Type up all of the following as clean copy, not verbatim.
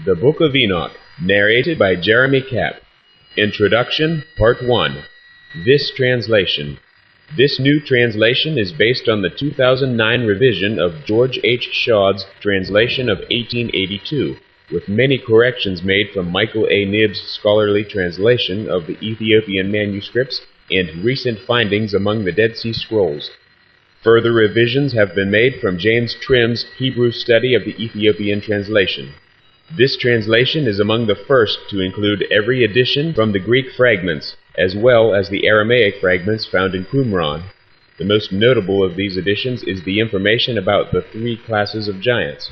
The Book of Enoch, narrated by Jeremy Capp. Introduction, Part 1. This translation. This new translation is based on the 2009 revision of George H. Shaw's translation of 1882, with many corrections made from Michael A. Knibb's scholarly translation of the Ethiopian manuscripts and recent findings among the Dead Sea Scrolls. Further revisions have been made from James Trimm's Hebrew study of the Ethiopian translation. This translation is among the first to include every addition from the Greek fragments, as well as the Aramaic fragments found in Qumran. The most notable of these additions is the information about the three classes of giants.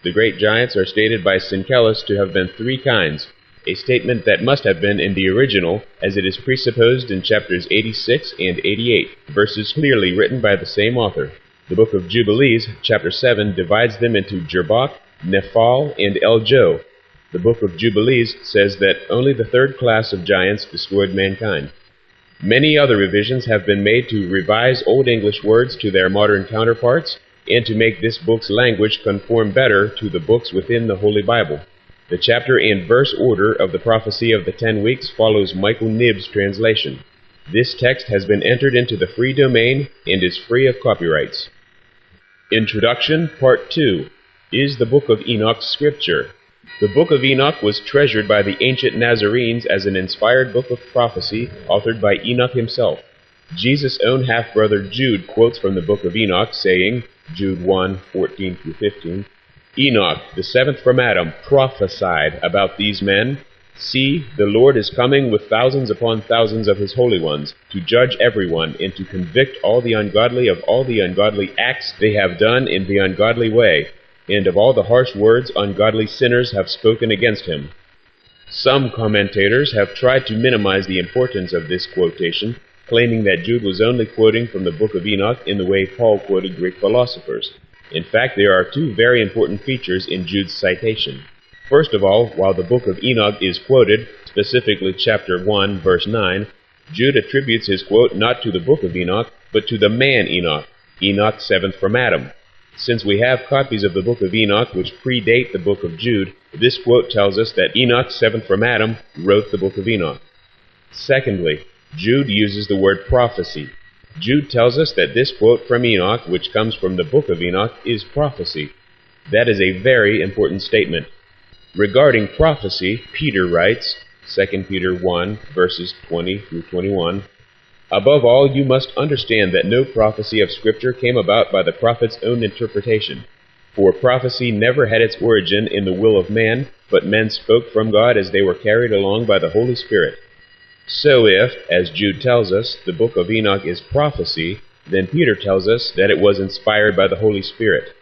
The great giants are stated by Synkelus to have been three kinds, a statement that must have been in the original, as it is presupposed in chapters 86 and 88, verses clearly written by the same author. The Book of Jubilees, chapter 7, divides them into Jerbach, Nephal, and El-Jo. The Book of Jubilees says that only the third class of giants destroyed mankind. Many other revisions have been made to revise Old English words to their modern counterparts, and to make this book's language conform better to the books within the Holy Bible. The chapter and verse order of the prophecy of the 10 weeks follows Michael Knibb's translation. This text has been entered into the free domain and is free of copyrights. Introduction, Part 2. Is the Book of Enoch Scripture? The Book of Enoch was treasured by the ancient Nazarenes as an inspired book of prophecy authored by Enoch himself. Jesus' own half-brother Jude quotes from the Book of Enoch, saying, Jude 1:14-15, Enoch, the seventh from Adam, prophesied about these men. See, the Lord is coming with thousands upon thousands of his holy ones, to judge everyone, and to convict all the ungodly of all the ungodly acts they have done in the ungodly way, and of all the harsh words ungodly sinners have spoken against him. Some commentators have tried to minimize the importance of this quotation, claiming that Jude was only quoting from the Book of Enoch in the way Paul quoted Greek philosophers. In fact, there are two very important features in Jude's citation. First of all, while the Book of Enoch is quoted, specifically chapter 1, verse 9, Jude attributes his quote not to the Book of Enoch, but to the man Enoch, Enoch seventh from Adam. Since we have copies of the Book of Enoch which predate the Book of Jude, this quote tells us that Enoch, seventh from Adam, wrote the Book of Enoch. Secondly, Jude uses the word prophecy. Jude tells us that this quote from Enoch, which comes from the Book of Enoch, is prophecy. That is a very important statement. Regarding prophecy, Peter writes, 2 Peter 1, verses 20-21, Above all, you must understand that no prophecy of Scripture came about by the prophet's own interpretation. For prophecy never had its origin in the will of man, but men spoke from God as they were carried along by the Holy Spirit. So if, as Jude tells us, the Book of Enoch is prophecy, then Peter tells us that it was inspired by the Holy Spirit.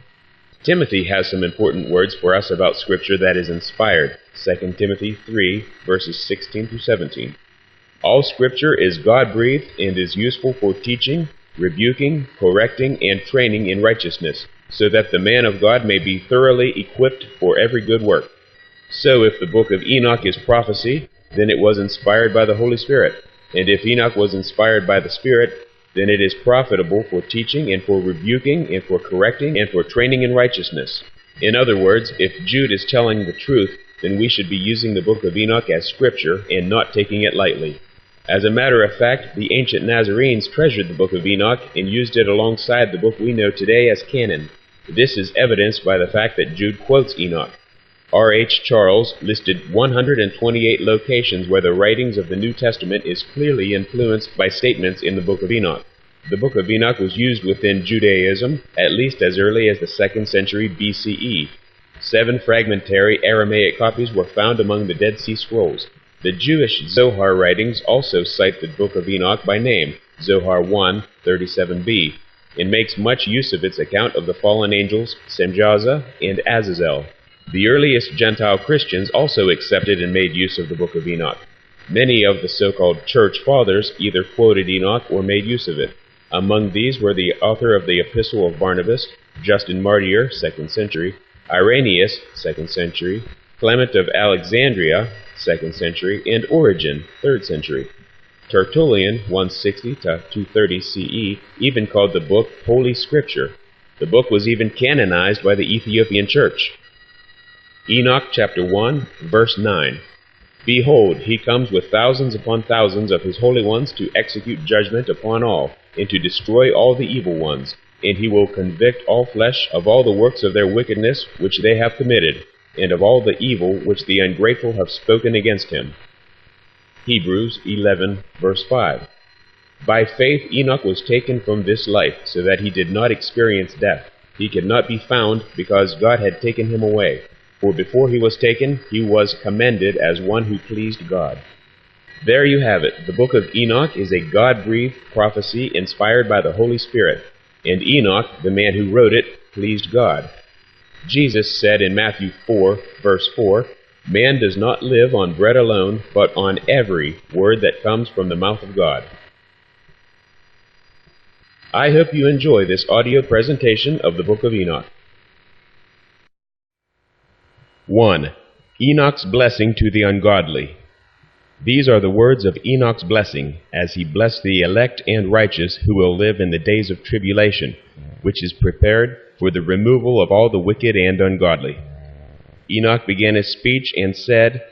Timothy has some important words for us about Scripture that is inspired, 2 Timothy 3, verses 16-17. All Scripture is God-breathed and is useful for teaching, rebuking, correcting, and training in righteousness, so that the man of God may be thoroughly equipped for every good work. So if the Book of Enoch is prophecy, then it was inspired by the Holy Spirit. And if Enoch was inspired by the Spirit, then it is profitable for teaching and for rebuking and for correcting and for training in righteousness. In other words, if Jude is telling the truth, then we should be using the Book of Enoch as Scripture and not taking it lightly. As a matter of fact, the ancient Nazarenes treasured the Book of Enoch and used it alongside the book we know today as canon. This is evidenced by the fact that Jude quotes Enoch. R.H. Charles listed 128 locations where the writings of the New Testament is clearly influenced by statements in the Book of Enoch. The Book of Enoch was used within Judaism at least as early as the 2nd century BCE. 7 fragmentary Aramaic copies were found among the Dead Sea Scrolls. The Jewish Zohar writings also cite the Book of Enoch by name, Zohar 1:37b, and makes much use of its account of the fallen angels Semjaza and Azazel. The earliest Gentile Christians also accepted and made use of the Book of Enoch. Many of the so-called Church Fathers either quoted Enoch or made use of it. Among these were the author of the Epistle of Barnabas, Justin Martyr, 2nd century, Irenaeus, 2nd century, Clement of Alexandria, 2nd century, and Origen, 3rd century. Tertullian, 160-230 CE, even called the book Holy Scripture. The book was even canonized by the Ethiopian Church. Enoch chapter 1, verse 9. Behold, he comes with thousands upon thousands of his holy ones to execute judgment upon all, and to destroy all the evil ones. And he will convict all flesh of all the works of their wickedness which they have committed, and of all the evil which the ungrateful have spoken against him. Hebrews 11, verse 5. By faith Enoch was taken from this life, so that he did not experience death. He could not be found, because God had taken him away. For before he was taken, he was commended as one who pleased God. There you have it. The Book of Enoch is a God-breathed prophecy inspired by the Holy Spirit. And Enoch, the man who wrote it, pleased God. Jesus said in Matthew 4, verse 4, "Man does not live on bread alone, but on every word that comes from the mouth of God." I hope you enjoy this audio presentation of the Book of Enoch. 1. Enoch's blessing to the ungodly. These are the words of Enoch's blessing, as he blessed the elect and righteous who will live in the days of tribulation, which is prepared for the removal of all the wicked and ungodly. Enoch began his speech and said,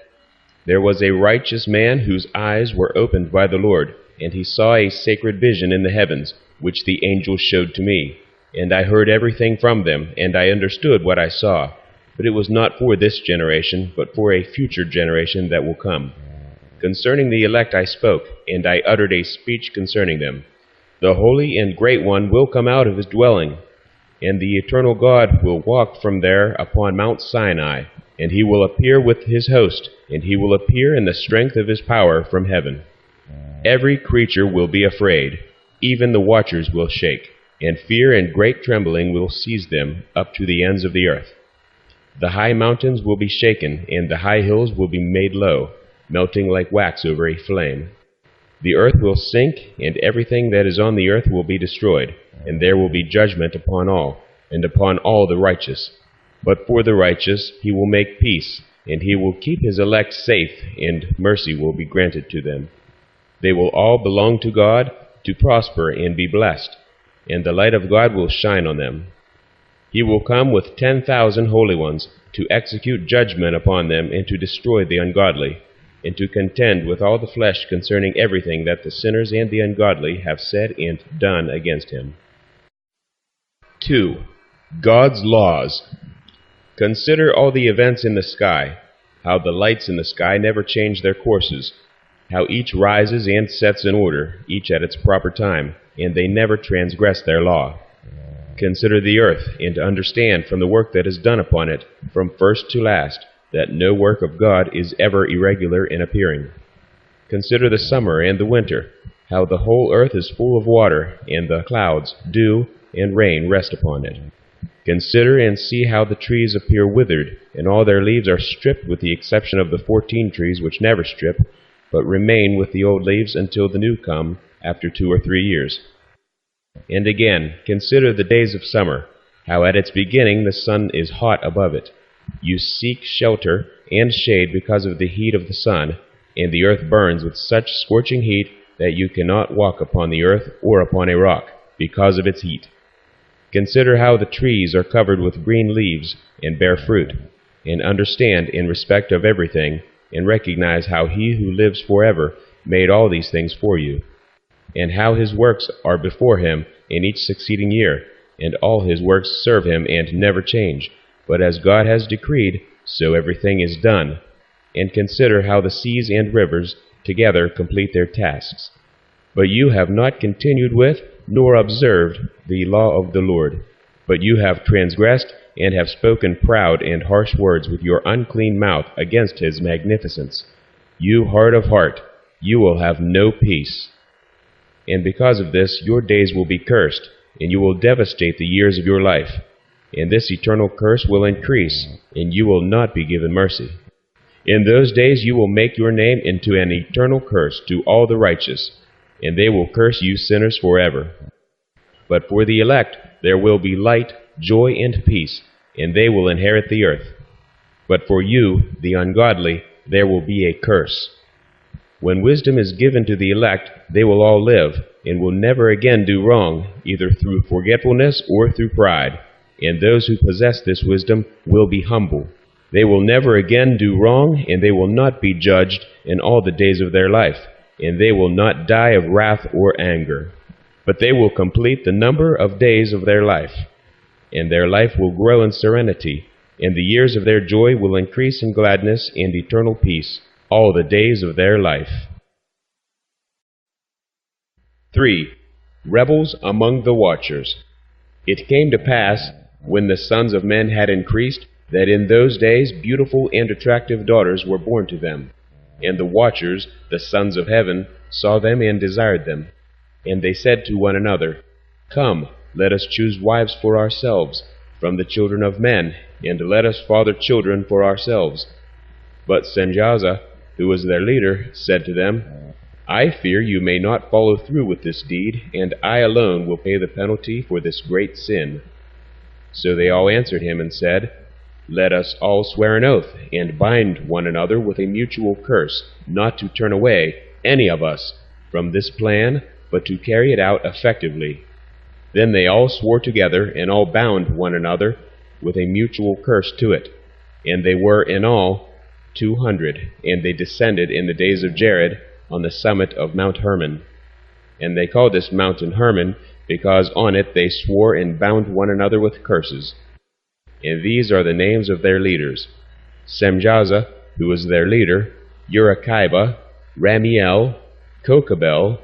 "There was a righteous man whose eyes were opened by the Lord, and he saw a sacred vision in the heavens, which the angels showed to me. And I heard everything from them, and I understood what I saw. But it was not for this generation, but for a future generation that will come. Concerning the elect I spoke, and I uttered a speech concerning them. The Holy and Great One will come out of his dwelling, and the eternal God will walk from there upon Mount Sinai, and he will appear with his host, and he will appear in the strength of his power from heaven. Every creature will be afraid, even the watchers will shake, and fear and great trembling will seize them up to the ends of the earth. The high mountains will be shaken, and the high hills will be made low, melting like wax over a flame. The earth will sink, and everything that is on the earth will be destroyed, and there will be judgment upon all, and upon all the righteous. But for the righteous he will make peace, and he will keep his elect safe, and mercy will be granted to them. They will all belong to God, to prosper and be blessed, and the light of God will shine on them. He will come with 10,000 holy ones, to execute judgment upon them, and to destroy the ungodly, and to contend with all the flesh concerning everything that the sinners and the ungodly have said and done against him. 2. God's laws. Consider all the events in the sky, how the lights in the sky never change their courses, how each rises and sets in order, each at its proper time, and they never transgress their law. Consider the earth, and understand from the work that is done upon it, from first to last, that no work of God is ever irregular in appearing. Consider the summer and the winter, how the whole earth is full of water, and the clouds, dew, and rain rest upon it. Consider and see how the trees appear withered, and all their leaves are stripped, with the exception of the 14 trees which never strip, but remain with the old leaves until the new come after 2 or 3 years. And again, consider the days of summer, how at its beginning the sun is hot above it. You seek shelter and shade because of the heat of the sun, and the earth burns with such scorching heat that you cannot walk upon the earth or upon a rock, because of its heat. Consider how the trees are covered with green leaves and bear fruit, and understand in respect of everything, and recognize how he who lives forever made all these things for you, and how his works are before him in each succeeding year, and all his works serve him and never change. But as God has decreed, so everything is done. And consider how the seas and rivers together complete their tasks. But you have not continued with, nor observed, the law of the Lord. But you have transgressed, and have spoken proud and harsh words with your unclean mouth against his magnificence. You hard of heart, you will have no peace. And because of this, your days will be cursed, and you will devastate the years of your life. And this eternal curse will increase, and you will not be given mercy. In those days you will make your name into an eternal curse to all the righteous, and they will curse you sinners forever. But for the elect there will be light, joy, and peace, and they will inherit the earth. But for you, the ungodly, there will be a curse. When wisdom is given to the elect, they will all live, and will never again do wrong, either through forgetfulness or through pride. And those who possess this wisdom will be humble. They will never again do wrong, and they will not be judged in all the days of their life, and they will not die of wrath or anger. But they will complete the number of days of their life, and their life will grow in serenity, and the years of their joy will increase in gladness and eternal peace all the days of their life. 3. Rebels among the watchers. It came to pass, when the sons of men had increased, that in those days beautiful and attractive daughters were born to them. And the watchers, the sons of heaven, saw them and desired them. And they said to one another, Come, let us choose wives for ourselves from the children of men, and let us father children for ourselves. But Semjaza, who was their leader, said to them, I fear you may not follow through with this deed, and I alone will pay the penalty for this great sin. So they all answered him and said, Let us all swear an oath, and bind one another with a mutual curse, not to turn away, any of us, from this plan, but to carry it out effectively. Then they all swore together, and all bound one another with a mutual curse to it. And they were in all 200, and they descended in the days of Jared on the summit of Mount Hermon. And they called this mountain Hermon, because on it they swore and bound one another with curses. And these are the names of their leaders: Semjaza, who was their leader, Urakiba, Ramiel, Kokabel,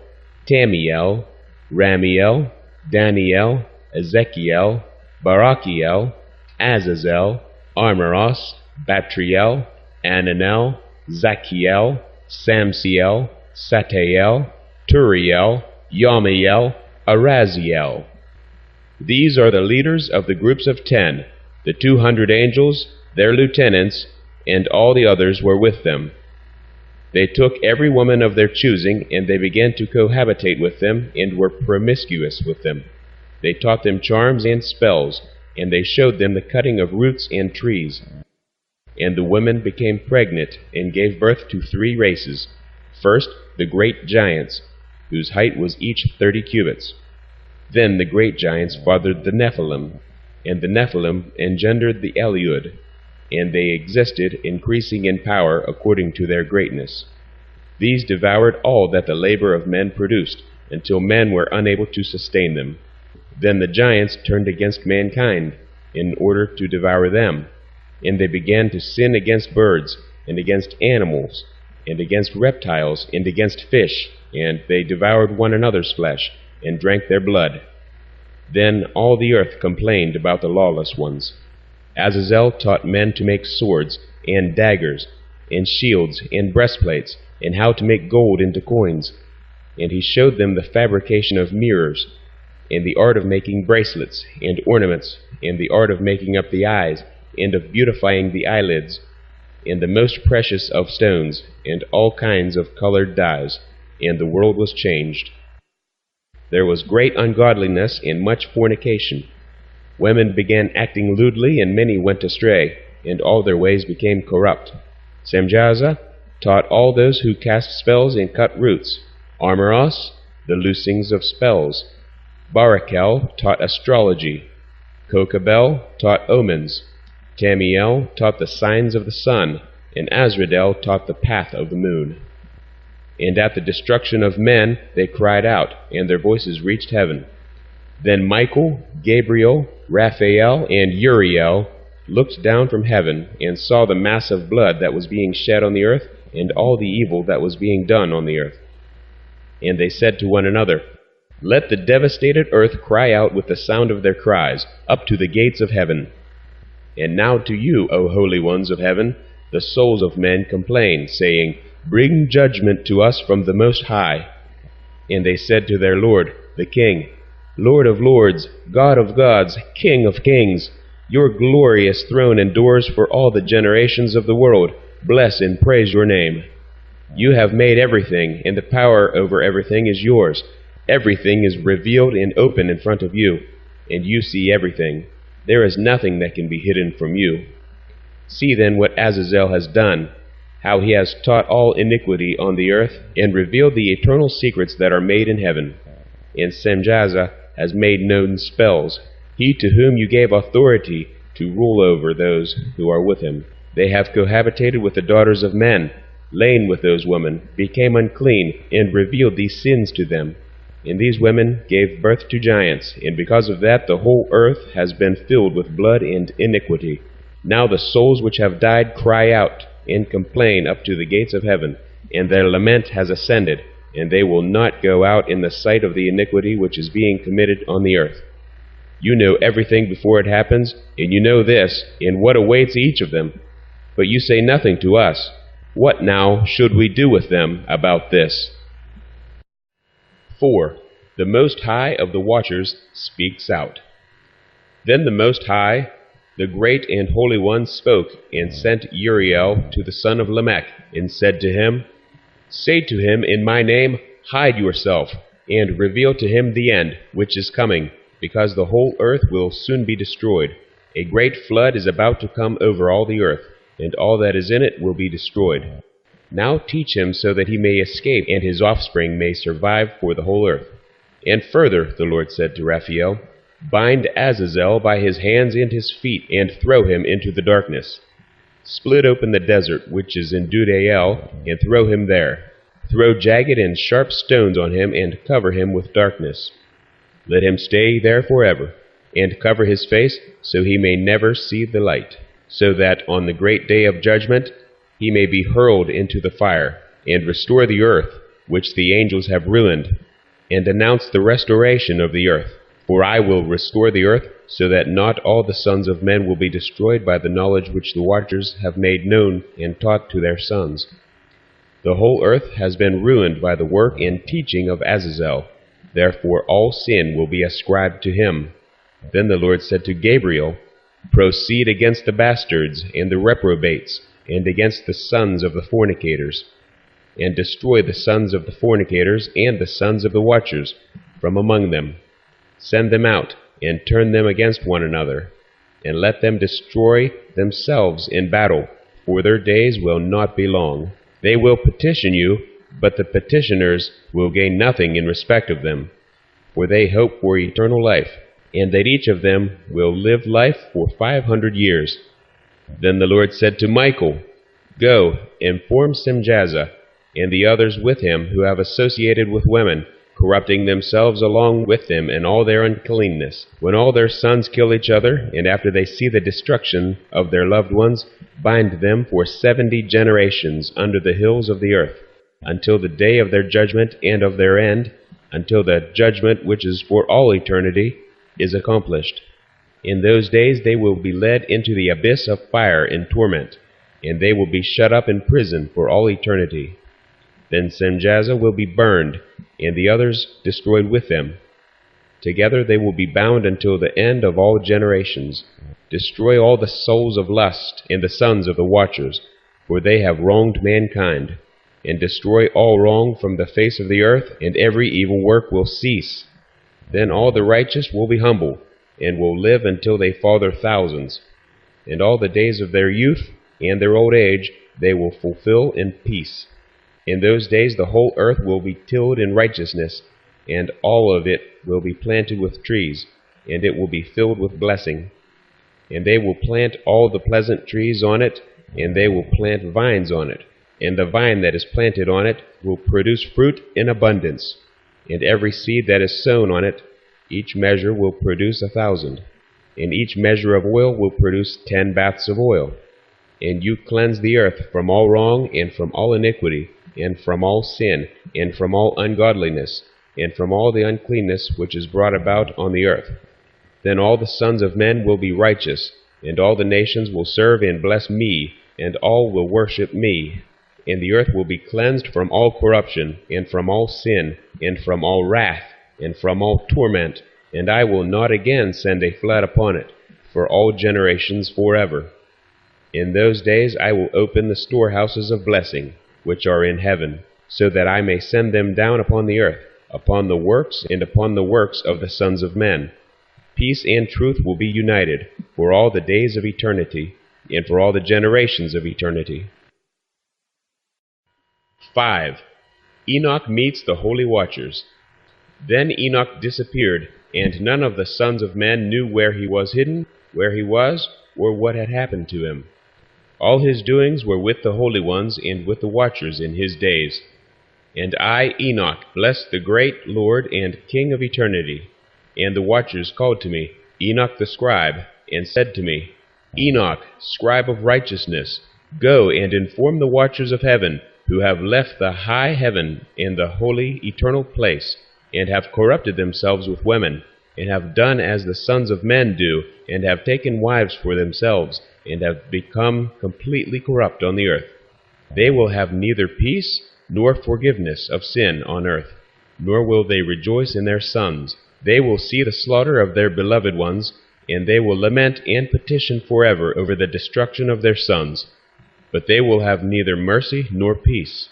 Tamiel, Ramiel, Daniel, Ezekiel, Barakiel, Azazel, Armaros, Batriel, Ananel, Zachiel, Samsiel, Satael, Turiel, Yamiel, Araziel. These are the leaders of the groups of 10, the 200 angels, their lieutenants, and all the others were with them. They took every woman of their choosing, and they began to cohabitate with them, and were promiscuous with them. They taught them charms and spells, and they showed them the cutting of roots and trees. And the women became pregnant, and gave birth to 3 races. First, the great giants, whose height was each 30 cubits. Then the great giants fathered the Nephilim, and the Nephilim engendered the Eliud, and they existed, increasing in power according to their greatness. These devoured all that the labor of men produced, until men were unable to sustain them. Then the giants turned against mankind, in order to devour them, and they began to sin against birds, and against animals, and against reptiles, and against fish, and they devoured one another's flesh, and drank their blood. Then all the earth complained about the lawless ones. Azazel taught men to make swords, and daggers, and shields, and breastplates, and how to make gold into coins. And he showed them the fabrication of mirrors, and the art of making bracelets, and ornaments, and the art of making up the eyes, and of beautifying the eyelids, and the most precious of stones, and all kinds of colored dyes. And the world was changed. There was great ungodliness and much fornication. Women began acting lewdly, and many went astray, and all their ways became corrupt. Semjaza taught all those who cast spells and cut roots. Armaros, the loosings of spells. Barakel taught astrology. Kokabel taught omens. Tamiel taught the signs of the sun, and Azradel taught the path of the moon. And at the destruction of men they cried out, and their voices reached heaven. Then Michael, Gabriel, Raphael, and Uriel looked down from heaven, and saw the mass of blood that was being shed on the earth, and all the evil that was being done on the earth. And they said to one another, Let the devastated earth cry out with the sound of their cries, up to the gates of heaven. And now to you, O holy ones of heaven, the souls of men complain, saying, Bring judgment to us from the Most High. And they said to their Lord, the King, Lord of lords, God of gods, King of kings, your glorious throne endures for all the generations of the world. Bless and praise your name. You have made everything, and the power over everything is yours. Everything is revealed and open in front of you, and you see everything. There is nothing that can be hidden from you. See then what Azazel has done, how he has taught all iniquity on the earth, and revealed the eternal secrets that are made in heaven. And Semjaza has made known spells, he to whom you gave authority to rule over those who are with him. They have cohabitated with the daughters of men, lain with those women, became unclean, and revealed these sins to them. And these women gave birth to giants, and because of that the whole earth has been filled with blood and iniquity. Now the souls which have died cry out, and complain up to the gates of heaven, and their lament has ascended, and they will not go out in the sight of the iniquity which is being committed on the earth. You know everything before it happens, and you know this, and what awaits each of them. But you say nothing to us. What now should we do with them about this? 4. The Most High of the Watchers speaks out. Then the Most High, the great and holy one, spoke, and sent Uriel to the son of Lamech, and said to him, Say to him in my name, Hide yourself, and reveal to him the end, which is coming, because the whole earth will soon be destroyed. A great flood is about to come over all the earth, and all that is in it will be destroyed. Now teach him so that he may escape, and his offspring may survive for the whole earth. And further, the Lord said to Raphael, Bind Azazel by his hands and his feet, and throw him into the darkness. Split open the desert which is in Dudael, and throw him there. Throw jagged and sharp stones on him, and cover him with darkness. Let him stay there forever, and cover his face, so he may never see the light, so that on the great day of judgment he may be hurled into the fire, and restore the earth, which the angels have ruined, and announce the restoration of the earth. For I will restore the earth, so that not all the sons of men will be destroyed by the knowledge which the watchers have made known and taught to their sons. The whole earth has been ruined by the work and teaching of Azazel. Therefore all sin will be ascribed to him. Then the Lord said to Gabriel, Proceed against the bastards and the reprobates, and against the sons of the fornicators, and destroy the sons of the fornicators and the sons of the watchers from among them. Send them out, and turn them against one another, and let them destroy themselves in battle, for their days will not be long. They will petition you, but the petitioners will gain nothing in respect of them, for they hope for eternal life, and that each of them will live life for 500 years. Then the Lord said to Michael, Go, inform Semjaza, and the others with him who have associated with women, corrupting themselves along with them in all their uncleanness. When all their sons kill each other, and after they see the destruction of their loved ones, bind them for 70 generations under the hills of the earth, until the day of their judgment and of their end, until the judgment which is for all eternity is accomplished. In those days they will be led into the abyss of fire and torment, and they will be shut up in prison for all eternity. Then Semjaza will be burned, and the others destroyed with them. Together they will be bound until the end of all generations. Destroy all the souls of lust and the sons of the watchers, for they have wronged mankind. And destroy all wrong from the face of the earth, and every evil work will cease. Then all the righteous will be humble, and will live until they father thousands. And all the days of their youth and their old age they will fulfill in peace. In those days the whole earth will be tilled in righteousness, and all of it will be planted with trees, and it will be filled with blessing. And they will plant all the pleasant trees on it, and they will plant vines on it. And the vine that is planted on it will produce fruit in abundance. And every seed that is sown on it, each measure will produce 1,000. And each measure of oil will produce 10 baths of oil. And you cleanse the earth from all wrong, and from all iniquity, and from all sin, and from all ungodliness, and from all the uncleanness which is brought about on the earth. Then all the sons of men will be righteous, and all the nations will serve and bless me, and all will worship me. And the earth will be cleansed from all corruption, and from all sin, and from all wrath, and from all torment, and I will not again send a flood upon it, for all generations forever. In those days I will open the storehouses of blessing, which are in heaven, so that I may send them down upon the earth, upon the works and upon the works of the sons of men. Peace and truth will be united for all the days of eternity, and for all the generations of eternity. 5. Enoch meets the holy watchers. Then Enoch disappeared, and none of the sons of men knew where he was hidden, where he was, or what had happened to him. All his doings were with the holy ones and with the watchers in his days. And I, Enoch, blessed the great Lord and King of eternity. And the watchers called to me, Enoch the scribe, and said to me, Enoch, scribe of righteousness, go and inform the watchers of heaven, who have left the high heaven and the holy eternal place, and have corrupted themselves with women, and have done as the sons of men do, and have taken wives for themselves, and have become completely corrupt on the earth. They will have neither peace nor forgiveness of sin on earth, nor will they rejoice in their sons. They will see the slaughter of their beloved ones, and they will lament and petition forever over the destruction of their sons. But they will have neither mercy nor peace.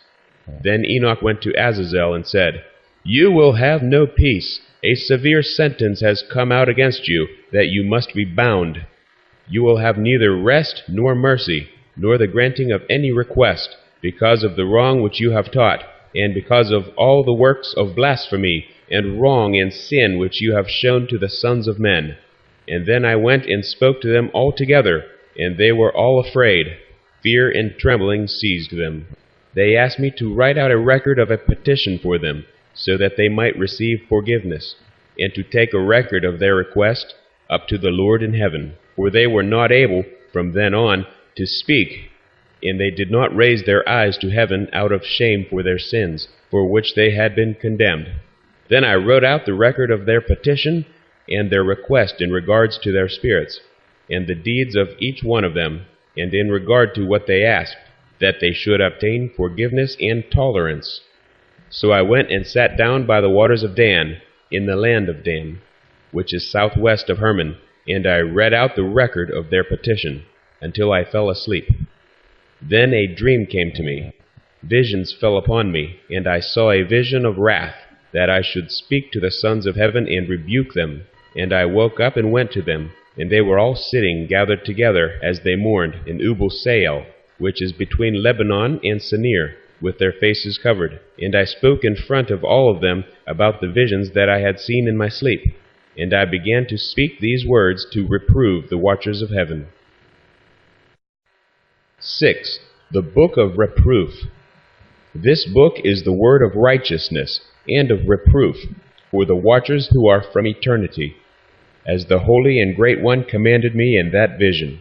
Then Enoch went to Azazel and said, You will have no peace. A severe sentence has come out against you, that you must be bound. You will have neither rest nor mercy, nor the granting of any request, because of the wrong which you have taught, and because of all the works of blasphemy and wrong and sin which you have shown to the sons of men. And then I went and spoke to them all together, and they were all afraid. Fear and trembling seized them. They asked me to write out a record of a petition for them, so that they might receive forgiveness, and to take a record of their request up to the Lord in heaven. For they were not able, from then on, to speak, and they did not raise their eyes to heaven out of shame for their sins, for which they had been condemned. Then I wrote out the record of their petition, and their request in regards to their spirits, and the deeds of each one of them, and in regard to what they asked, that they should obtain forgiveness and tolerance. So I went and sat down by the waters of Dan, in the land of Dan, which is southwest of Hermon, and I read out the record of their petition, until I fell asleep. Then a dream came to me. Visions fell upon me, and I saw a vision of wrath, that I should speak to the sons of heaven and rebuke them. And I woke up and went to them, and they were all sitting gathered together as they mourned in Ubal-Sael, which is between Lebanon and Sinir, with their faces covered. And I spoke in front of all of them about the visions that I had seen in my sleep. And I began to speak these words to reprove the watchers of heaven. 6. The Book of Reproof. This book is the word of righteousness and of reproof for the watchers who are from eternity, as the Holy and Great One commanded me in that vision.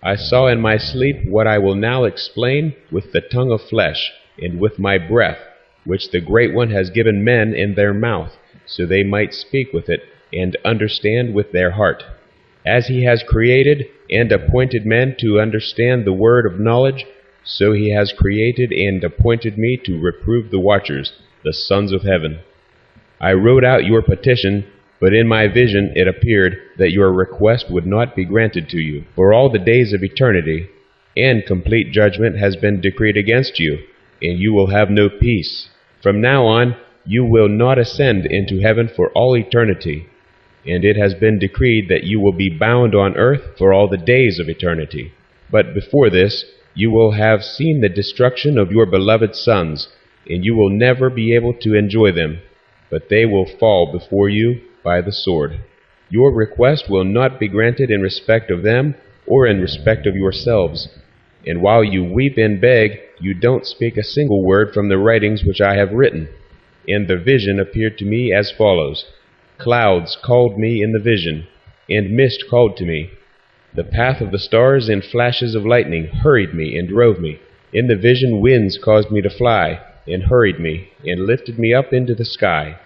I saw in my sleep what I will now explain with the tongue of flesh, and with my breath, which the Great One has given men in their mouth, so they might speak with it, and understand with their heart. As he has created and appointed men to understand the word of knowledge, so he has created and appointed me to reprove the watchers, the sons of heaven. I wrote out your petition, but in my vision it appeared that your request would not be granted to you. For all the days of eternity, and complete judgment has been decreed against you, and you will have no peace. From now on, you will not ascend into heaven for all eternity, and it has been decreed that you will be bound on earth for all the days of eternity. But before this, you will have seen the destruction of your beloved sons, and you will never be able to enjoy them, but they will fall before you by the sword. Your request will not be granted in respect of them, or in respect of yourselves. And while you weep and beg, you don't speak a single word from the writings which I have written. And the vision appeared to me as follows. Clouds called me in the vision, and mist called to me. The path of the stars and flashes of lightning hurried me and drove me. In the vision winds caused me to fly, and hurried me, and lifted me up into the sky.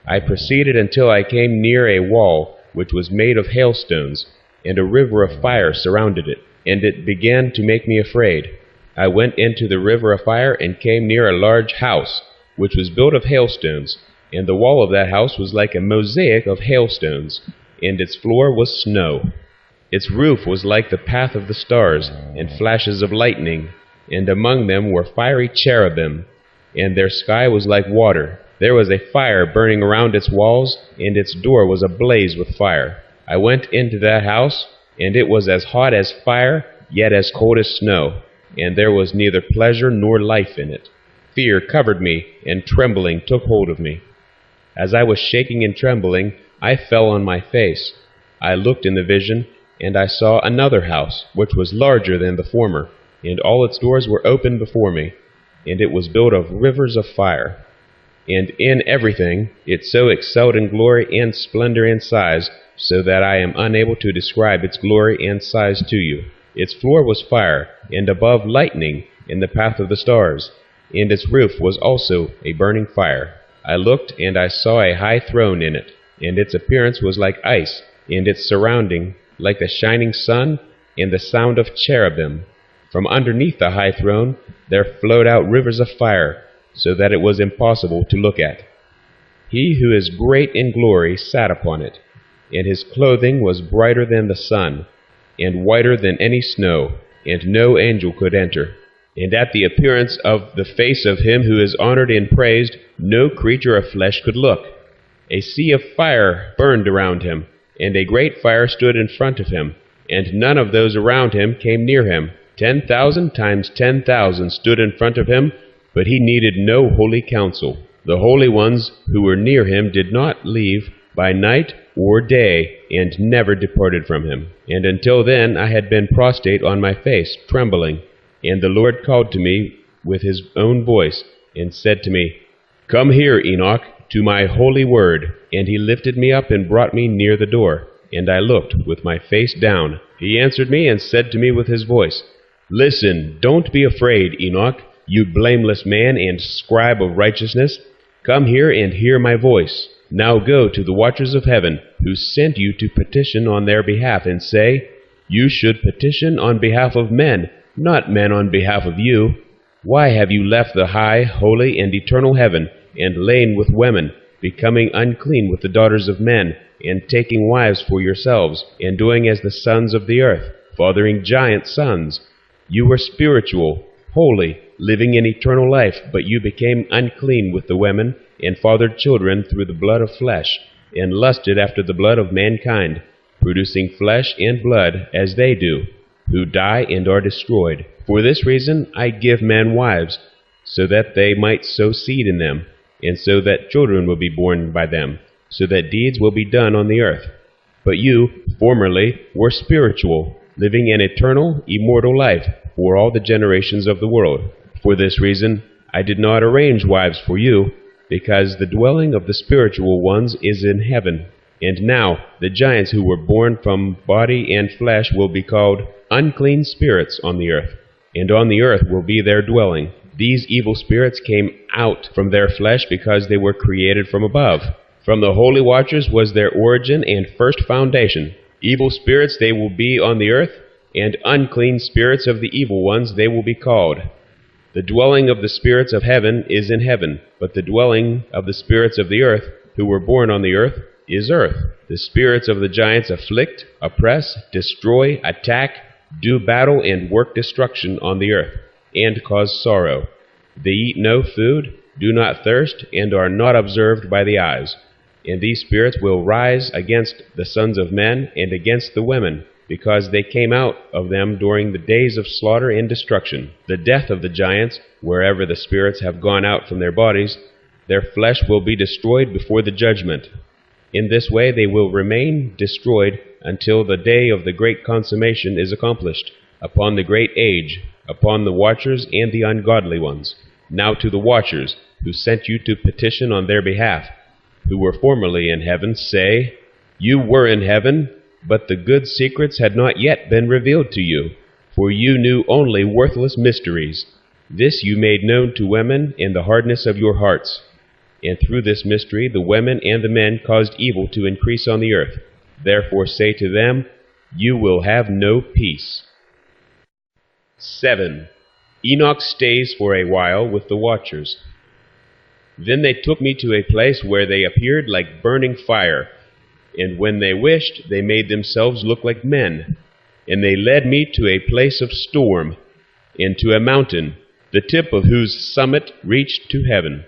I proceeded until I came near a wall which was made of hailstones, and a river of fire surrounded it, and it began to make me afraid. I went into the river of fire and came near a large house, which was built of hailstones, and the wall of that house was like a mosaic of hailstones, and its floor was snow. Its roof was like the path of the stars, and flashes of lightning, and among them were fiery cherubim, and their sky was like water. There was a fire burning around its walls, and its door was ablaze with fire. I went into that house, and it was as hot as fire, yet as cold as snow, and there was neither pleasure nor life in it. Fear covered me, and trembling took hold of me. As I was shaking and trembling, I fell on my face. I looked in the vision, And I saw another house, which was larger than the former, and all its doors were open before me, and it was built of rivers of fire. And in everything it so excelled in glory and splendor and size, so that I am unable to describe its glory and size to you. Its floor was fire, and above lightning in the path of the stars, and its roof was also a burning fire. I looked, and I saw a high throne in it, and its appearance was like ice, and its surrounding like the shining sun, and the sound of cherubim. From underneath the high throne there flowed out rivers of fire, so that it was impossible to look at. He who is great in glory sat upon it, and his clothing was brighter than the sun, and whiter than any snow, and no angel could enter. And at the appearance of the face of him who is honored and praised, no creature of flesh could look. A sea of fire burned around him, and a great fire stood in front of him, and none of those around him came near him. 10,000 times 10,000 stood in front of him, but he needed no holy counsel. The holy ones who were near him did not leave by night or day, and never departed from him. And until then I had been prostrate on my face, trembling. And the Lord called to me with his own voice, and said to me, Come here, Enoch, to my holy word. And he lifted me up and brought me near the door. And I looked with my face down. He answered me and said to me with his voice, Listen, don't be afraid, Enoch, you blameless man and scribe of righteousness. Come here and hear my voice. Now go to the watchers of heaven, who sent you to petition on their behalf, and say, You should petition on behalf of men, not men on behalf of you. Why have you left the high, holy, and eternal heaven, and lain with women, becoming unclean with the daughters of men, and taking wives for yourselves, and doing as the sons of the earth, fathering giant sons? You were spiritual, holy, living in eternal life, but you became unclean with the women, and fathered children through the blood of flesh, and lusted after the blood of mankind, producing flesh and blood as they do, who die and are destroyed. For this reason I give men wives, so that they might sow seed in them, and so that children will be born by them, so that deeds will be done on the earth. But you, formerly, were spiritual, living an eternal, immortal life for all the generations of the world. For this reason I did not arrange wives for you, because the dwelling of the spiritual ones is in heaven. And now the giants who were born from body and flesh will be called unclean spirits on the earth, and on the earth will be their dwelling. These evil spirits came out from their flesh because they were created from above. From the holy watchers was their origin and first foundation. Evil spirits they will be on the earth, and unclean spirits of the evil ones they will be called. The dwelling of the spirits of heaven is in heaven, but the dwelling of the spirits of the earth, who were born on the earth, is earth. The spirits of the giants afflict, oppress, destroy, attack, do battle, and work destruction on the earth, and cause sorrow. They eat no food, do not thirst, and are not observed by the eyes. And these spirits will rise against the sons of men and against the women, because they came out of them during the days of slaughter and destruction. The death of the giants, wherever the spirits have gone out from their bodies, their flesh will be destroyed before the judgment. In this way they will remain destroyed until the day of the great consummation is accomplished, upon the great age, upon the watchers and the ungodly ones. Now to the watchers, who sent you to petition on their behalf, who were formerly in heaven, say, You were in heaven, but the good secrets had not yet been revealed to you, for you knew only worthless mysteries. This you made known to women in the hardness of your hearts. And through this mystery the women and the men caused evil to increase on the earth. Therefore say to them, You will have no peace. 7. Enoch stays for a while with the watchers. Then they took me to a place where they appeared like burning fire, and when they wished, they made themselves look like men. And they led me to a place of storm, and to a mountain, the tip of whose summit reached to heaven.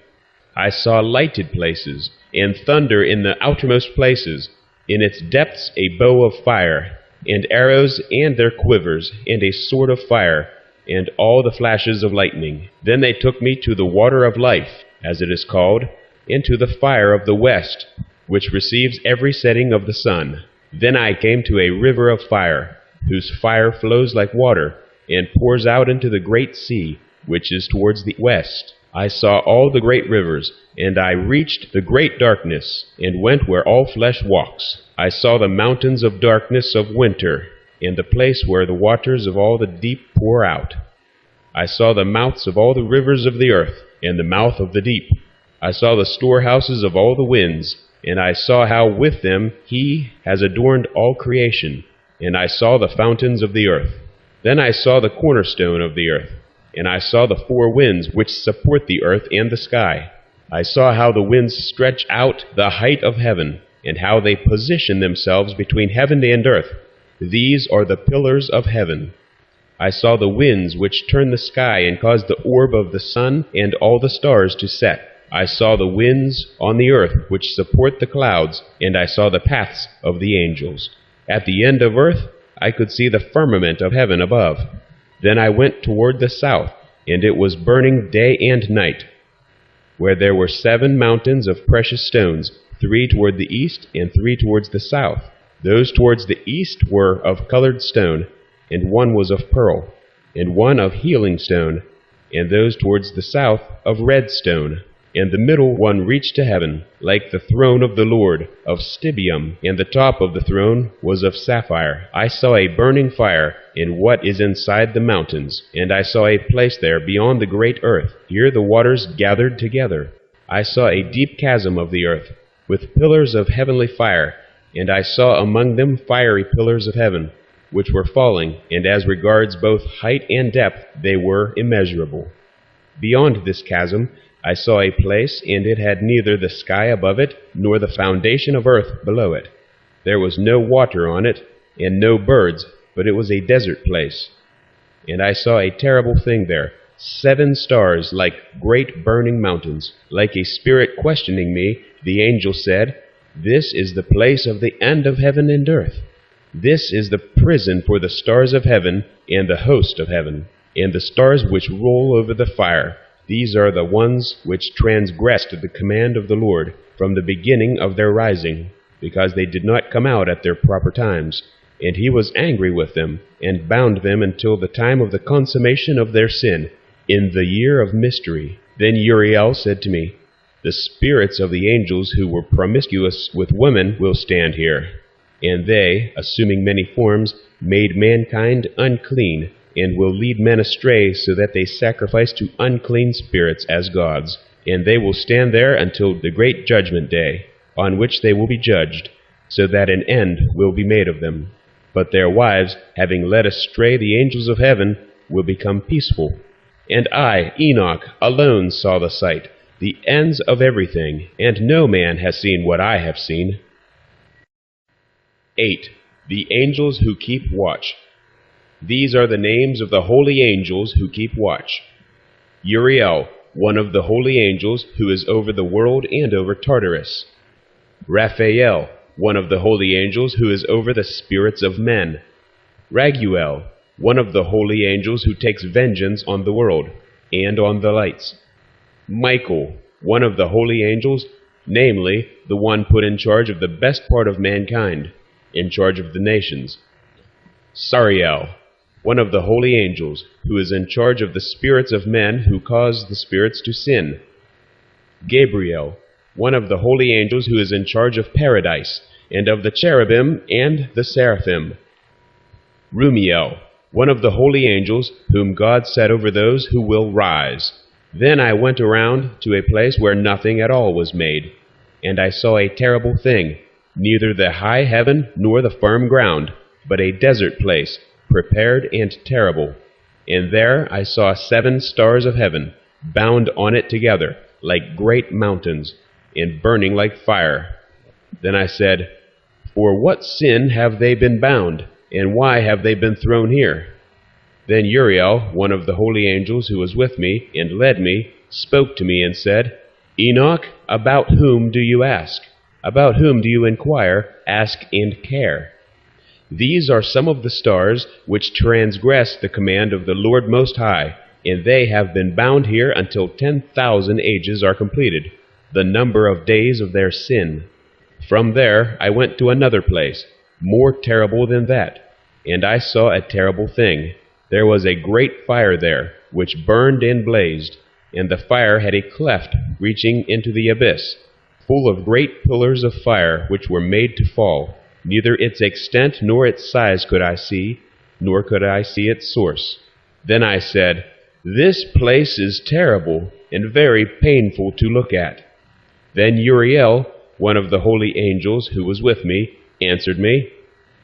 I saw lighted places, and thunder in the outermost places, in its depths a bow of fire, and arrows and their quivers, and a sword of fire, and all the flashes of lightning. Then they took me to the water of life, as it is called, and to the fire of the west, which receives every setting of the sun. Then I came to a river of fire, whose fire flows like water, and pours out into the great sea, which is towards the west. I saw all the great rivers, and I reached the great darkness, and went where all flesh walks. I saw the mountains of darkness of winter, and the place where the waters of all the deep pour out. I saw the mouths of all the rivers of the earth, and the mouth of the deep. I saw the storehouses of all the winds, and I saw how with them he has adorned all creation, and I saw the fountains of the earth. Then I saw the cornerstone of the earth, and I saw the four winds which support the earth and the sky. I saw how the winds stretch out the height of heaven, and how they position themselves between heaven and earth. These are the pillars of heaven. I saw the winds which turn the sky and cause the orb of the sun and all the stars to set. I saw the winds on the earth which support the clouds, and I saw the paths of the angels. At the end of earth I could see the firmament of heaven above. Then I went toward the south, and it was burning day and night, where there were 7 mountains of precious stones, 3 toward the east and 3 towards the south. Those towards the east were of colored stone, and one was of pearl, and one of healing stone, and those towards the south of red stone. And the middle one reached to heaven, like the throne of the Lord, of stibium, and the top of the throne was of sapphire. I saw a burning fire in what is inside the mountains, and I saw a place there beyond the great earth. Here the waters gathered together. I saw a deep chasm of the earth, with pillars of heavenly fire, and I saw among them fiery pillars of heaven, which were falling, and as regards both height and depth they were immeasurable. Beyond this chasm I saw a place, and it had neither the sky above it, nor the foundation of earth below it. There was no water on it, and no birds, but it was a desert place. And I saw a terrible thing there, 7 stars like great burning mountains. Like a spirit questioning me, the angel said, "This is the place of the end of heaven and earth. This is the prison for the stars of heaven and the host of heaven, and the stars which roll over the fire. These are the ones which transgressed the command of the Lord from the beginning of their rising, because they did not come out at their proper times. And he was angry with them, and bound them until the time of the consummation of their sin, in the year of mystery." Then Uriel said to me, "The spirits of the angels who were promiscuous with women will stand here. And they, assuming many forms, made mankind unclean, and will lead men astray so that they sacrifice to unclean spirits as gods. And they will stand there until the great judgment day, on which they will be judged, so that an end will be made of them. But their wives, having led astray the angels of heaven, will become peaceful. And I, Enoch, alone saw the sight, the ends of everything, and no man has seen what I have seen." 8. The angels who keep watch. These are the names of the holy angels who keep watch. Uriel, one of the holy angels who is over the world and over Tartarus. Raphael, one of the holy angels who is over the spirits of men. Raguel, one of the holy angels who takes vengeance on the world and on the lights. Michael, one of the holy angels, namely, the one put in charge of the best part of mankind, in charge of the nations. Sariel, one of the holy angels, who is in charge of the spirits of men who cause the spirits to sin. Gabriel, one of the holy angels who is in charge of paradise, and of the cherubim and the seraphim. Rumiel, one of the holy angels, whom God set over those who will rise. Then I went around to a place where nothing at all was made, and I saw a terrible thing, neither the high heaven nor the firm ground, but a desert place, prepared and terrible. And there I saw 7 stars of heaven, bound on it together, like great mountains, and burning like fire. Then I said, "For what sin have they been bound, and why have they been thrown here?" Then Uriel, one of the holy angels who was with me and led me, spoke to me and said, "Enoch, about whom do you ask? About whom do you inquire, ask, and care? These are some of the stars which transgress the command of the Lord Most High, and they have been bound here until 10,000 ages are completed, the number of days of their sin." From there I went to another place, more terrible than that. And I saw a terrible thing. There was a great fire there, which burned and blazed, and the fire had a cleft reaching into the abyss, full of great pillars of fire which were made to fall. Neither its extent nor its size could I see, nor could I see its source. Then I said, "This place is terrible, and very painful to look at." Then Uriel, one of the holy angels who was with me, answered me.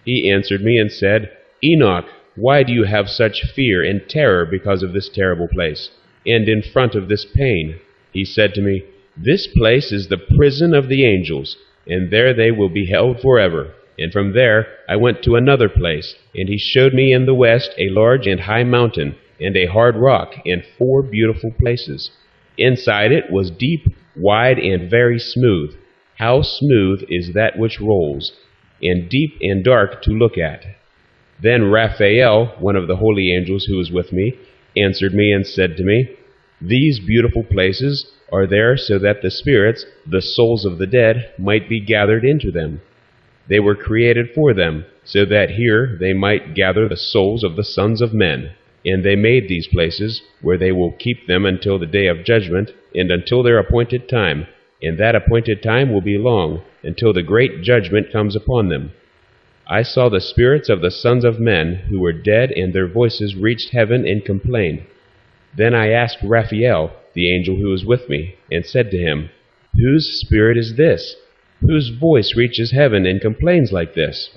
He answered me and said, "Enoch, why do you have such fear and terror because of this terrible place, and in front of this pain?" He said to me, "This place is the prison of the angels, and there they will be held forever." And from there I went to another place, and he showed me in the west a large and high mountain, and a hard rock, and 4 beautiful places. Inside it was deep, wide, and very smooth. How smooth is that which rolls, and deep and dark to look at. Then Raphael, one of the holy angels who was with me, answered me and said to me, "These beautiful places are there so that the spirits, the souls of the dead, might be gathered into them. They were created for them, so that here they might gather the souls of the sons of men. And they made these places, where they will keep them until the day of judgment, and until their appointed time. And that appointed time will be long, until the great judgment comes upon them." I saw the spirits of the sons of men who were dead, and their voices reached heaven and complained. Then I asked Raphael, the angel who was with me, and said to him, "Whose spirit is this? Whose voice reaches heaven and complains like this?"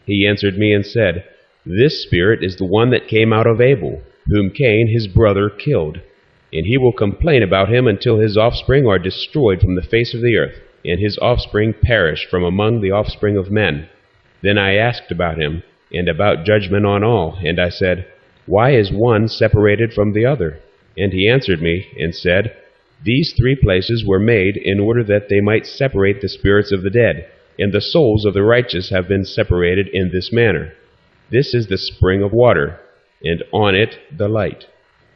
He answered me and said, "This spirit is the one that came out of Abel, whom Cain his brother killed. And he will complain about him until his offspring are destroyed from the face of the earth, and his offspring perish from among the offspring of men." Then I asked about him, and about judgment on all, and I said, "Why is one separated from the other?" And he answered me and said, "These 3 places were made in order that they might separate the spirits of the dead, and the souls of the righteous have been separated in this manner. This is the spring of water, and on it the light.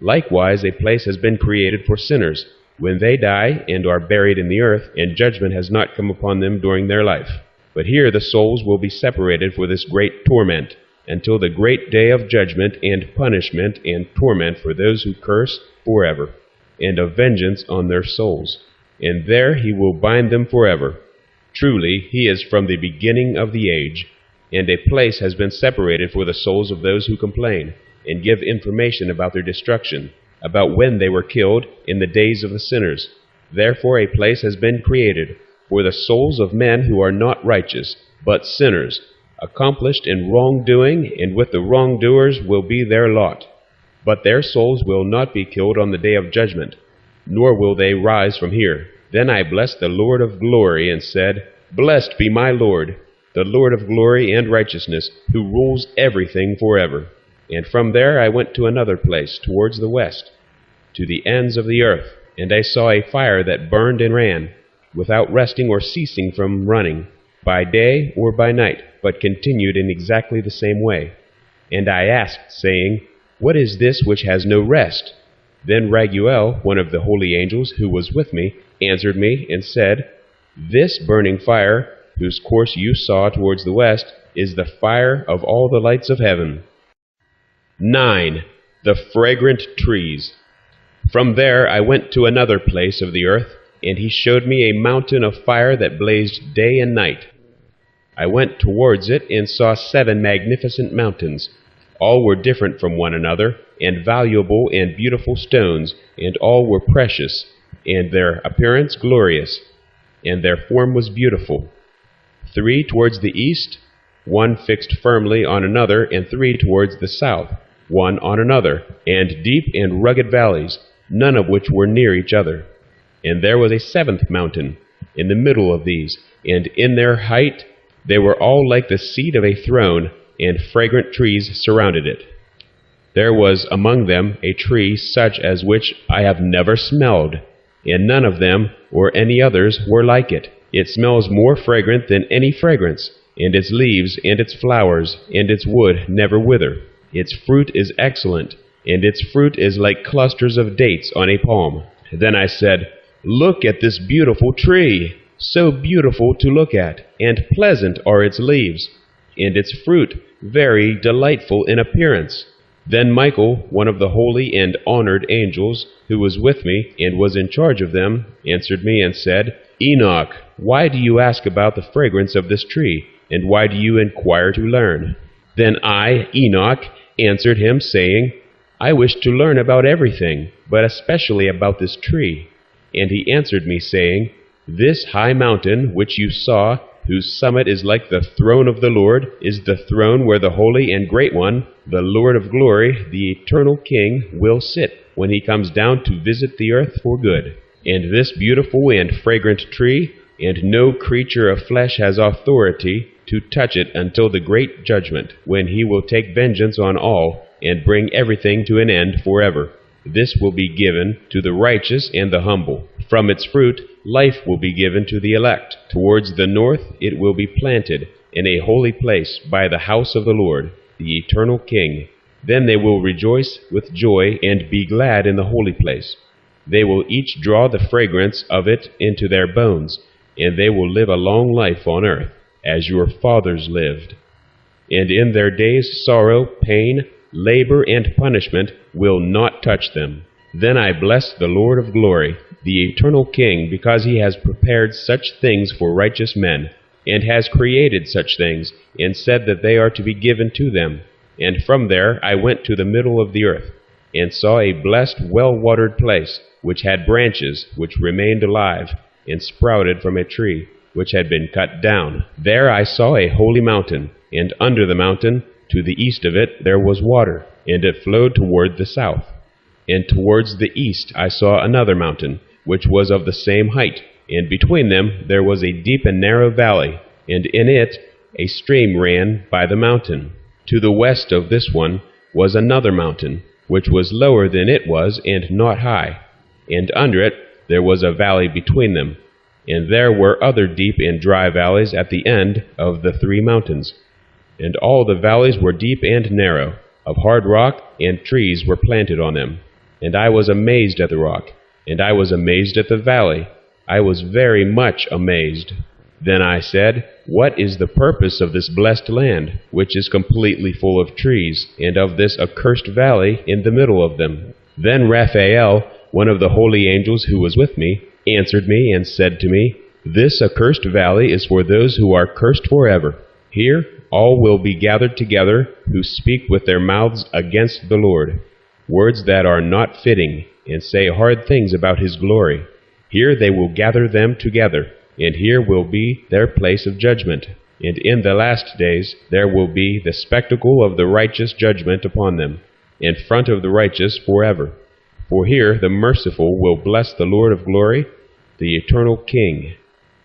Likewise a place has been created for sinners, when they die and are buried in the earth, and judgment has not come upon them during their life. But here the souls will be separated for this great torment, until the great day of judgment and punishment and torment for those who curse forever, and of vengeance on their souls. And there he will bind them forever. Truly, he is from the beginning of the age, and a place has been separated for the souls of those who complain, and give information about their destruction, about when they were killed in the days of the sinners. Therefore a place has been created for the souls of men who are not righteous, but sinners, accomplished in wrongdoing, and with the wrongdoers will be their lot. But their souls will not be killed on the day of judgment, nor will they rise from here." Then I blessed the Lord of glory and said, "Blessed be my Lord, the Lord of glory and righteousness, who rules everything forever." And from there I went to another place, towards the west, to the ends of the earth, and I saw a fire that burned and ran, without resting or ceasing from running, by day or by night, but continued in exactly the same way. And I asked, saying, "What is this which has no rest?" Then Raguel, one of the holy angels who was with me, answered me and said, "This burning fire, whose course you saw towards the west, is the fire of all the lights of heaven." 9. The fragrant trees. From there I went to another place of the earth, and he showed me a mountain of fire that blazed day and night. I went towards it and saw 7 magnificent mountains. All were different from one another, and valuable and beautiful stones, and all were precious, and their appearance glorious, and their form was beautiful. 3 towards the east, 1 fixed firmly on another, and 3 towards the south, 1 on another, and deep and rugged valleys, none of which were near each other. And there was a 7th mountain in the middle of these, and in their height they were all like the seat of a throne, and fragrant trees surrounded it. There was among them a tree such as which I have never smelled, and none of them or any others were like it. It smells more fragrant than any fragrance, and its leaves and its flowers and its wood never wither. Its fruit is excellent, and its fruit is like clusters of dates on a palm. Then I said, "Look at this beautiful tree, so beautiful to look at, and pleasant are its leaves." and its fruit very delightful in appearance. Then Michael, one of the holy and honored angels, who was with me and was in charge of them, answered me and said, Enoch, why do you ask about the fragrance of this tree, and why do you inquire to learn? Then I, Enoch, answered him, saying, I wish to learn about everything, but especially about this tree. And he answered me, saying, This high mountain which you saw, whose summit is like the throne of the Lord, is the throne where the Holy and Great One, the Lord of glory, the eternal King, will sit when he comes down to visit the earth for good. And this beautiful and fragrant tree, and no creature of flesh has authority to touch it until the great judgment, when he will take vengeance on all, and bring everything to an end forever. This will be given to the righteous and the humble. From its fruit, life will be given to the elect. Towards the north it will be planted in a holy place by the house of the Lord, the eternal King. Then they will rejoice with joy and be glad in the holy place. They will each draw the fragrance of it into their bones, and they will live a long life on earth, as your fathers lived. And in their days sorrow, pain, labor, and punishment will not touch them. Then I blessed the Lord of glory, the eternal King, because he has prepared such things for righteous men, and has created such things, and said that they are to be given to them. And from there I went to the middle of the earth, and saw a blessed, well-watered place, which had branches, which remained alive, and sprouted from a tree, which had been cut down. There I saw a holy mountain, and under the mountain, to the east of it, there was water, and it flowed toward the south. And towards the east I saw another mountain, which was of the same height, and between them there was a deep and narrow valley, and in it a stream ran by the mountain. To the west of this one was another mountain, which was lower than it was, and not high, and under it there was a valley between them, and there were other deep and dry valleys at the end of the 3 mountains. And all the valleys were deep and narrow, of hard rock, and trees were planted on them. And I was amazed at the rock, and I was amazed at the valley. I was very much amazed. Then I said, What is the purpose of this blessed land, which is completely full of trees, and of this accursed valley in the middle of them? Then Raphael, one of the holy angels who was with me, answered me and said to me, This accursed valley is for those who are cursed forever. Here all will be gathered together who speak with their mouths against the Lord, words that are not fitting, and say hard things about his glory. Here they will gather them together, and here will be their place of judgment. And in the last days there will be the spectacle of the righteous judgment upon them, in front of the righteous forever. For here the merciful will bless the Lord of glory, the eternal King.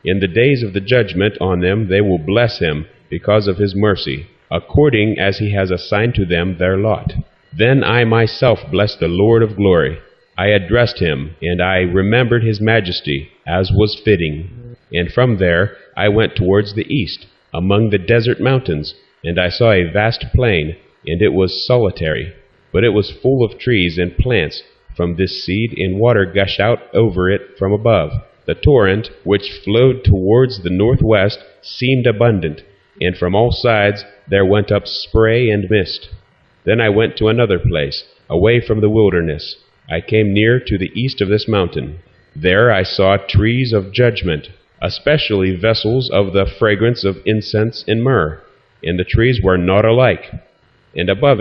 In the days of the judgment on them they will bless him because of his mercy, according as he has assigned to them their lot. Then I myself blessed the Lord of glory. I addressed him, and I remembered his majesty, as was fitting. And from there I went towards the east, among the desert mountains, and I saw a vast plain, and it was solitary, but it was full of trees and plants. From this seed, and water gushed out over it from above. The torrent, which flowed towards the northwest, seemed abundant, and from all sides there went up spray and mist. Then I went to another place, away from the wilderness. I came near to the east of this mountain. There I saw trees of judgment, especially vessels of the fragrance of incense and myrrh, and the trees were not alike. And above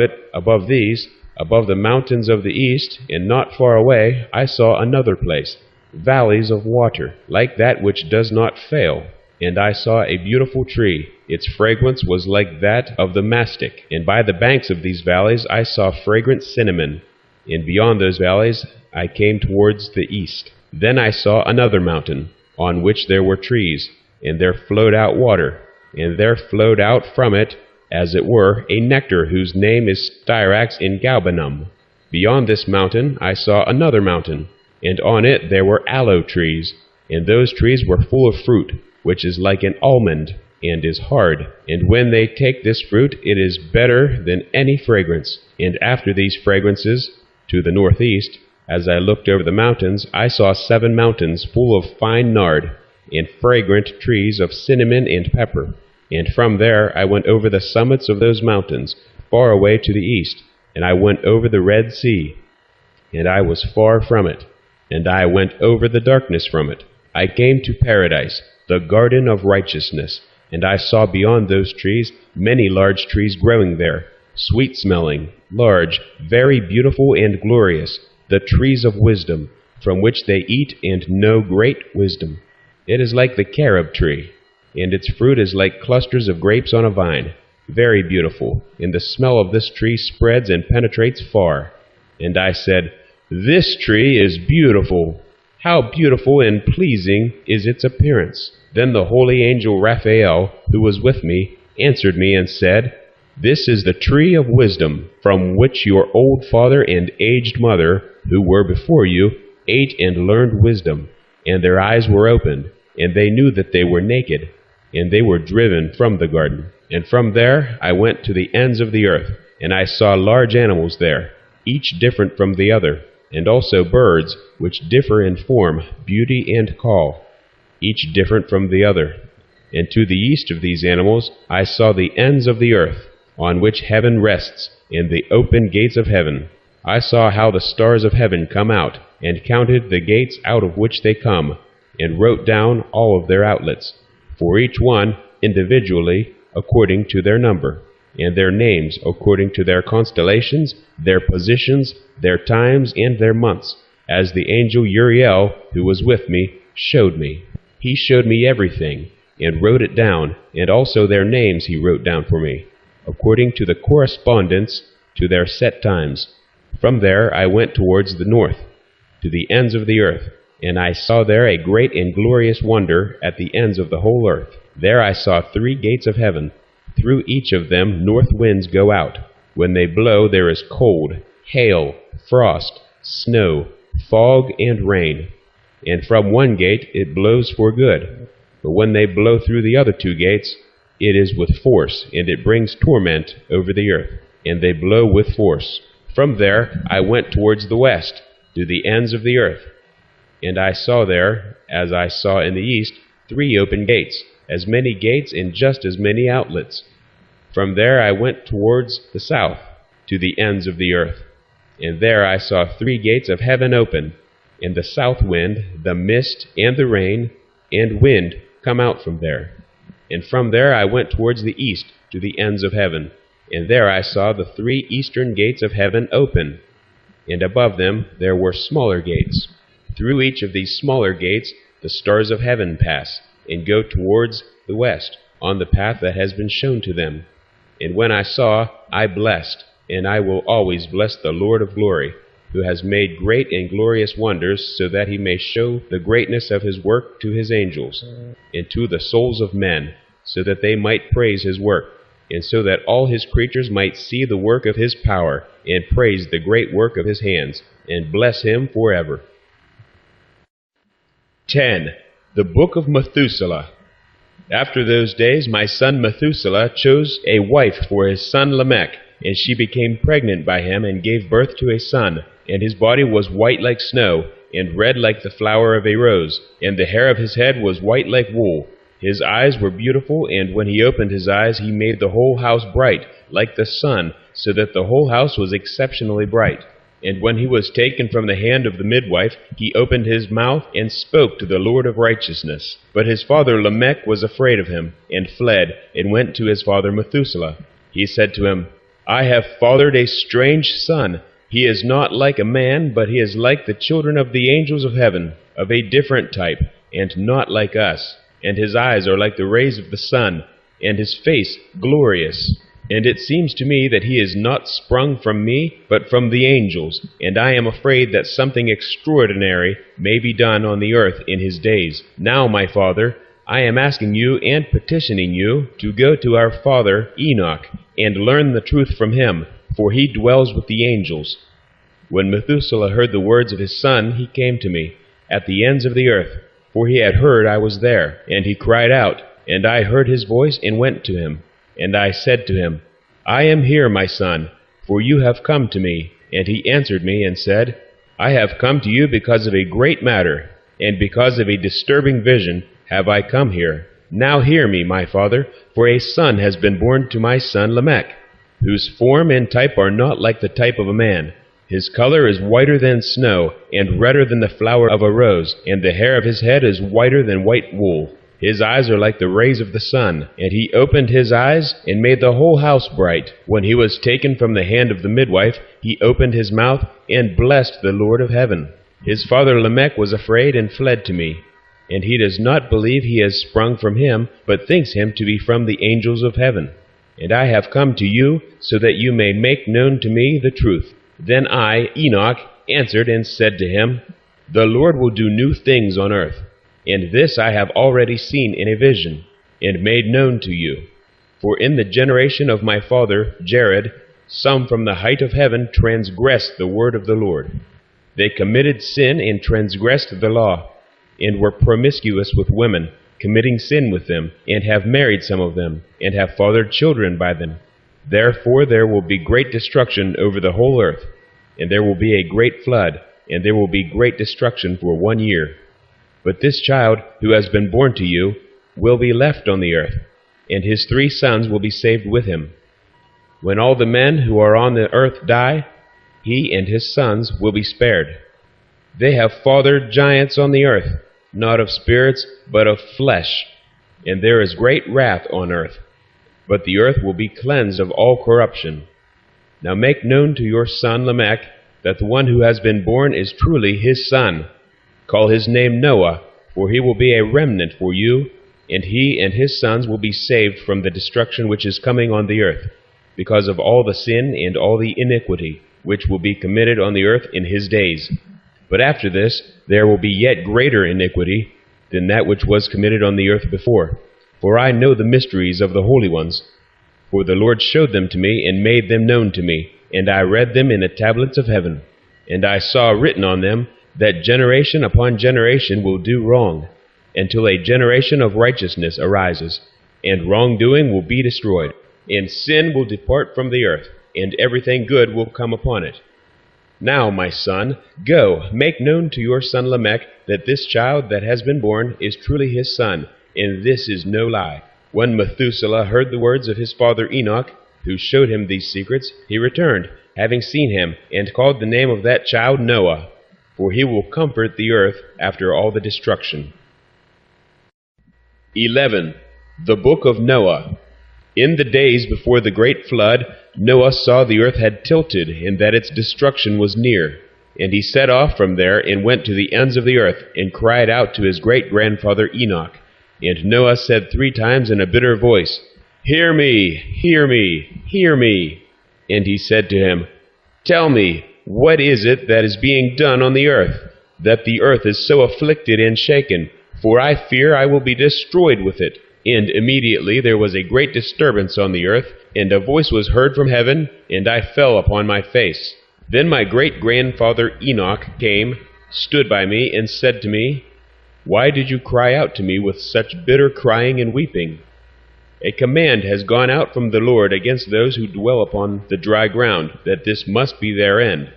these, above the mountains of the east, and not far away, I saw another place, valleys of water, like that which does not fail. And I saw a beautiful tree. Its fragrance was like that of the mastic. And by the banks of these valleys I saw fragrant cinnamon. And beyond those valleys I came towards the east. Then I saw another mountain, on which there were trees, and there flowed out water. And there flowed out from it, as it were, a nectar whose name is styrax in galbanum. Beyond this mountain I saw another mountain, and on it there were aloe trees, and those trees were full of fruit, which is like an almond, and is hard. And when they take this fruit, it is better than any fragrance. And after these fragrances, to the northeast, as I looked over the mountains, I saw 7 mountains full of fine nard, and fragrant trees of cinnamon and pepper. And from there I went over the summits of those mountains, far away to the east, and I went over the Red Sea, and I was far from it, and I went over the darkness from it. I came to paradise, the garden of righteousness, and I saw beyond those trees many large trees growing there, sweet-smelling, large, very beautiful and glorious, the trees of wisdom, from which they eat and know great wisdom. It is like the carob tree, and its fruit is like clusters of grapes on a vine, very beautiful, and the smell of this tree spreads and penetrates far. And I said, "This tree is beautiful. How beautiful and pleasing is its appearance." Then the holy angel Raphael, who was with me, answered me and said, "This is the tree of wisdom, from which your old father and aged mother, who were before you, ate and learned wisdom, and their eyes were opened, and they knew that they were naked, and they were driven from the garden. And from there I went to the ends of the earth, and I saw large animals there, each different from the other, and also birds, which differ in form, beauty, and call, each different from the other. And to the east of these animals I saw the ends of the earth, on which heaven rests, and the open gates of heaven. I saw how the stars of heaven come out, and counted the gates out of which they come, and wrote down all of their outlets, for each one individually according to their number, and their names according to their constellations, their positions, their times, and their months, as the angel Uriel, who was with me, showed me. He showed me everything, and wrote it down, and also their names he wrote down for me, according to the correspondence to their set times. From there I went towards the north, to the ends of the earth, and I saw there a great and glorious wonder at the ends of the whole earth. There I saw 3 gates of heaven. Through each of them north winds go out. When they blow there is cold, hail, frost, snow, fog, and rain. And from one gate it blows for good. But when they blow through the other 2 gates, it is with force, and it brings torment over the earth, and they blow with force. From there I went towards the west, to the ends of the earth. And I saw there, as I saw in the east, 3 open gates, as many gates and just as many outlets. From there I went towards the south, to the ends of the earth. And there I saw 3 gates of heaven open, and the south wind, the mist, and the rain, and wind come out from there. And from there I went towards the east, to the ends of heaven. And there I saw the 3 eastern gates of heaven open, and above them there were smaller gates. Through each of these smaller gates the stars of heaven pass, and go towards the west, on the path that has been shown to them. And when I saw, I blessed, and I will always bless the Lord of glory, who has made great and glorious wonders, so that he may show the greatness of his work to his angels, and to the souls of men, so that they might praise his work, and so that all his creatures might see the work of his power, and praise the great work of his hands, and bless him forever. 10. The Book of Methuselah. After those days my son Methuselah chose a wife for his son Lamech, and she became pregnant by him and gave birth to a son. And his body was white like snow, and red like the flower of a rose, and the hair of his head was white like wool. His eyes were beautiful, and when he opened his eyes he made the whole house bright, like the sun, so that the whole house was exceptionally bright. And when he was taken from the hand of the midwife, he opened his mouth and spoke to the Lord of righteousness. But his father Lamech was afraid of him, and fled, and went to his father Methuselah. He said to him, "I have fathered a strange son. He is not like a man, but he is like the children of the angels of heaven, of a different type, and not like us. And his eyes are like the rays of the sun, and his face glorious. And it seems to me that he is not sprung from me, but from the angels, and I am afraid that something extraordinary may be done on the earth in his days. Now, my father, I am asking you and petitioning you to go to our father Enoch, and learn the truth from him, for he dwells with the angels." When Methuselah heard the words of his son, he came to me, at the ends of the earth, for he had heard I was there. And he cried out, and I heard his voice, and went to him. And I said to him, "I am here, my son, for you have come to me." And he answered me and said, "I have come to you because of a great matter, and because of a disturbing vision have I come here." Now hear me, my father, for a son has been born to my son Lamech, whose form and type are not like the type of a man. His color is whiter than snow, and redder than the flower of a rose, and the hair of his head is whiter than white wool. His eyes are like the rays of the sun, and he opened his eyes, and made the whole house bright. When he was taken from the hand of the midwife, he opened his mouth, and blessed the Lord of heaven. His father Lamech was afraid, and fled to me. And he does not believe he has sprung from him, but thinks him to be from the angels of heaven. And I have come to you, so that you may make known to me the truth. Then I, Enoch, answered and said to him, The Lord will do new things on earth, and this I have already seen in a vision, and made known to you. For in the generation of my father Jared, some from the height of heaven transgressed the word of the Lord. They committed sin and transgressed the law, and were promiscuous with women, committing sin with them, and have married some of them, and have fathered children by them. Therefore there will be great destruction over the whole earth, and there will be a great flood, and there will be great destruction for 1 year. But this child, who has been born to you, will be left on the earth, and his 3 sons will be saved with him. When all the men who are on the earth die, he and his sons will be spared. They have fathered giants on the earth, not of spirits, but of flesh, and there is great wrath on earth. But the earth will be cleansed of all corruption. Now make known to your son Lamech that the one who has been born is truly his son. Call his name Noah, for he will be a remnant for you, and he and his sons will be saved from the destruction which is coming on the earth, because of all the sin and all the iniquity which will be committed on the earth in his days. But after this there will be yet greater iniquity than that which was committed on the earth before. For I know the mysteries of the holy ones, for the Lord showed them to me and made them known to me, and I read them in the tablets of heaven. And I saw written on them that generation upon generation will do wrong, until a generation of righteousness arises, and wrongdoing will be destroyed, and sin will depart from the earth, and everything good will come upon it. Now, my son, go, make known to your son Lamech that this child that has been born is truly his son, and this is no lie. When Methuselah heard the words of his father Enoch, who showed him these secrets, he returned, having seen him, and called the name of that child Noah, for he will comfort the earth after all the destruction. 11. The Book of Noah. In the days before the great flood, Noah saw the earth had tilted, and that its destruction was near. And he set off from there, and went to the ends of the earth, and cried out to his great-grandfather Enoch. And Noah said 3 times in a bitter voice, Hear me, hear me, hear me. And he said to him, Tell me, what is it that is being done on the earth, that the earth is so afflicted and shaken? For I fear I will be destroyed with it. And immediately there was a great disturbance on the earth, and a voice was heard from heaven, and I fell upon my face. Then my great-grandfather Enoch came, stood by me, and said to me, Why did you cry out to me with such bitter crying and weeping? A command has gone out from the Lord against those who dwell upon the dry ground, that this must be their end.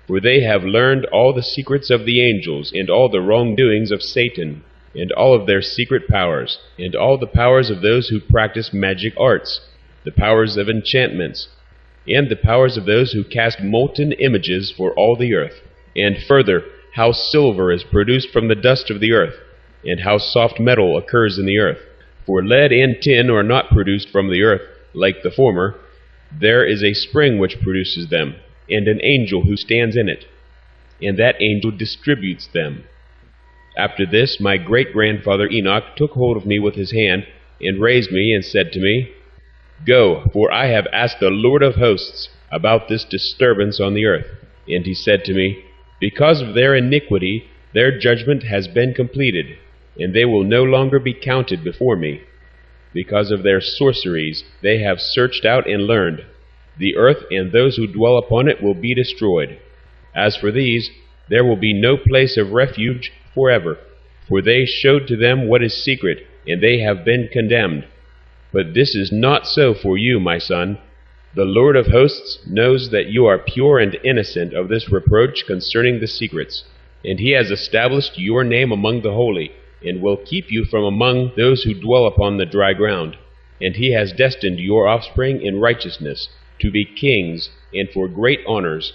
For they have learned all the secrets of the angels, and all the wrongdoings of Satan, and all of their secret powers, and all the powers of those who practice magic arts, the powers of enchantments, and the powers of those who cast molten images for all the earth. And further, how silver is produced from the dust of the earth, and how soft metal occurs in the earth. For lead and tin are not produced from the earth, like the former. There is a spring which produces them, and an angel who stands in it, and that angel distributes them. After this, my great-grandfather Enoch took hold of me with his hand, and raised me, and said to me, Go, for I have asked the Lord of hosts about this disturbance on the earth. And he said to me, Because of their iniquity, their judgment has been completed, and they will no longer be counted before me. Because of their sorceries, they have searched out and learned. The earth and those who dwell upon it will be destroyed. As for these, there will be no place of refuge forever, for they showed to them what is secret, and they have been condemned. But this is not so for you, my son. The Lord of hosts knows that you are pure and innocent of this reproach concerning the secrets, and he has established your name among the holy, and will keep you from among those who dwell upon the dry ground. And he has destined your offspring in righteousness, to be kings, and for great honors.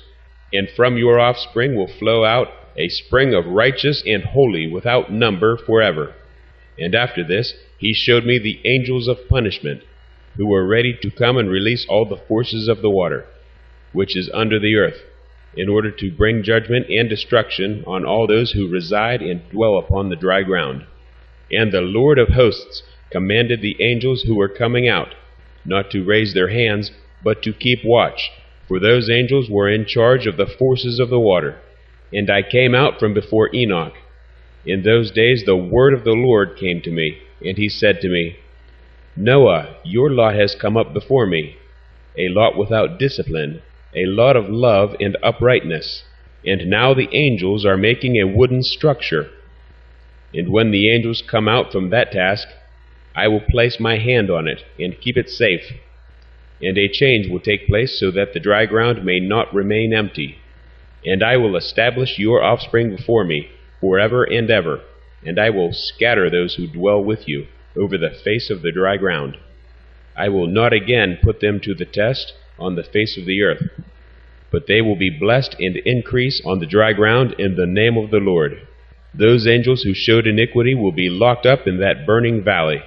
And from your offspring will flow out a spring of righteous and holy without number forever. And after this he showed me the angels of punishment, who were ready to come and release all the forces of the water, which is under the earth, in order to bring judgment and destruction on all those who reside and dwell upon the dry ground. And the Lord of hosts commanded the angels who were coming out, not to raise their hands, but to keep watch, for those angels were in charge of the forces of the water. And I came out from before Enoch. In those days the word of the Lord came to me, and he said to me, Noah, your lot has come up before me, a lot without discipline, a lot of love and uprightness. And now the angels are making a wooden structure. And when the angels come out from that task, I will place my hand on it and keep it safe. And a change will take place so that the dry ground may not remain empty. And I will establish your offspring before me forever and ever, and I will scatter those who dwell with you over the face of the dry ground. I will not again put them to the test on the face of the earth, but they will be blessed and increase on the dry ground in the name of the Lord. Those angels who showed iniquity will be locked up in that burning valley,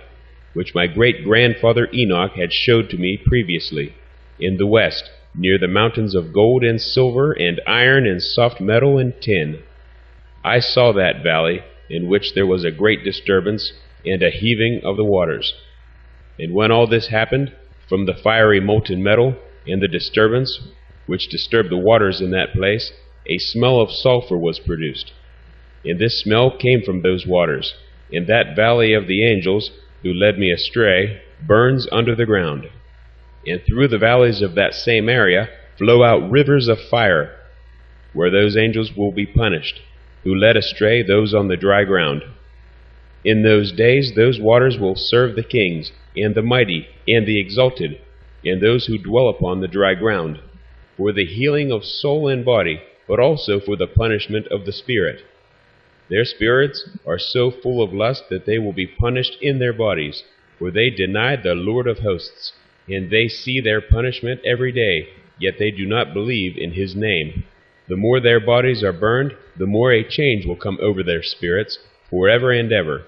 which my great-grandfather Enoch had showed to me previously, in the west, near the mountains of gold and silver and iron and soft metal and tin. I saw that valley, in which there was a great disturbance and a heaving of the waters. And when all this happened, from the fiery molten metal and the disturbance which disturbed the waters in that place, a smell of sulfur was produced. And this smell came from those waters, and that valley of the angels who led me astray burns under the ground. And through the valleys of that same area flow out rivers of fire, where those angels will be punished, who led astray those on the dry ground. In those days those waters will serve the kings, and the mighty, and the exalted, and those who dwell upon the dry ground, for the healing of soul and body, but also for the punishment of the spirit. Their spirits are so full of lust that they will be punished in their bodies, for they denied the Lord of hosts, and they see their punishment every day, yet they do not believe in his name. The more their bodies are burned, the more a change will come over their spirits, forever and ever.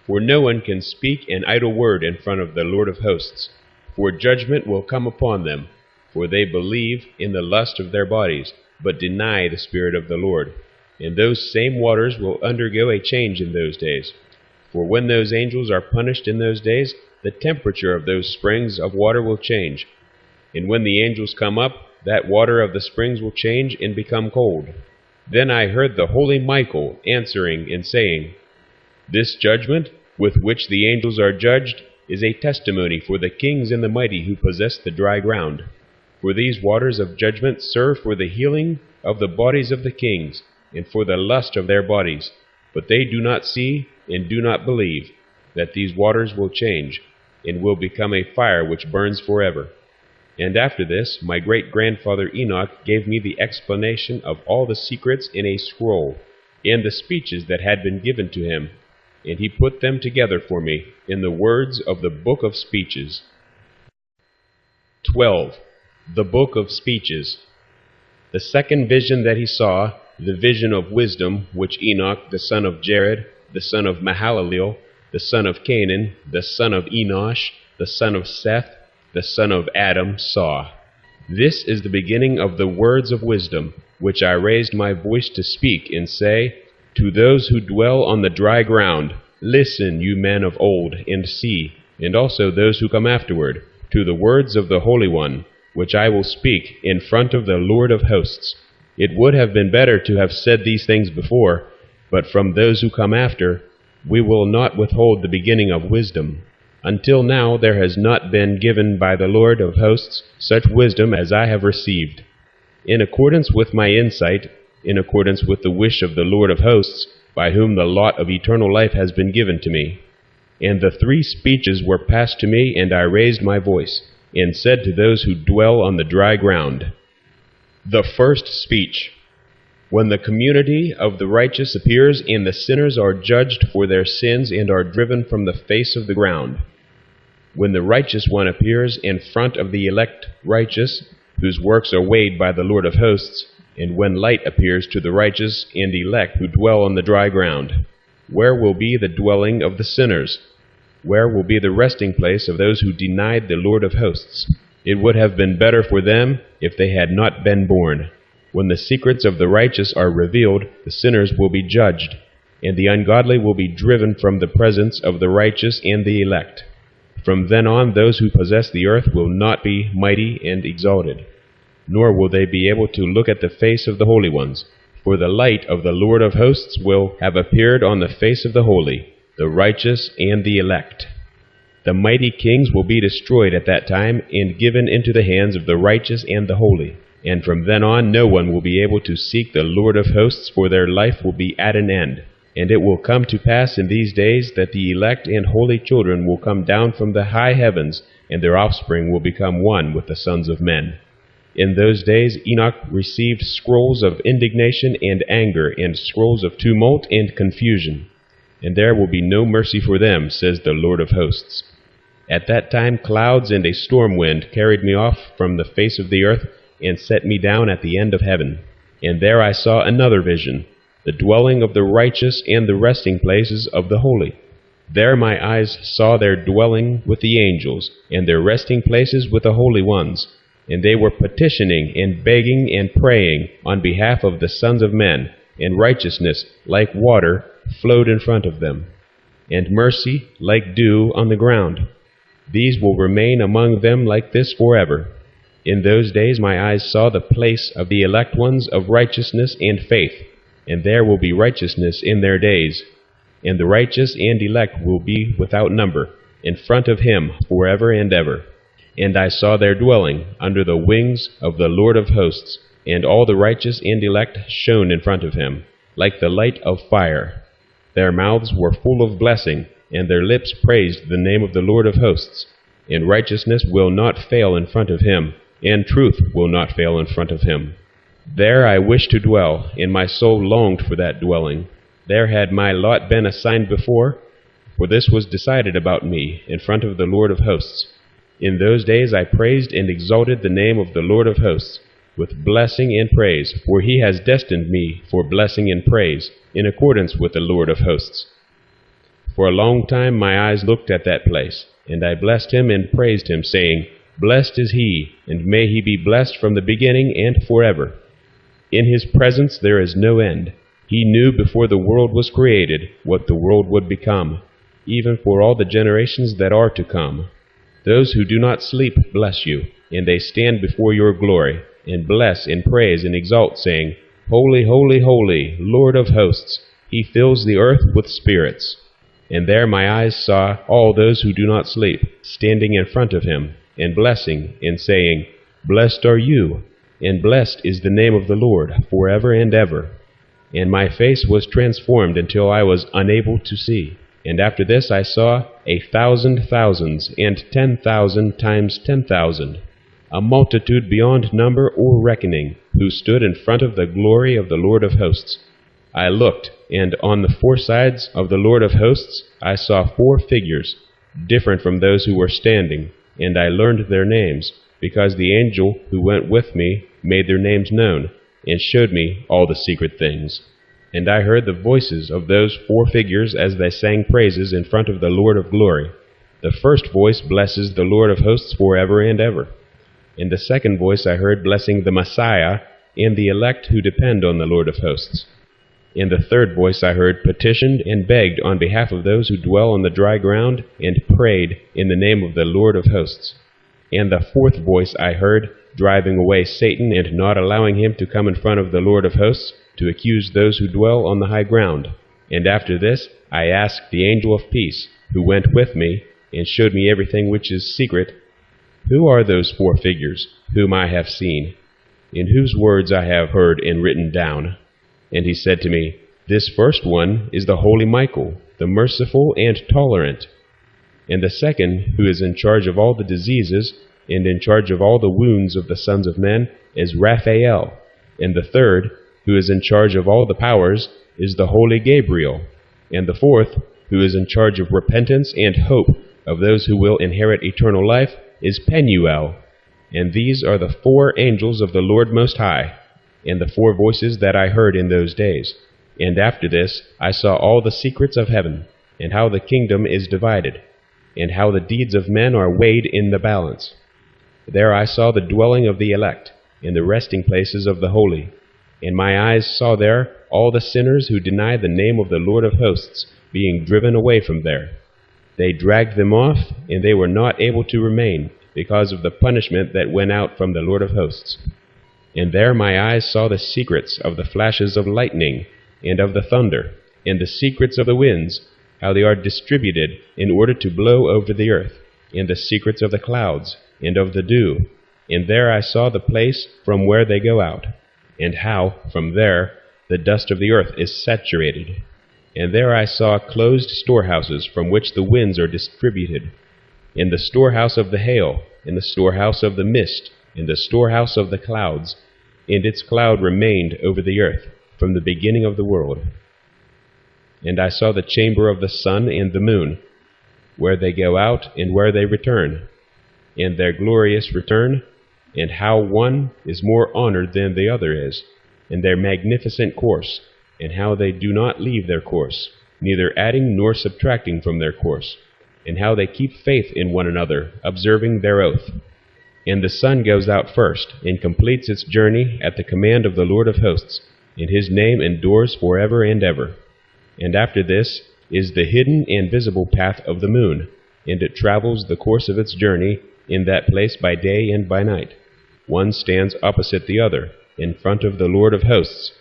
For no one can speak an idle word in front of the Lord of hosts, for judgment will come upon them, for they believe in the lust of their bodies, but deny the Spirit of the Lord. And those same waters will undergo a change in those days. For when those angels are punished in those days, the temperature of those springs of water will change. And when the angels come up, that water of the springs will change and become cold. Then I heard the holy Michael answering and saying, This judgment, with which the angels are judged, is a testimony for the kings and the mighty who possess the dry ground. For these waters of judgment serve for the healing of the bodies of the kings, and for the lust of their bodies. But they do not see and do not believe that these waters will change, and will become a fire which burns forever. And after this, my great-grandfather Enoch gave me the explanation of all the secrets in a scroll, and the speeches that had been given to him, and he put them together for me in the words of the Book of Speeches. 12. The Book of Speeches. The second vision that he saw, the vision of wisdom, which Enoch, the son of Jared, the son of Mahalaleel, the son of Canaan, the son of Enosh, the son of Seth, the son of Adam, saw. This is the beginning of the words of wisdom, which I raised my voice to speak, and say, To those who dwell on the dry ground, listen, you men of old, and see, and also those who come afterward, to the words of the Holy One, which I will speak in front of the Lord of hosts. It would have been better to have said these things before, but from those who come after, we will not withhold the beginning of wisdom. Until now there has not been given by the Lord of hosts such wisdom as I have received. In accordance with my insight, in accordance with the wish of the Lord of hosts, by whom the lot of eternal life has been given to me. And the three speeches were passed to me, and I raised my voice, and said to those who dwell on the dry ground. The first speech. When the community of the righteous appears, and the sinners are judged for their sins and are driven from the face of the ground. When the righteous one appears in front of the elect righteous, whose works are weighed by the Lord of hosts, and when light appears to the righteous and elect who dwell on the dry ground, where will be the dwelling of the sinners? Where will be the resting place of those who denied the Lord of hosts? It would have been better for them if they had not been born. When the secrets of the righteous are revealed, the sinners will be judged, and the ungodly will be driven from the presence of the righteous and the elect. From then on, those who possess the earth will not be mighty and exalted, nor will they be able to look at the face of the holy ones. For the light of the Lord of hosts will have appeared on the face of the holy, the righteous, and the elect. The mighty kings will be destroyed at that time and given into the hands of the righteous and the holy. And from then on, no one will be able to seek the Lord of hosts, for their life will be at an end. And it will come to pass in these days that the elect and holy children will come down from the high heavens, and their offspring will become one with the sons of men. In those days Enoch received scrolls of indignation and anger, and scrolls of tumult and confusion. And there will be no mercy for them, says the Lord of hosts. At that time clouds and a storm wind carried me off from the face of the earth, and set me down at the end of heaven. And there I saw another vision, the dwelling of the righteous and the resting places of the holy. There my eyes saw their dwelling with the angels, and their resting places with the holy ones. And they were petitioning and begging and praying on behalf of the sons of men, and righteousness, like water, flowed in front of them, and mercy, like dew on the ground. These will remain among them like this forever. In those days my eyes saw the place of the elect ones of righteousness and faith, and there will be righteousness in their days. And the righteous and elect will be without number, in front of him forever and ever. And I saw their dwelling under the wings of the Lord of hosts, and all the righteous and elect shone in front of him, like the light of fire. Their mouths were full of blessing, and their lips praised the name of the Lord of hosts. And righteousness will not fail in front of him, and truth will not fail in front of him. There I wished to dwell, and my soul longed for that dwelling. There had my lot been assigned before, for this was decided about me in front of the Lord of hosts. In those days I praised and exalted the name of the Lord of hosts, with blessing and praise, for he has destined me for blessing and praise, in accordance with the Lord of hosts. For a long time my eyes looked at that place, and I blessed him and praised him, saying, Blessed is he, and may he be blessed from the beginning and forever. In his presence there is no end. He knew before the world was created what the world would become, even for all the generations that are to come. Those who do not sleep bless you, and they stand before your glory, and bless and praise and exalt, saying, Holy, holy, holy, Lord of hosts, he fills the earth with spirits. And there my eyes saw all those who do not sleep, standing in front of him, and blessing, and saying, Blessed are you, and blessed is the name of the Lord, forever and ever. And my face was transformed until I was unable to see. And after this I saw 1,000 thousands, and 10,000 times 10,000, a multitude beyond number or reckoning, who stood in front of the glory of the Lord of hosts. I looked, and on the four sides of the Lord of hosts I saw 4 figures, different from those who were standing, and I learned their names, because the angel who went with me made their names known, and showed me all the secret things. And I heard the voices of those 4 figures as they sang praises in front of the Lord of glory. The first voice blesses the Lord of hosts forever and ever. And the second voice I heard blessing the Messiah and the elect who depend on the Lord of hosts. And the third voice I heard petitioned and begged on behalf of those who dwell on the dry ground, and prayed in the name of the Lord of hosts. And the fourth voice I heard driving away Satan and not allowing him to come in front of the Lord of hosts to accuse those who dwell on the high ground. And after this I asked the angel of peace, who went with me, and showed me everything which is secret, Who are those 4 figures whom I have seen, in whose words I have heard and written down? And he said to me, This first one is the holy Michael, the merciful and tolerant. And the second, who is in charge of all the diseases, and in charge of all the wounds of the sons of men, is Raphael. And the third, who is in charge of all the powers, is the holy Gabriel, and the fourth, who is in charge of repentance and hope of those who will inherit eternal life, is Penuel. And these are the 4 angels of the Lord Most High, and the 4 voices that I heard in those days. And after this I saw all the secrets of heaven, and how the kingdom is divided, and how the deeds of men are weighed in the balance. There I saw the dwelling of the elect, and the resting places of the holy. And my eyes saw there all the sinners who deny the name of the Lord of hosts, being driven away from there. They dragged them off, and they were not able to remain, because of the punishment that went out from the Lord of hosts. And there my eyes saw the secrets of the flashes of lightning, and of the thunder, and the secrets of the winds, how they are distributed in order to blow over the earth, and the secrets of the clouds, and of the dew. And there I saw the place from where they go out, and how, from there, the dust of the earth is saturated. And there I saw closed storehouses from which the winds are distributed, in the storehouse of the hail, in the storehouse of the mist, in the storehouse of the clouds, and its cloud remained over the earth from the beginning of the world. And I saw the chamber of the sun and the moon, where they go out and where they return, and their glorious return, and how one is more honored than the other is, in their magnificent course, and how they do not leave their course, neither adding nor subtracting from their course, and how they keep faith in one another, observing their oath. And the sun goes out first, and completes its journey at the command of the Lord of hosts, and his name endures forever and ever. And after this is the hidden and visible path of the moon, and it travels the course of its journey in that place by day and by night. One stands opposite the other, in front of the Lord of hosts,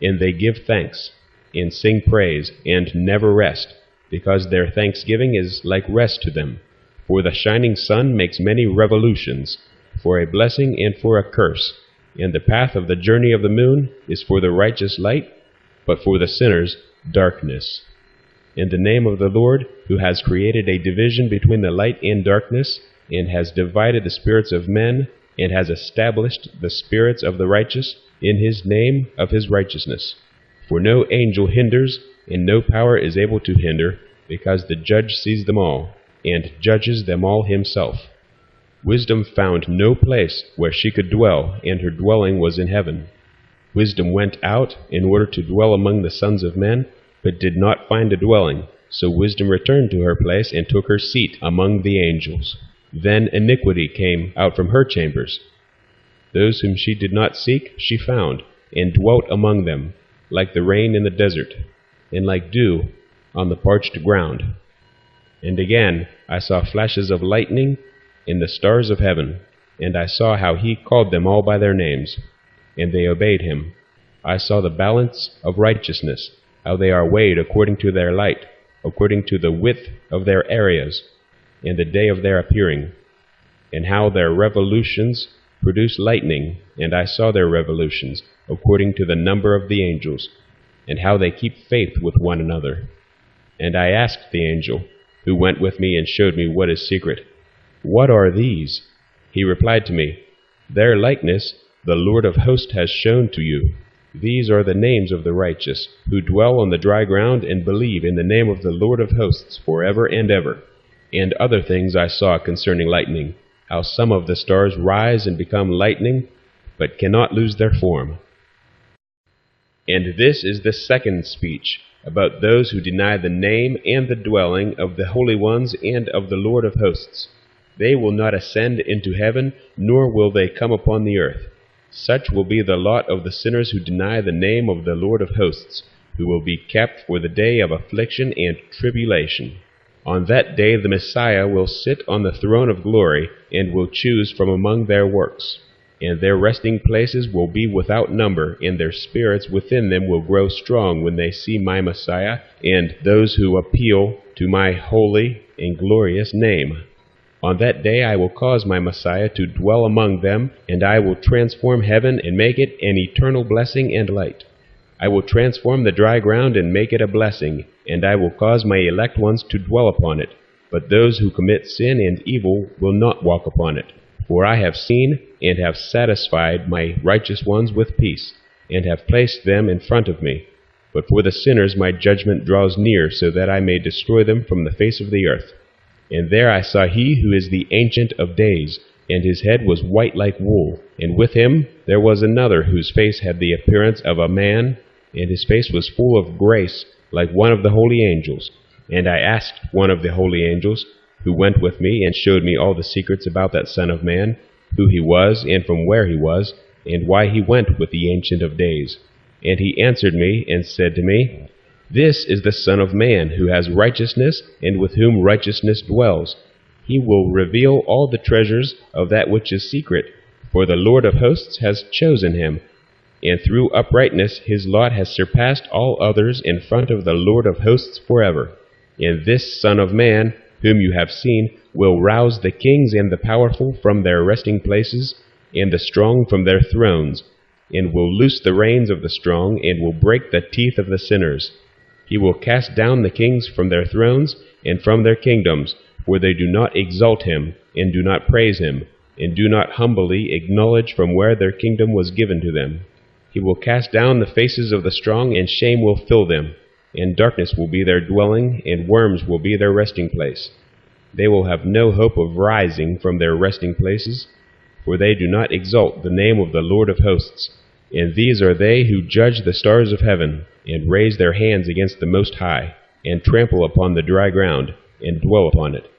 and they give thanks, and sing praise, and never rest, because their thanksgiving is like rest to them. For the shining sun makes many revolutions, for a blessing and for a curse, and the path of the journey of the moon is for the righteous light, but for the sinners darkness. In the name of the Lord, who has created a division between the light and darkness, and has divided the spirits of men, and has established the spirits of the righteous in his name of his righteousness. For no angel hinders, and no power is able to hinder, because the judge sees them all, and judges them all himself. Wisdom found no place where she could dwell, and her dwelling was in heaven. Wisdom went out in order to dwell among the sons of men, but did not find a dwelling. So wisdom returned to her place, and took her seat among the angels. Then iniquity came out from her chambers. Those whom she did not seek she found, and dwelt among them, like the rain in the desert, and like dew on the parched ground. And again I saw flashes of lightning in the stars of heaven, and I saw how he called them all by their names, and they obeyed him. I saw the balance of righteousness, how they are weighed according to their light, according to the width of their areas, in the day of their appearing, and how their revolutions produce lightning, and I saw their revolutions according to the number of the angels, and how they keep faith with one another. And I asked the angel, who went with me and showed me what is secret, "What are these?" He replied to me, "Their likeness the Lord of hosts has shown to you. These are the names of the righteous, who dwell on the dry ground and believe in the name of the Lord of hosts forever and ever." And other things I saw concerning lightning, how some of the stars rise and become lightning, but cannot lose their form. And this is the second speech, about those who deny the name and the dwelling of the holy ones and of the Lord of hosts. They will not ascend into heaven, nor will they come upon the earth. Such will be the lot of the sinners who deny the name of the Lord of hosts, who will be kept for the day of affliction and tribulation. On that day the Messiah will sit on the throne of glory, and will choose from among their works. And their resting places will be without number, and their spirits within them will grow strong when they see my Messiah, and those who appeal to my holy and glorious name. On that day I will cause my Messiah to dwell among them, and I will transform heaven and make it an eternal blessing and light. I will transform the dry ground and make it a blessing, and I will cause my elect ones to dwell upon it. But those who commit sin and evil will not walk upon it. For I have seen and have satisfied my righteous ones with peace. and have placed them in front of me. But for the sinners my judgment draws near, so that I may destroy them from the face of the earth. And there I saw he who is the Ancient of Days, and his head was white like wool, and with him there was another whose face had the appearance of a man, and his face was full of grace, like one of the holy angels. And I asked one of the holy angels, who went with me and showed me all the secrets about that Son of Man, who he was, and from where he was, and why he went with the Ancient of Days. And he answered me and said to me, This is the Son of Man, who has righteousness, and with whom righteousness dwells. He will reveal all the treasures of that which is secret, for the Lord of hosts has chosen him, and through uprightness his lot has surpassed all others in front of the Lord of hosts forever. And this Son of Man, whom you have seen, will rouse the kings and the powerful from their resting places, and the strong from their thrones, and will loose the reins of the strong, and will break the teeth of the sinners. He will cast down the kings from their thrones and from their kingdoms, for they do not exalt him, and do not praise him, and do not humbly acknowledge from where their kingdom was given to them. He will cast down the faces of the strong, and shame will fill them, and darkness will be their dwelling, and worms will be their resting place. They will have no hope of rising from their resting places, for they do not exalt the name of the Lord of hosts. And these are they who judge the stars of heaven, and raise their hands against the Most High, and trample upon the dry ground, and dwell upon it.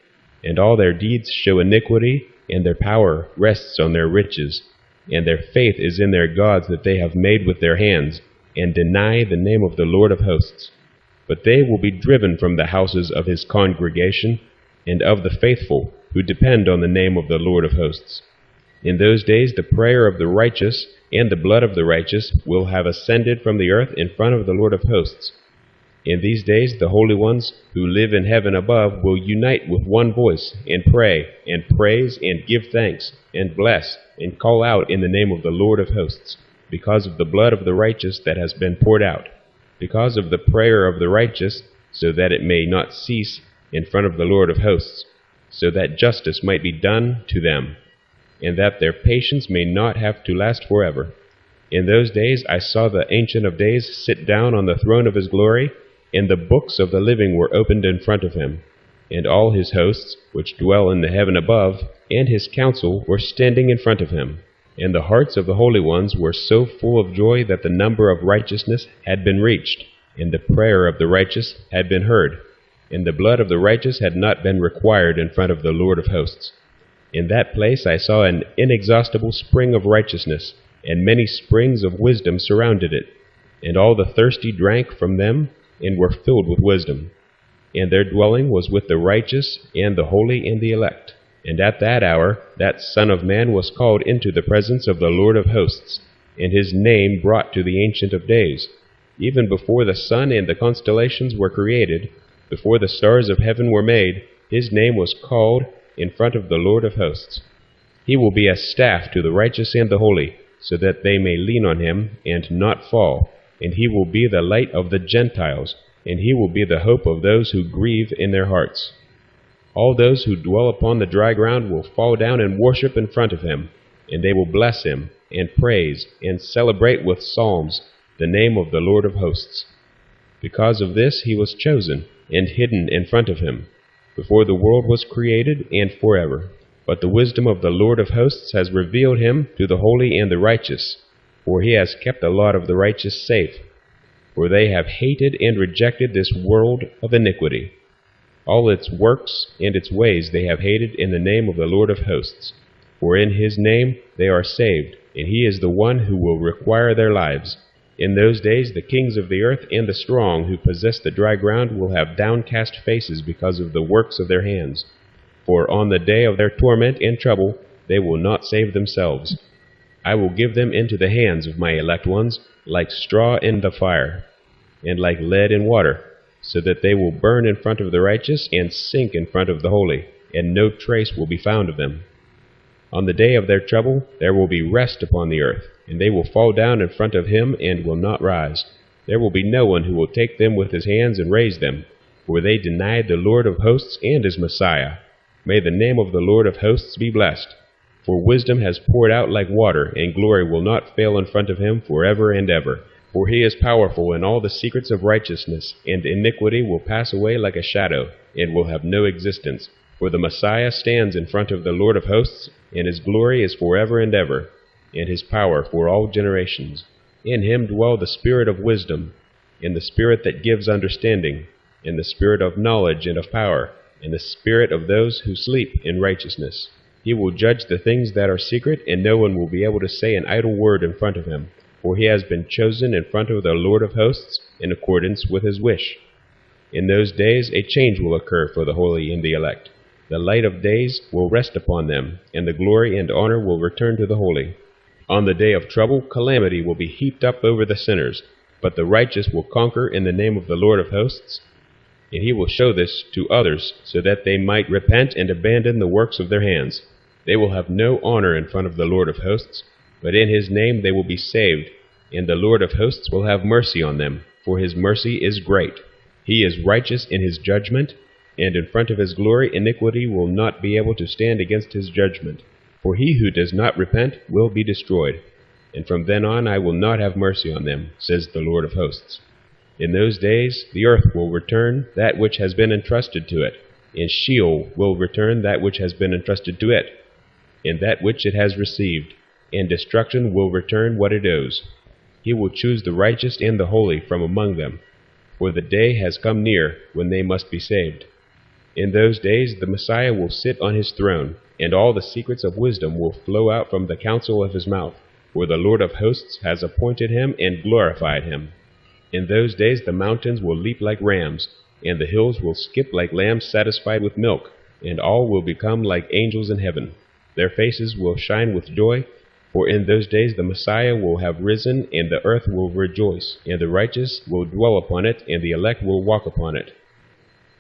And all their deeds show iniquity, and their power rests on their riches, and their faith is in their gods that they have made with their hands, and deny the name of the Lord of hosts. But they will be driven from the houses of his congregation, and of the faithful, who depend on the name of the Lord of hosts. In those days the prayer of the righteous and the blood of the righteous will have ascended from the earth in front of the Lord of hosts. In these days the holy ones who live in heaven above will unite with one voice, and pray, and praise, and give thanks, and bless, and call out in the name of the Lord of hosts, because of the blood of the righteous that has been poured out, because of the prayer of the righteous, so that it may not cease in front of the Lord of hosts, so that justice might be done to them, and that their patience may not have to last forever. In those days I saw the Ancient of Days sit down on the throne of his glory, and the books of the living were opened in front of him. And all his hosts, which dwell in the heaven above, and his council were standing in front of him. And the hearts of the holy ones were so full of joy that the number of righteousness had been reached, and the prayer of the righteous had been heard, and the blood of the righteous had not been required in front of the Lord of hosts. In that place I saw an inexhaustible spring of righteousness, and many springs of wisdom surrounded it. And all the thirsty drank from them, and were filled with wisdom. And their dwelling was with the righteous, and the holy, and the elect. And at that hour that Son of Man was called into the presence of the Lord of hosts, and his name brought to the Ancient of Days. Even before the sun and the constellations were created, before the stars of heaven were made, his name was called in front of the Lord of hosts. He will be a staff to the righteous and the holy, so that they may lean on him and not fall. And he will be the light of the Gentiles, and he will be the hope of those who grieve in their hearts. All those who dwell upon the dry ground will fall down and worship in front of him, and they will bless him, and praise, and celebrate with psalms the name of the Lord of hosts. Because of this he was chosen, and hidden in front of him, before the world was created, and forever. But the wisdom of the Lord of hosts has revealed him to the holy and the righteous, for he has kept the lot of the righteous safe. For they have hated and rejected this world of iniquity. All its works and its ways they have hated in the name of the Lord of hosts. For in his name they are saved, and he is the one who will require their lives. In those days the kings of the earth and the strong who possess the dry ground will have downcast faces because of the works of their hands. For on the day of their torment and trouble they will not save themselves. I will give them into the hands of my elect ones, like straw in the fire, and like lead in water, so that they will burn in front of the righteous and sink in front of the holy, and no trace will be found of them. On the day of their trouble there will be rest upon the earth, and they will fall down in front of him and will not rise. There will be no one who will take them with his hands and raise them, for they denied the Lord of hosts and his Messiah. May the name of the Lord of hosts be blessed. For wisdom has poured out like water, and glory will not fail in front of him forever and ever. For he is powerful in all the secrets of righteousness, and iniquity will pass away like a shadow, and will have no existence. For the Messiah stands in front of the Lord of hosts, and his glory is forever and ever, and his power for all generations. In him dwell the spirit of wisdom, and the spirit that gives understanding, and the spirit of knowledge and of power, and the spirit of those who sleep in righteousness. He will judge the things that are secret, and no one will be able to say an idle word in front of him, for he has been chosen in front of the Lord of hosts in accordance with his wish. In those days a change will occur for the holy and the elect. The light of days will rest upon them, and the glory and honor will return to the holy. On the day of trouble, calamity will be heaped up over the sinners, but the righteous will conquer in the name of the Lord of hosts, and he will show this to others, so that they might repent and abandon the works of their hands. They will have no honor in front of the Lord of hosts, but in his name they will be saved, and the Lord of hosts will have mercy on them, for his mercy is great. He is righteous in his judgment, and in front of his glory iniquity will not be able to stand against his judgment. For he who does not repent will be destroyed, and from then on I will not have mercy on them, says the Lord of hosts. In those days the earth will return that which has been entrusted to it, and Sheol will return that which has been entrusted to it, and that which it has received, and destruction will return what it owes. He will choose the righteous and the holy from among them, for the day has come near when they must be saved. In those days the Messiah will sit on his throne, and all the secrets of wisdom will flow out from the counsel of his mouth, for the Lord of hosts has appointed him and glorified him. In those days the mountains will leap like rams, and the hills will skip like lambs satisfied with milk, and all will become like angels in heaven. Their faces will shine with joy, for in those days the Messiah will have risen, and the earth will rejoice, and the righteous will dwell upon it, and the elect will walk upon it.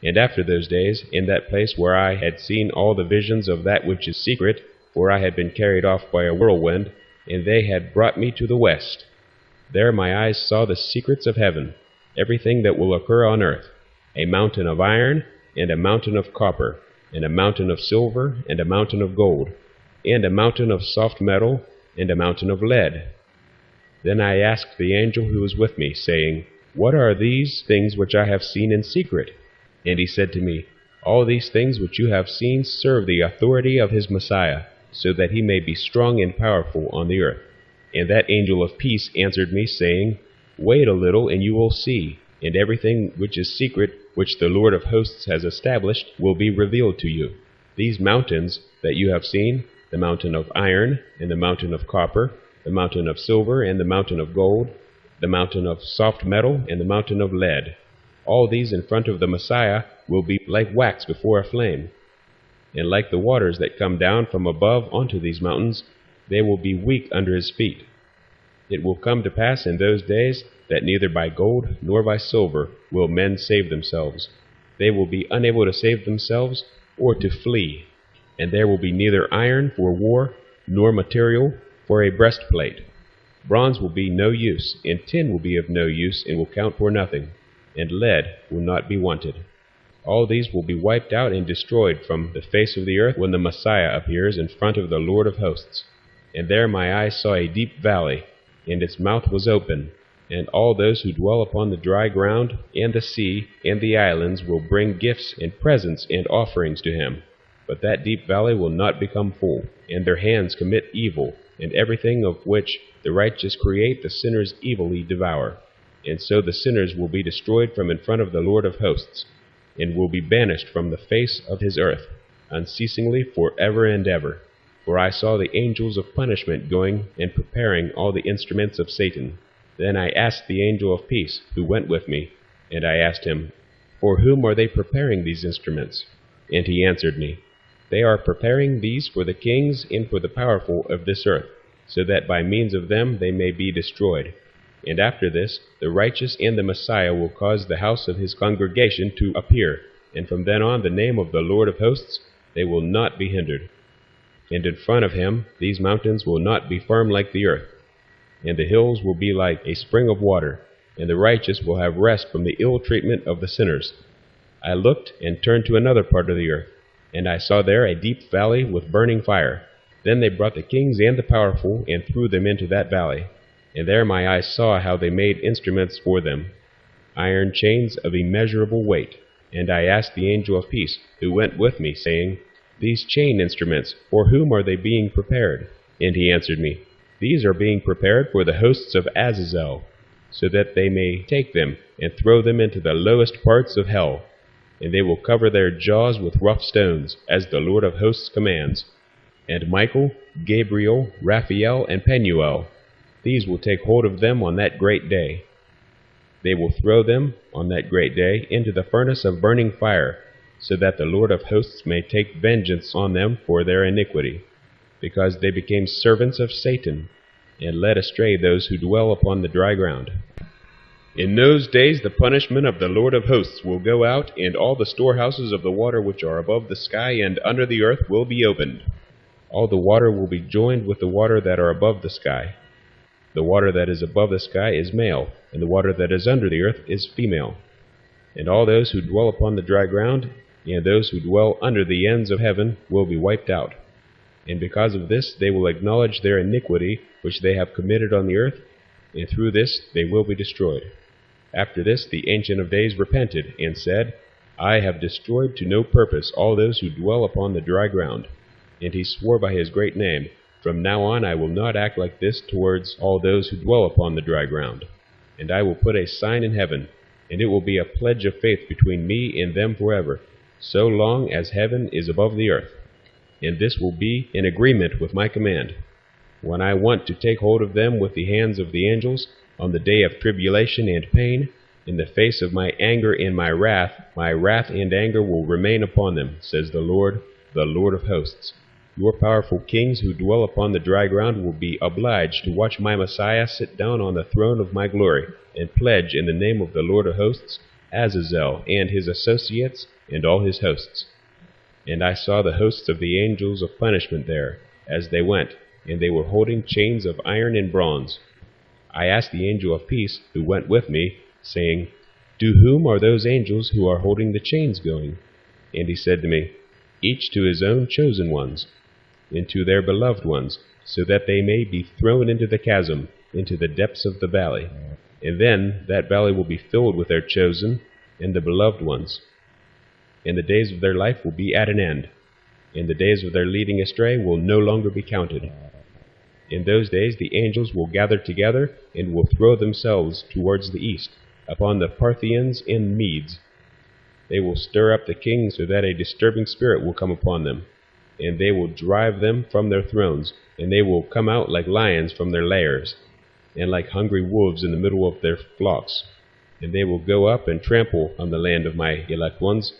And after those days, in that place where I had seen all the visions of that which is secret, for I had been carried off by a whirlwind, and they had brought me to the west, there my eyes saw the secrets of heaven, everything that will occur on earth, a mountain of iron, and a mountain of copper, and a mountain of silver, and a mountain of gold, and a mountain of soft metal, and a mountain of lead. Then I asked the angel who was with me, saying, What are these things which I have seen in secret? And he said to me, All these things which you have seen serve the authority of his Messiah, so that he may be strong and powerful on the earth. And that angel of peace answered me, saying, Wait a little, and you will see, and everything which is secret, which the Lord of hosts has established, will be revealed to you. These mountains that you have seen, the mountain of iron, and the mountain of copper, the mountain of silver, and the mountain of gold, the mountain of soft metal, and the mountain of lead, all these in front of the Messiah will be like wax before a flame. And like the waters that come down from above onto these mountains, they will be weak under his feet. It will come to pass in those days that neither by gold nor by silver will men save themselves. They will be unable to save themselves or to flee. And there will be neither iron for war nor material for a breastplate. Bronze will be no use, and tin will be of no use and will count for nothing, and lead will not be wanted. All these will be wiped out and destroyed from the face of the earth when the Messiah appears in front of the Lord of hosts. And there my eyes saw a deep valley, and its mouth was open, and all those who dwell upon the dry ground, and the sea, and the islands will bring gifts and presents and offerings to him. But that deep valley will not become full, and their hands commit evil, and everything of which the righteous create the sinners evilly devour. And so the sinners will be destroyed from in front of the Lord of hosts, and will be banished from the face of his earth, unceasingly forever and ever. For I saw the angels of punishment going and preparing all the instruments of Satan. Then I asked the angel of peace, who went with me, and I asked him, For whom are they preparing these instruments? And he answered me, They are preparing these for the kings and for the powerful of this earth, so that by means of them they may be destroyed. And after this, the righteous and the Messiah will cause the house of his congregation to appear, and from then on the name of the Lord of hosts, they will not be hindered. And in front of him, these mountains will not be firm like the earth, and the hills will be like a spring of water, and the righteous will have rest from the ill treatment of the sinners. I looked and turned to another part of the earth, and I saw there a deep valley with burning fire. Then they brought the kings and the powerful, and threw them into that valley. And there my eyes saw how they made instruments for them, iron chains of immeasurable weight. And I asked the angel of peace, who went with me, saying, These chain instruments, for whom are they being prepared? And he answered me, These are being prepared for the hosts of Azazel, so that they may take them and throw them into the lowest parts of hell. And they will cover their jaws with rough stones, as the Lord of hosts commands. And Michael, Gabriel, Raphael, and Penuel, these will take hold of them on that great day. They will throw them, on that great day, into the furnace of burning fire, so that the Lord of hosts may take vengeance on them for their iniquity, because they became servants of Satan, and led astray those who dwell upon the dry ground. In those days the punishment of the Lord of hosts will go out, and all the storehouses of the water which are above the sky and under the earth will be opened. All the water will be joined with the water that are above the sky. The water that is above the sky is male, and the water that is under the earth is female. And all those who dwell upon the dry ground, and those who dwell under the ends of heaven, will be wiped out. And because of this they will acknowledge their iniquity which they have committed on the earth, and through this they will be destroyed. After this the Ancient of Days repented, and said, I have destroyed to no purpose all those who dwell upon the dry ground. And he swore by his great name, From now on I will not act like this towards all those who dwell upon the dry ground. And I will put a sign in heaven, and it will be a pledge of faith between me and them forever, so long as heaven is above the earth. And this will be in agreement with my command. When I want to take hold of them with the hands of the angels, on the day of tribulation and pain, in the face of my anger and my wrath and anger will remain upon them, says the Lord of hosts. Your powerful kings who dwell upon the dry ground will be obliged to watch my Messiah sit down on the throne of my glory, and pledge in the name of the Lord of hosts, Azazel and his associates and all his hosts. And I saw the hosts of the angels of punishment there, as they went, and they were holding chains of iron and bronze. I asked the angel of peace, who went with me, saying, To whom are those angels who are holding the chains going? And he said to me, Each to his own chosen ones, and to their beloved ones, so that they may be thrown into the chasm, into the depths of the valley. And then that valley will be filled with their chosen and the beloved ones. And the days of their life will be at an end, and the days of their leading astray will no longer be counted. In those days the angels will gather together, and will throw themselves towards the east, upon the Parthians and Medes. They will stir up the kings, so that a disturbing spirit will come upon them, and they will drive them from their thrones, and they will come out like lions from their lairs, and like hungry wolves in the middle of their flocks. And they will go up and trample on the land of my elect ones,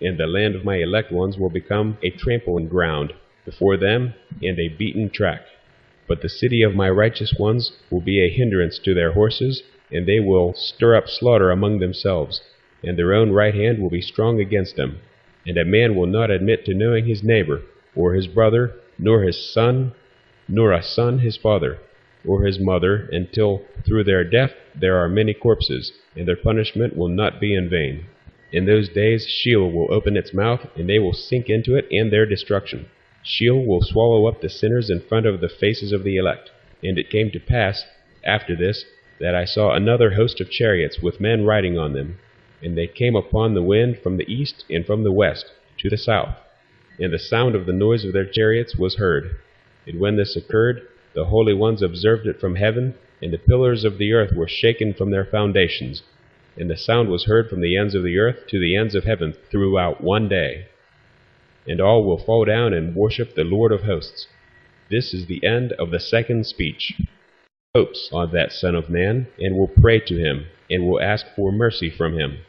and the land of my elect ones will become a trampling ground before them, and a beaten track. But the city of my righteous ones will be a hindrance to their horses, and they will stir up slaughter among themselves, and their own right hand will be strong against them. And a man will not admit to knowing his neighbor, or his brother, nor his son, nor a son his father, or his mother, until through their death there are many corpses, and their punishment will not be in vain. In those days Sheol will open its mouth, and they will sink into it and their destruction. Sheol will swallow up the sinners in front of the faces of the elect. And it came to pass, after this, that I saw another host of chariots with men riding on them. And they came upon the wind from the east and from the west to the south. And the sound of the noise of their chariots was heard. And when this occurred, the holy ones observed it from heaven, and the pillars of the earth were shaken from their foundations. And the sound was heard from the ends of the earth to the ends of heaven throughout one day. And all will fall down and worship the Lord of hosts. This is the end of the second speech. Hopes on that Son of Man, and will pray to him, and will ask for mercy from him.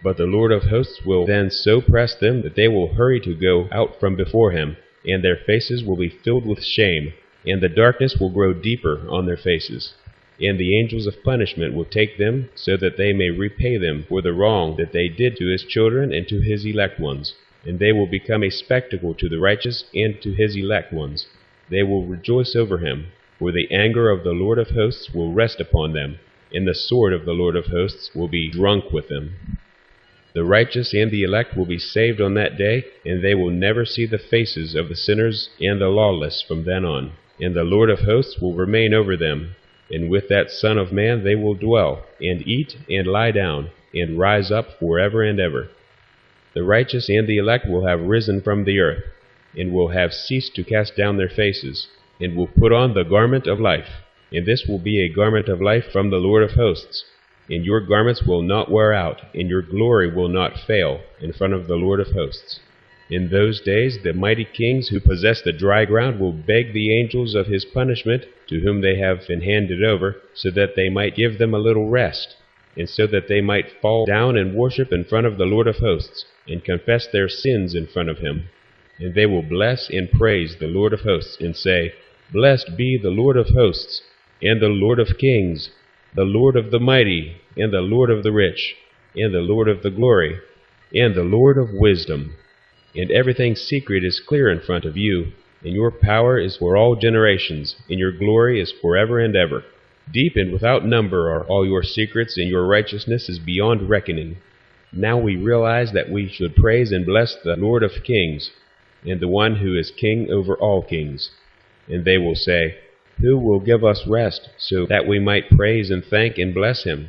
But the Lord of hosts will then so press them that they will hurry to go out from before him, and their faces will be filled with shame, and the darkness will grow deeper on their faces. And the angels of punishment will take them, so that they may repay them for the wrong that they did to his children and to his elect ones. And they will become a spectacle to the righteous and to his elect ones. They will rejoice over him, for the anger of the Lord of hosts will rest upon them, and the sword of the Lord of hosts will be drunk with them. The righteous and the elect will be saved on that day, and they will never see the faces of the sinners and the lawless from then on. And the Lord of hosts will remain over them, and with that Son of Man they will dwell, and eat, and lie down, and rise up forever and ever. The righteous and the elect will have risen from the earth, and will have ceased to cast down their faces, and will put on the garment of life. And this will be a garment of life from the Lord of hosts. And your garments will not wear out, and your glory will not fail in front of the Lord of hosts. In those days the mighty kings who possess the dry ground will beg the angels of his punishment, to whom they have been handed over, so that they might give them a little rest, and so that they might fall down and worship in front of the Lord of hosts, and confess their sins in front of him. And they will bless and praise the Lord of hosts, and say, Blessed be the Lord of hosts, and the Lord of kings, the Lord of the mighty, and the Lord of the rich, and the Lord of the glory, and the Lord of wisdom. And everything secret is clear in front of you, and your power is for all generations, and your glory is forever and ever. Deep and without number are all your secrets, and your righteousness is beyond reckoning. Now we realize that we should praise and bless the Lord of kings, and the one who is king over all kings. And they will say, Who will give us rest, so that we might praise and thank and bless him,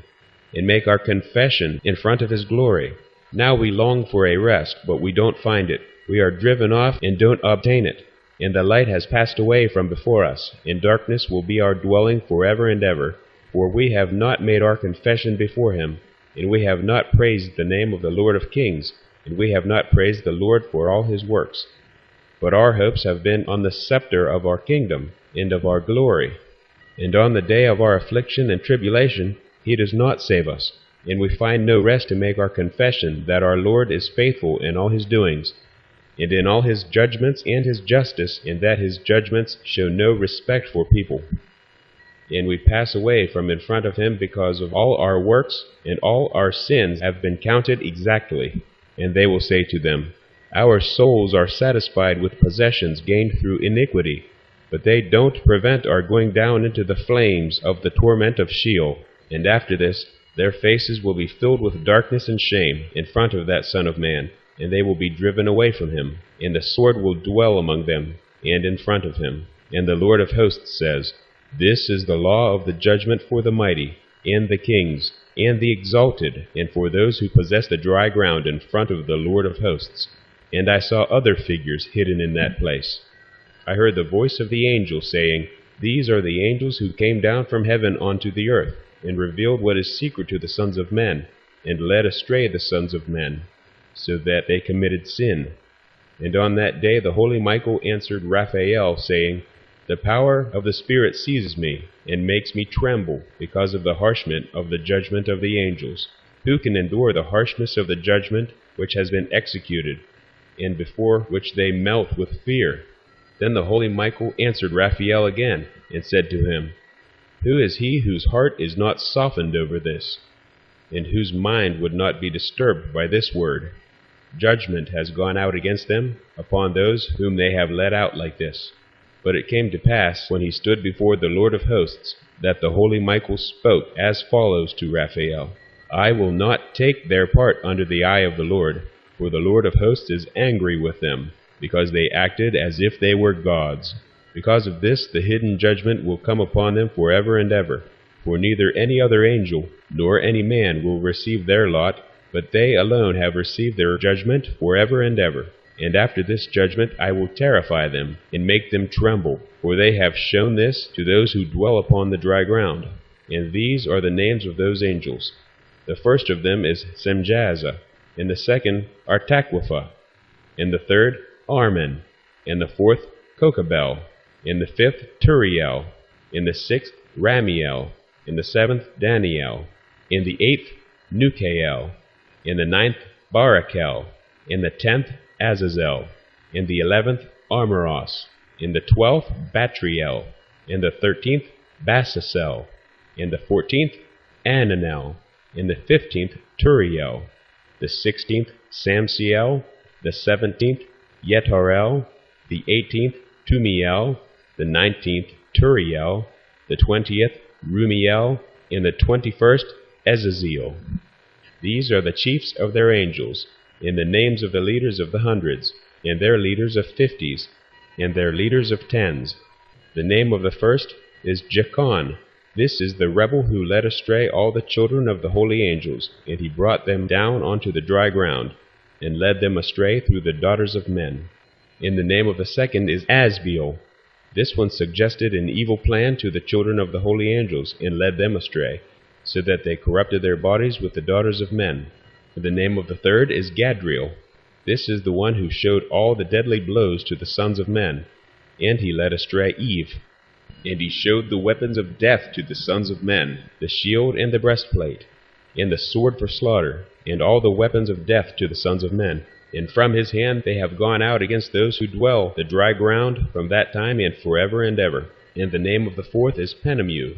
and make our confession in front of his glory? Now we long for a rest, but we don't find it. We are driven off and don't obtain it. And the light has passed away from before us, and darkness will be our dwelling forever and ever. For we have not made our confession before him, and we have not praised the name of the Lord of kings, and we have not praised the Lord for all his works. But our hopes have been on the scepter of our kingdom, and of our glory. And on the day of our affliction and tribulation he does not save us, and we find no rest to make our confession that our Lord is faithful in all his doings, and in all his judgments and his justice, and that his judgments show no respect for people. And we pass away from in front of him because of all our works, and all our sins have been counted exactly. And they will say to them, Our souls are satisfied with possessions gained through iniquity, but they don't prevent our going down into the flames of the torment of Sheol. And after this, their faces will be filled with darkness and shame in front of that Son of Man, and they will be driven away from him, and the sword will dwell among them, and in front of him. And the Lord of hosts says, This is the law of the judgment for the mighty, and the kings, and the exalted, and for those who possess the dry ground in front of the Lord of hosts. And I saw other figures hidden in that place. I heard the voice of the angel saying, These are the angels who came down from heaven onto the earth, and revealed what is secret to the sons of men, and led astray the sons of men, so that they committed sin. And on that day the holy Michael answered Raphael, saying, The power of the Spirit seizes me, and makes me tremble, because of the harshness of the judgment of the angels. Who can endure the harshness of the judgment which has been executed, and before which they melt with fear? Then the holy Michael answered Raphael again, and said to him, Who is he whose heart is not softened over this, and whose mind would not be disturbed by this word? Judgment has gone out against them upon those whom they have led out like this. But it came to pass, when he stood before the Lord of hosts, that the holy Michael spoke as follows to Raphael, I will not take their part under the eye of the Lord, for the Lord of hosts is angry with them, because they acted as if they were gods. Because of this the hidden judgment will come upon them forever and ever. For neither any other angel nor any man will receive their lot, but they alone have received their judgment forever and ever. And after this judgment I will terrify them, and make them tremble, for they have shown this to those who dwell upon the dry ground. And these are the names of those angels. The first of them is Semjaza, and the second Artaquipha, and the third Armen, and the fourth Kokabel, and the fifth Turiel, and the sixth Ramiel, and the seventh Daniel, and the eighth Nukael, and the ninth Barakel, and the 10th Azazel, and the 11th Armoros, and the 12th Batriel, and the 13th Basasel, and the 14th Ananel, and the 15th Turiel, the 16th Samsiel, the 17th Yetarel, the 18th Tumiel, the 19th Turiel, the 20th Rumiel, and the 21st Ezaziel. These are the chiefs of their angels, and the names of the leaders of the hundreds, and their leaders of 50s, and their leaders of 10s. The name of the first is Jacon. This is the rebel who led astray all the children of the holy angels, and he brought them down onto the dry ground, and led them astray through the daughters of men. And the name of the second is Asbeel. This one suggested an evil plan to the children of the holy angels, and led them astray, so that they corrupted their bodies with the daughters of men. The name of the third is Gadriel. This is the one who showed all the deadly blows to the sons of men, and he led astray Eve. And he showed the weapons of death to the sons of men, the shield and the breastplate, and the sword for slaughter, and all the weapons of death to the sons of men. And from his hand they have gone out against those who dwell the dry ground from that time and forever and ever. And the name of the fourth is Penemu.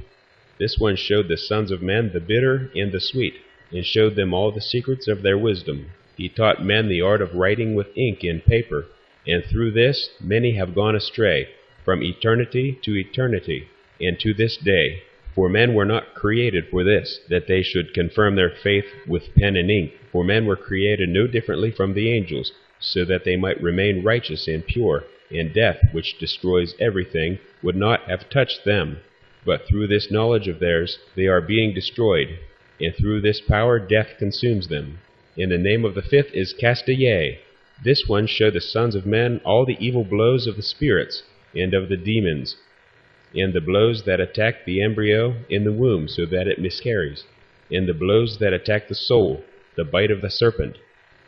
This one showed the sons of men the bitter and the sweet, and showed them all the secrets of their wisdom. He taught men the art of writing with ink and paper, and through this many have gone astray, from eternity to eternity, and to this day. For men were not created for this, that they should confirm their faith with pen and ink. For men were created no differently from the angels, so that they might remain righteous and pure, and death, which destroys everything, would not have touched them. But through this knowledge of theirs they are being destroyed, and through this power death consumes them. And the name of the fifth is Castaye. This one showed the sons of men all the evil blows of the spirits, and of the demons, and the blows that attack the embryo in the womb so that it miscarries, and the blows that attack the soul, the bite of the serpent,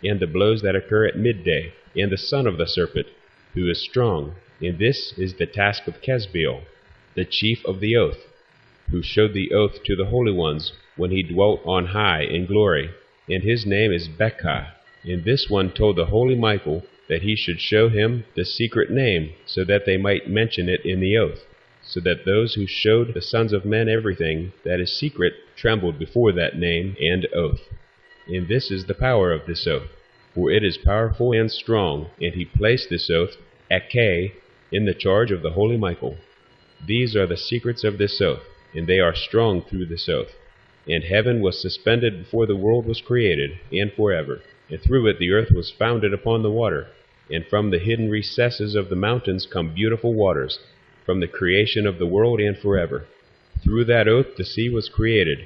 and the blows that occur at midday, and the son of the serpent, who is strong. And this is the task of Casbeel, the chief of the oath, who showed the oath to the holy ones when he dwelt on high in glory, and his name is Becca. And this one told the holy Michael that he should show him the secret name, so that they might mention it in the oath, so that those who showed the sons of men everything that is secret trembled before that name and oath. And this is the power of this oath, for it is powerful and strong, and he placed this oath, Ake, in the charge of the holy Michael. These are the secrets of this oath, and they are strong through this oath. And heaven was suspended before the world was created, and forever. And through it the earth was founded upon the water, and from the hidden recesses of the mountains come beautiful waters, from the creation of the world and forever. Through that oath the sea was created,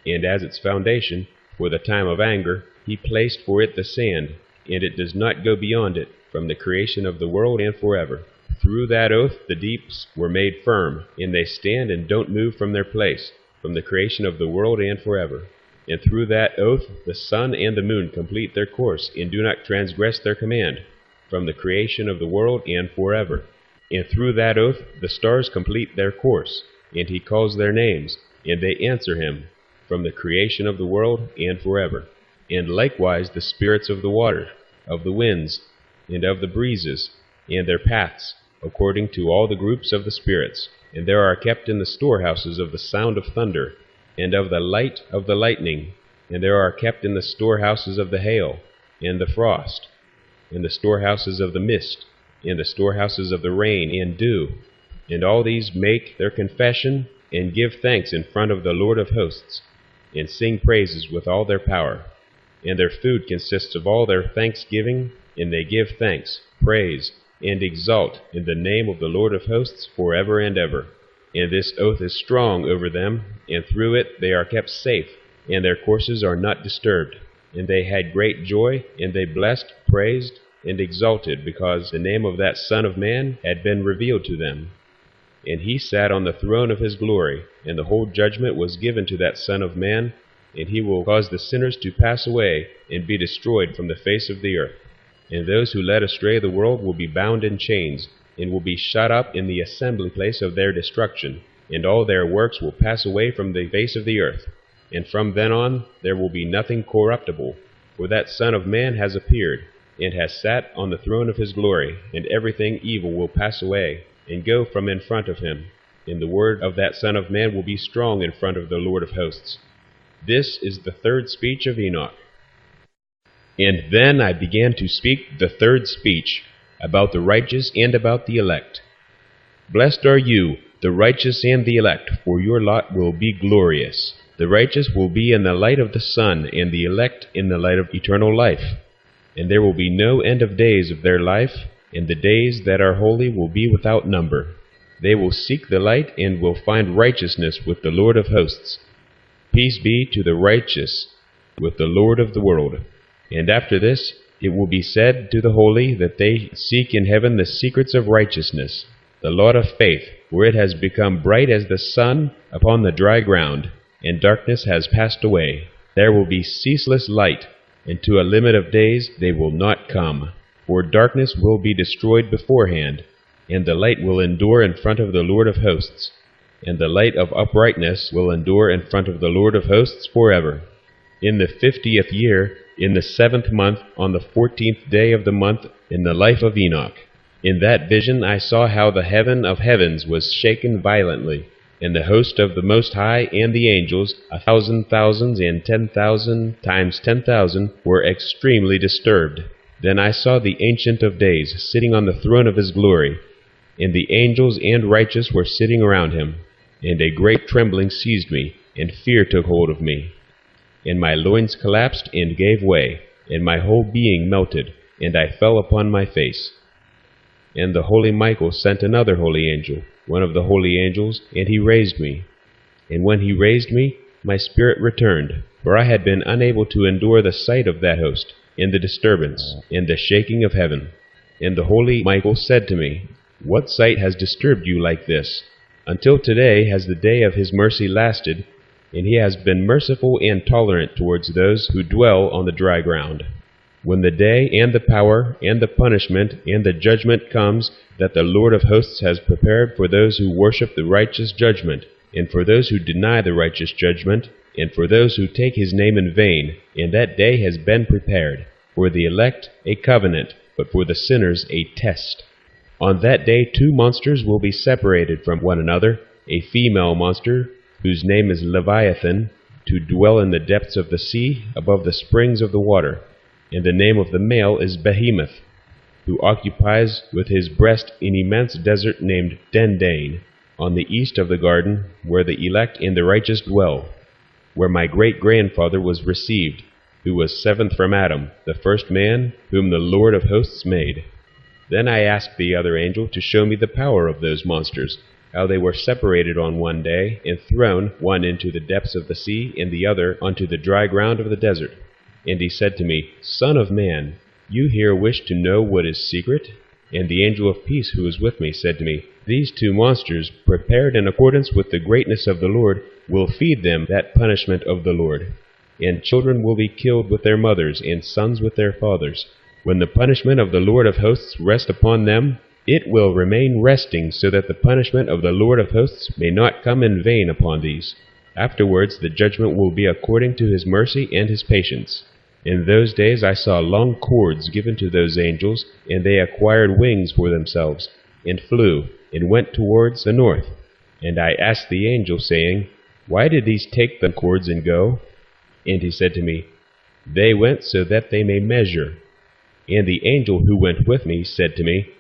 and as its foundation, for the time of anger, he placed for it the sand, and it does not go beyond it, from the creation of the world and forever. Through that oath the deeps were made firm, and they stand and don't move from their place, from the creation of the world and forever. And through that oath the sun and the moon complete their course, and do not transgress their command, from the creation of the world and forever. And through that oath the stars complete their course, and he calls their names, and they answer him, from the creation of the world and forever. And likewise the spirits of the water, of the winds, and of the breezes, and their paths, according to all the groups of the spirits. And there are kept in the storehouses of the sound of thunder, and of the light of the lightning, and there are kept in the storehouses of the hail, and the frost, and the storehouses of the mist, and the storehouses of the rain and dew. And all these make their confession, and give thanks in front of the Lord of hosts, and sing praises with all their power. And their food consists of all their thanksgiving, and they give thanks, praise, and exalt in the name of the Lord of hosts forever and ever. And this oath is strong over them, and through it they are kept safe, and their courses are not disturbed. And they had great joy, and they blessed, praised, and exalted, because the name of that Son of Man had been revealed to them. And he sat on the throne of his glory, and the whole judgment was given to that Son of Man, and he will cause the sinners to pass away and be destroyed from the face of the earth. And those who led astray the world will be bound in chains, and will be shut up in the assembly place of their destruction, and all their works will pass away from the face of the earth. And from then on there will be nothing corruptible, for that Son of Man has appeared, and has sat on the throne of his glory, and everything evil will pass away, and go from in front of him. And the word of that Son of Man will be strong in front of the Lord of hosts. This is the third speech of Enoch. And then I began to speak the third speech, about the righteous and about the elect. Blessed are you, the righteous and the elect, for your lot will be glorious. The righteous will be in the light of the sun, and the elect in the light of eternal life. And there will be no end of days of their life, and the days that are holy will be without number. They will seek the light, and will find righteousness with the Lord of hosts. Peace be to the righteous with the Lord of the world. And after this, it will be said to the holy that they seek in heaven the secrets of righteousness, the lot of faith, where it has become bright as the sun upon the dry ground, and darkness has passed away. There will be ceaseless light, and to a limit of days they will not come. For darkness will be destroyed beforehand, and the light will endure in front of the Lord of hosts, and the light of uprightness will endure in front of the Lord of hosts forever. In the 50th year, in the 7th month, on the 14th day of the month, in the life of Enoch. In that vision I saw how the heaven of heavens was shaken violently, and the host of the Most High and the angels, 1,000 thousands and 10,000 times 10,000, were extremely disturbed. Then I saw the Ancient of Days sitting on the throne of his glory, and the angels and righteous were sitting around him. And a great trembling seized me, and fear took hold of me. And my loins collapsed and gave way, and my whole being melted, and I fell upon my face. And the holy Michael sent another holy angel, one of the holy angels, and he raised me. And when he raised me, my spirit returned, for I had been unable to endure the sight of that host, and the disturbance, and the shaking of heaven. And the holy Michael said to me, What sight has disturbed you like this? Until today has the day of his mercy lasted, and he has been merciful and tolerant towards those who dwell on the dry ground. When the day and the power and the punishment and the judgment comes that the Lord of hosts has prepared for those who worship the righteous judgment, and for those who deny the righteous judgment, and for those who take his name in vain, and that day has been prepared, for the elect a covenant, but for the sinners a test. On that day 2 monsters will be separated from one another, a female monster, whose name is Leviathan, to dwell in the depths of the sea, above the springs of the water. And the name of the male is Behemoth, who occupies with his breast an immense desert named Dendane, on the east of the garden, where the elect and the righteous dwell, where my great-grandfather was received, who was 7th from Adam, the first man whom the Lord of hosts made. Then I asked the other angel to show me the power of those monsters, how they were separated on one day, and thrown, one into the depths of the sea, and the other onto the dry ground of the desert. And he said to me, Son of man, you here wish to know what is secret? And the angel of peace who was with me said to me, These 2 monsters, prepared in accordance with the greatness of the Lord, will feed them that punishment of the Lord. And children will be killed with their mothers, and sons with their fathers. When the punishment of the Lord of hosts rests upon them, it will remain resting, so that the punishment of the Lord of hosts may not come in vain upon these. Afterwards the judgment will be according to his mercy and his patience. In those days I saw long cords given to those angels, and they acquired wings for themselves, and flew, and went towards the north. And I asked the angel, saying, Why did these take the cords and go? And he said to me, They went so that they may measure. And the angel who went with me said to me,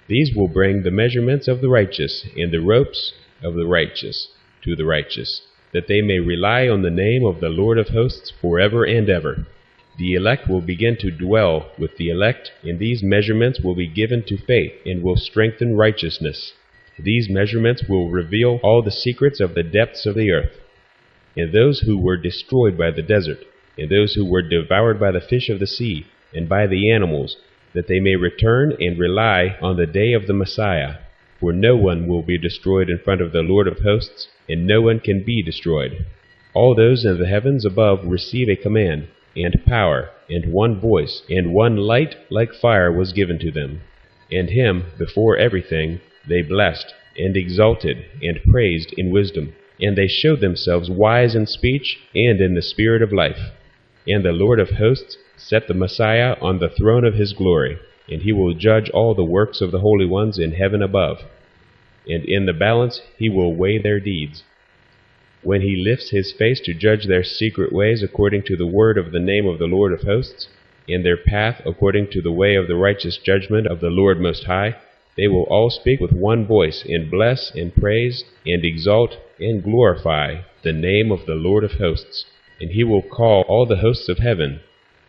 These will bring the measurements of the righteous, and the ropes of the righteous, to the righteous, that they may rely on the name of the Lord of hosts forever and ever. The elect will begin to dwell with the elect, and these measurements will be given to faith, and will strengthen righteousness. These measurements will reveal all the secrets of the depths of the earth. And those who were destroyed by the desert, and those who were devoured by the fish of the sea, and by the animals, that they may return and rely on the day of the Messiah. For no one will be destroyed in front of the Lord of hosts, and no one can be destroyed. All those in the heavens above receive a command, and power, and one voice, and one light like fire was given to them. And him, before everything, they blessed, and exalted, and praised in wisdom. And they showed themselves wise in speech, and in the spirit of life. And the Lord of hosts set the Messiah on the throne of his glory, and he will judge all the works of the holy ones in heaven above. And in the balance he will weigh their deeds. When he lifts his face to judge their secret ways according to the word of the name of the Lord of hosts, and their path according to the way of the righteous judgment of the Lord Most High, They will all speak with one voice, and bless, and praise, and exalt, and glorify the name of the Lord of hosts. And he will call all the hosts of heaven,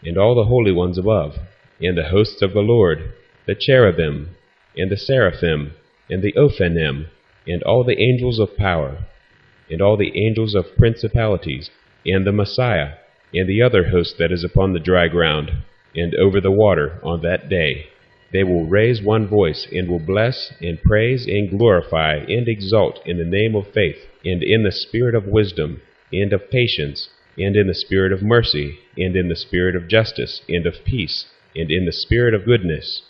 and all the holy ones above, and the hosts of the Lord, the cherubim, and the seraphim, and the ophanim, and all the angels of power, and all the angels of principalities, and the Messiah, and the other host that is upon the dry ground, and over the water on that day. They will raise one voice, and will bless, and praise, and glorify, and exalt in the name of faith, and in the spirit of wisdom, and of patience, and in the spirit of mercy, and in the spirit of justice, and of peace, and in the spirit of goodness.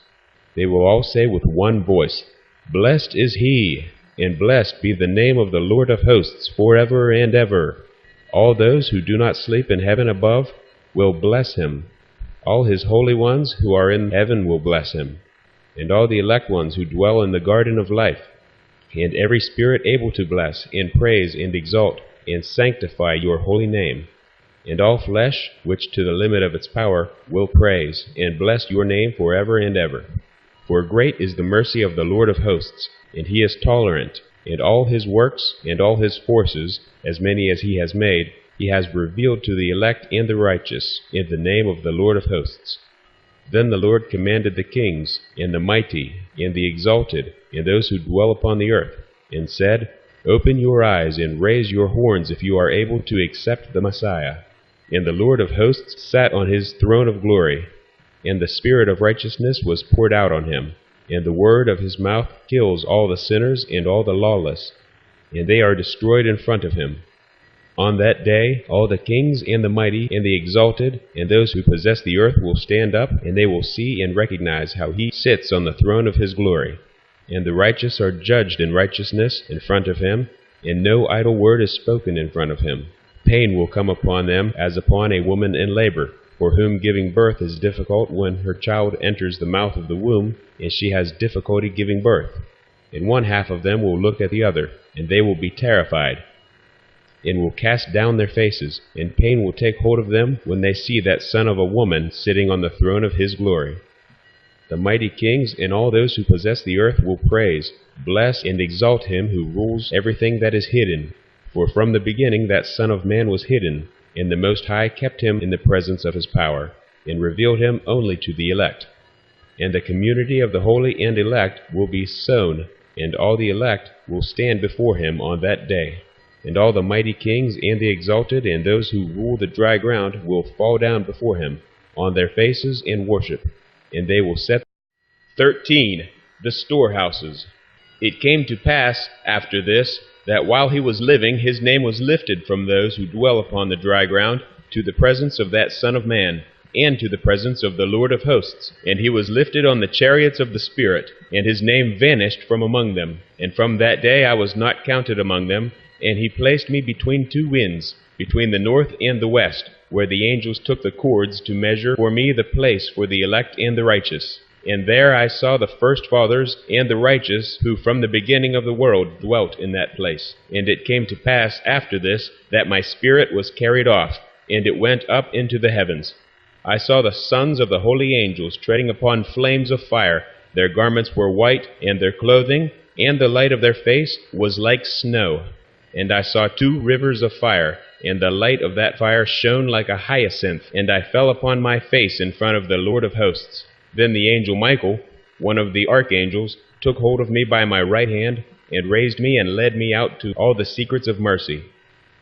They will all say with one voice, Blessed is he, and blessed be the name of the Lord of hosts forever and ever. All those who do not sleep in heaven above will bless him. All his holy ones who are in heaven will bless him, and all the elect ones who dwell in the garden of life, and every spirit able to bless, and praise, and exalt, and sanctify your holy name. And all flesh, which to the limit of its power, will praise, and bless your name forever and ever. For great is the mercy of the Lord of hosts, and he is tolerant, and all his works, and all his forces, as many as he has made, he has revealed to the elect and the righteous, in the name of the Lord of hosts. Then the Lord commanded the kings, and the mighty, and the exalted, and those who dwell upon the earth, and said, Open your eyes, and raise your horns if you are able to accept the Messiah. And the Lord of hosts sat on his throne of glory, and the Spirit of righteousness was poured out on him, and the word of his mouth kills all the sinners and all the lawless, and they are destroyed in front of him. On that day all the kings and the mighty and the exalted and those who possess the earth will stand up, and they will see and recognize how he sits on the throne of his glory. And the righteous are judged in righteousness in front of him, and no idle word is spoken in front of him. Pain will come upon them as upon a woman in labor, for whom giving birth is difficult when her child enters the mouth of the womb, and she has difficulty giving birth. And one half of them will look at the other, and they will be terrified, and will cast down their faces, and pain will take hold of them when they see that Son of a woman sitting on the throne of his glory. The mighty kings and all those who possess the earth will praise, bless, and exalt him who rules everything that is hidden. For from the beginning that Son of Man was hidden, and the Most High kept him in the presence of his power, and revealed him only to the elect. And the community of the holy and elect will be sown, and all the elect will stand before him on that day. And all the mighty kings and the exalted and those who rule the dry ground will fall down before him on their faces and worship, and they will set 13. The storehouses. It came to pass after this that while he was living his name was lifted from those who dwell upon the dry ground to the presence of that Son of Man, and to the presence of the Lord of hosts. And he was lifted on the chariots of the Spirit, and his name vanished from among them. And from that day I was not counted among them. And he placed me between two winds, between the north and the west, where the angels took the cords to measure for me the place for the elect and the righteous. And there I saw the first fathers and the righteous, who from the beginning of the world dwelt in that place. And it came to pass after this, that my spirit was carried off, and it went up into the heavens. I saw the sons of the holy angels treading upon flames of fire. Their garments were white, and their clothing, and the light of their face was like snow. And I saw 2 rivers of fire, and the light of that fire shone like a hyacinth, and I fell upon my face in front of the Lord of hosts. Then the angel Michael, one of the archangels, took hold of me by my right hand, and raised me and led me out to all the secrets of mercy,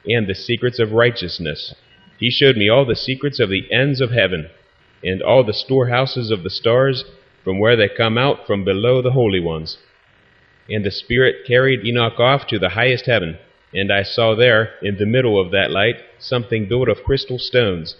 and the secrets of righteousness. He showed me all the secrets of the ends of heaven, and all the storehouses of the stars, from where they come out from below the holy ones. And the Spirit carried Enoch off to the highest heaven. And I saw there, in the middle of that light, something built of crystal stones,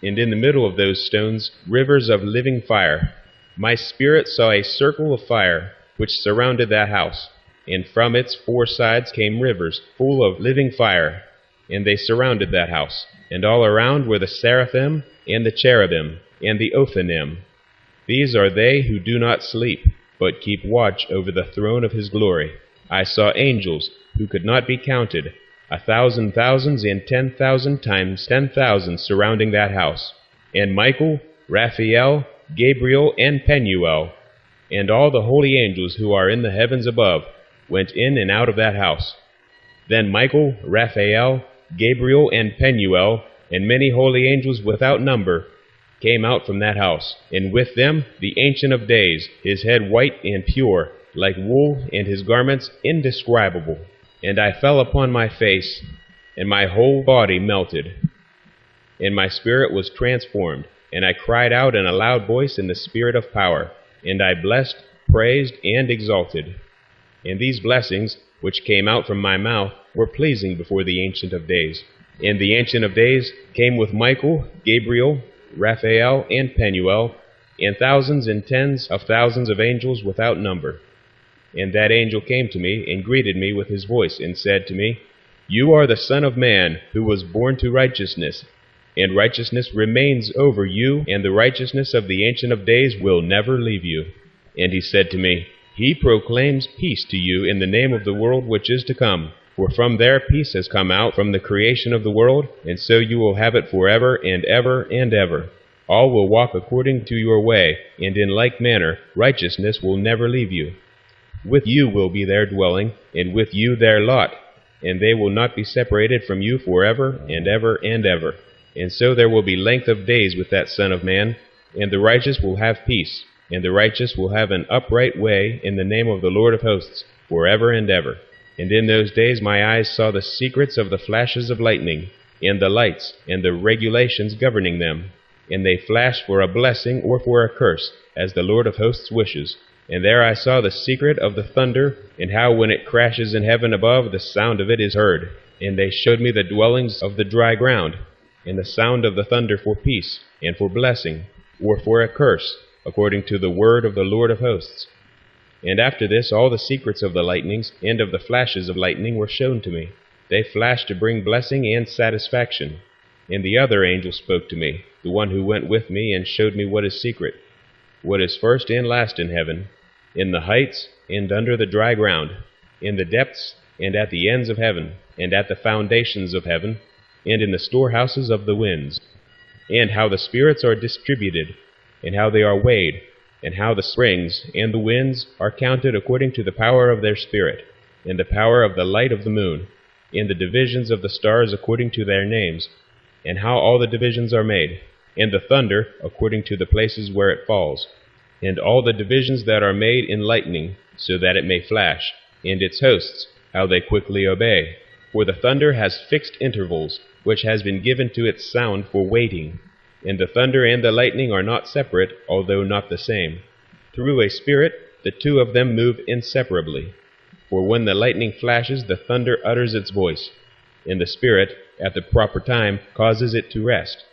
and in the middle of those stones rivers of living fire. My spirit saw a circle of fire, which surrounded that house, and from its 4 sides came rivers full of living fire, and they surrounded that house. And all around were the seraphim, and the cherubim, and the ophanim. These are they who do not sleep, but keep watch over the throne of his glory. I saw angels, who could not be counted, 1,000 thousands and 10,000 times 10,000 surrounding that house. And Michael, Raphael, Gabriel, and Penuel, And all the holy angels who are in the heavens above went in and out of that house. Then Michael, Raphael, Gabriel, and Penuel, and many holy angels without number, came out from that house, and with them the Ancient of Days, his head white and pure, like wool, and his garments indescribable. And I fell upon my face, and my whole body melted, and my spirit was transformed, and I cried out in a loud voice in the spirit of power, and I blessed, praised, and exalted. And these blessings, which came out from my mouth, were pleasing before the Ancient of Days. And the Ancient of Days came with Michael, Gabriel, Raphael, and Penuel, and thousands and tens of thousands of angels without number. And that angel came to me, and greeted me with his voice, and said to me, You are the Son of Man, who was born to righteousness, and righteousness remains over you, and the righteousness of the Ancient of Days will never leave you. And he said to me, He proclaims peace to you in the name of the world which is to come. For from there peace has come out from the creation of the world, and so you will have it forever and ever and ever. All will walk according to your way, and in like manner righteousness will never leave you. With you will be their dwelling, and with you their lot, and they will not be separated from you forever and ever and ever. And so there will be length of days with that Son of Man, and the righteous will have peace, and the righteous will have an upright way in the name of the Lord of hosts, forever and ever. And in those days my eyes saw the secrets of the flashes of lightning, and the lights, and the regulations governing them. And they flashed for a blessing or for a curse, as the Lord of hosts wishes. And there I saw the secret of the thunder, and how when it crashes in heaven above, the sound of it is heard. And they showed me the dwellings of the dry ground, and the sound of the thunder for peace, and for blessing, or for a curse, according to the word of the Lord of hosts. And after this all the secrets of the lightnings and of the flashes of lightning were shown to me. They flashed to bring blessing and satisfaction. And the other angel spoke to me, the one who went with me, and showed me what is secret, what is first and last in heaven, in the heights and under the dry ground, in the depths and at the ends of heaven, and at the foundations of heaven, and in the storehouses of the winds, and how the spirits are distributed, and how they are weighed, and how the springs and the winds are counted according to the power of their spirit, and the power of the light of the moon, and the divisions of the stars according to their names, and how all the divisions are made, and the thunder according to the places where it falls, and all the divisions that are made in lightning, so that it may flash, and its hosts, how they quickly obey. For the thunder has fixed intervals, which has been given to its sound for waiting. And the thunder and the lightning are not separate, although not the same. Through a spirit, the two of them move inseparably. For when the lightning flashes, the thunder utters its voice, and the spirit, at the proper time, causes it to rest,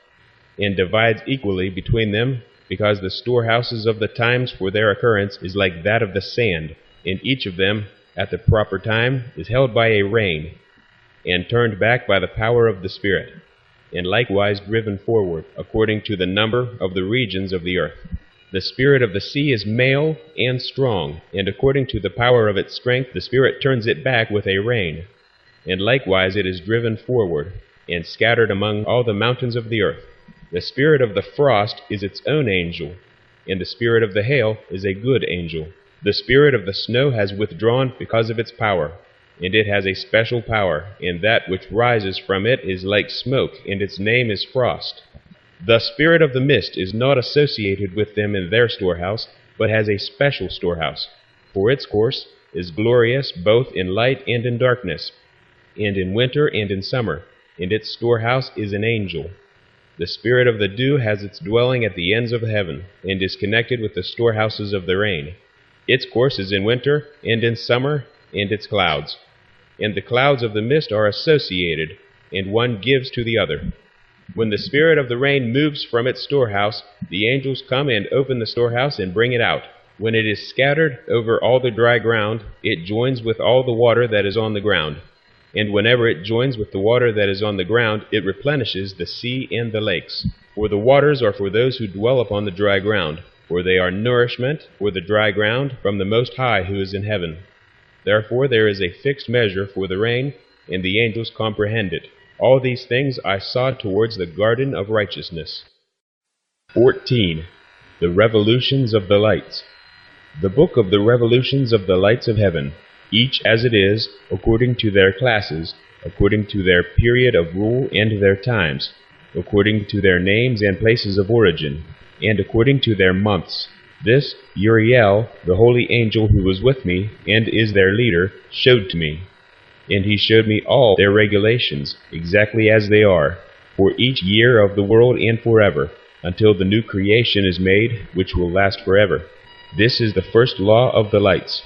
and divides equally between them, because the storehouses of the times for their occurrence is like that of the sand, and each of them, at the proper time, is held by a rein, and turned back by the power of the Spirit, and likewise driven forward, according to the number of the regions of the earth. The spirit of the sea is male and strong, and according to the power of its strength the Spirit turns it back with a rein, and likewise it is driven forward, and scattered among all the mountains of the earth. The spirit of the frost is its own angel, and the spirit of the hail is a good angel. The spirit of the snow has withdrawn because of its power, and it has a special power, and that which rises from it is like smoke, and its name is frost. The spirit of the mist is not associated with them in their storehouse, but has a special storehouse, for its course is glorious both in light and in darkness, and in winter and in summer, and its storehouse is an angel. The spirit of the dew has its dwelling at the ends of heaven, and is connected with the storehouses of the rain. Its course is in winter and in summer, and its clouds. And the clouds of the mist are associated, and one gives to the other. When the spirit of the rain moves from its storehouse, the angels come and open the storehouse and bring it out. When it is scattered over all the dry ground, it joins with all the water that is on the ground. And whenever it joins with the water that is on the ground, it replenishes the sea and the lakes. For the waters are for those who dwell upon the dry ground, for they are nourishment for the dry ground from the Most High who is in heaven. Therefore there is a fixed measure for the rain, and the angels comprehend it. All these things I saw towards the garden of righteousness. 14. The revolutions of the lights. The book of the revolutions of the lights of heaven, each as it is, according to their classes, according to their period of rule and their times, according to their names and places of origin, and according to their months. This Uriel, the holy angel who was with me, and is their leader, showed to me. And he showed me all their regulations, exactly as they are, for each year of the world and forever, until the new creation is made, which will last forever. This is the first law of the lights.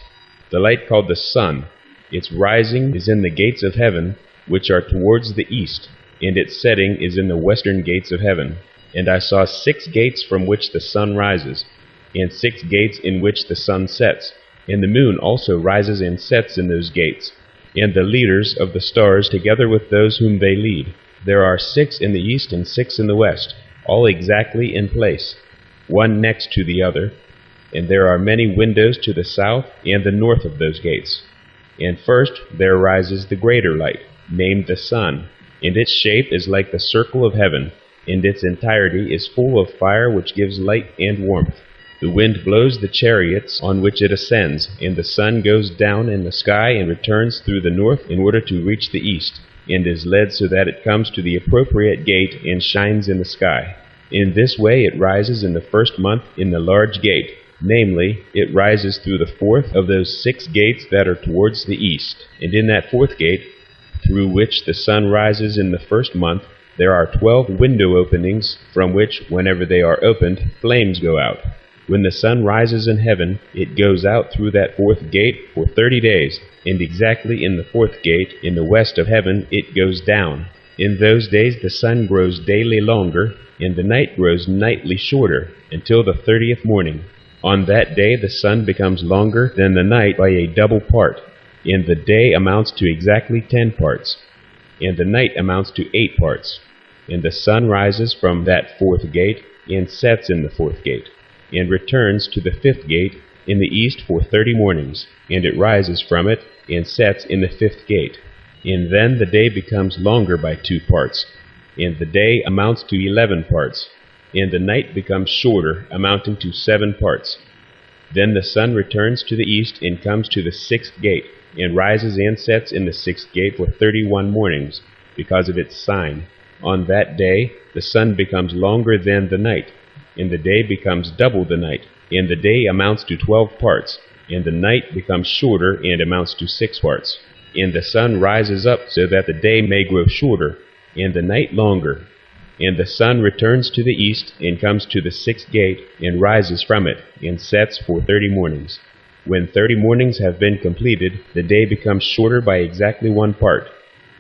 The light called the sun, its rising is in the gates of heaven, which are towards the east, and its setting is in the western gates of heaven. And I saw 6 gates from which the sun rises, and 6 gates in which the sun sets, and the moon also rises and sets in those gates, and the leaders of the stars together with those whom they lead. There are 6 in the east and 6 in the west, all exactly in place, one next to the other, and there are many windows to the south and the north of those gates. And first there rises the greater light, named the sun, and its shape is like the circle of heaven, and its entirety is full of fire which gives light and warmth. The wind blows the chariots on which it ascends, and the sun goes down in the sky and returns through the north in order to reach the east, and is led so that it comes to the appropriate gate and shines in the sky. In this way it rises in the first month in the large gate, namely, it rises through the 4th of those 6 gates that are towards the east. And in that 4th gate, through which the sun rises in the first month, there are 12 window openings, from which, whenever they are opened, flames go out. When the sun rises in heaven, it goes out through that 4th gate for 30 days, and exactly in the 4th gate, in the west of heaven, it goes down. In those days the sun grows daily longer, and the night grows nightly shorter, until the 30th morning. On that day the sun becomes longer than the night by a double part, and the day amounts to exactly 10 parts, and the night amounts to 8 parts. And the sun rises from that 4th gate, and sets in the 4th gate, and returns to the 5th gate in the east for 30 mornings, and it rises from it, and sets in the 5th gate. And then the day becomes longer by 2 parts, and the day amounts to 11 parts, and the night becomes shorter, amounting to 7 parts. Then the sun returns to the east and comes to the 6th gate, and rises and sets in the 6th gate for 31 mornings, because of its sign. On that day the sun becomes longer than the night, and the day becomes double the night, and the day amounts to 12 parts, and the night becomes shorter and amounts to 6 parts. And the sun rises up so that the day may grow shorter, and the night longer. And the sun returns to the east, and comes to the 6th gate, and rises from it, and sets for 30 mornings. When 30 mornings have been completed, the day becomes shorter by exactly 1 part,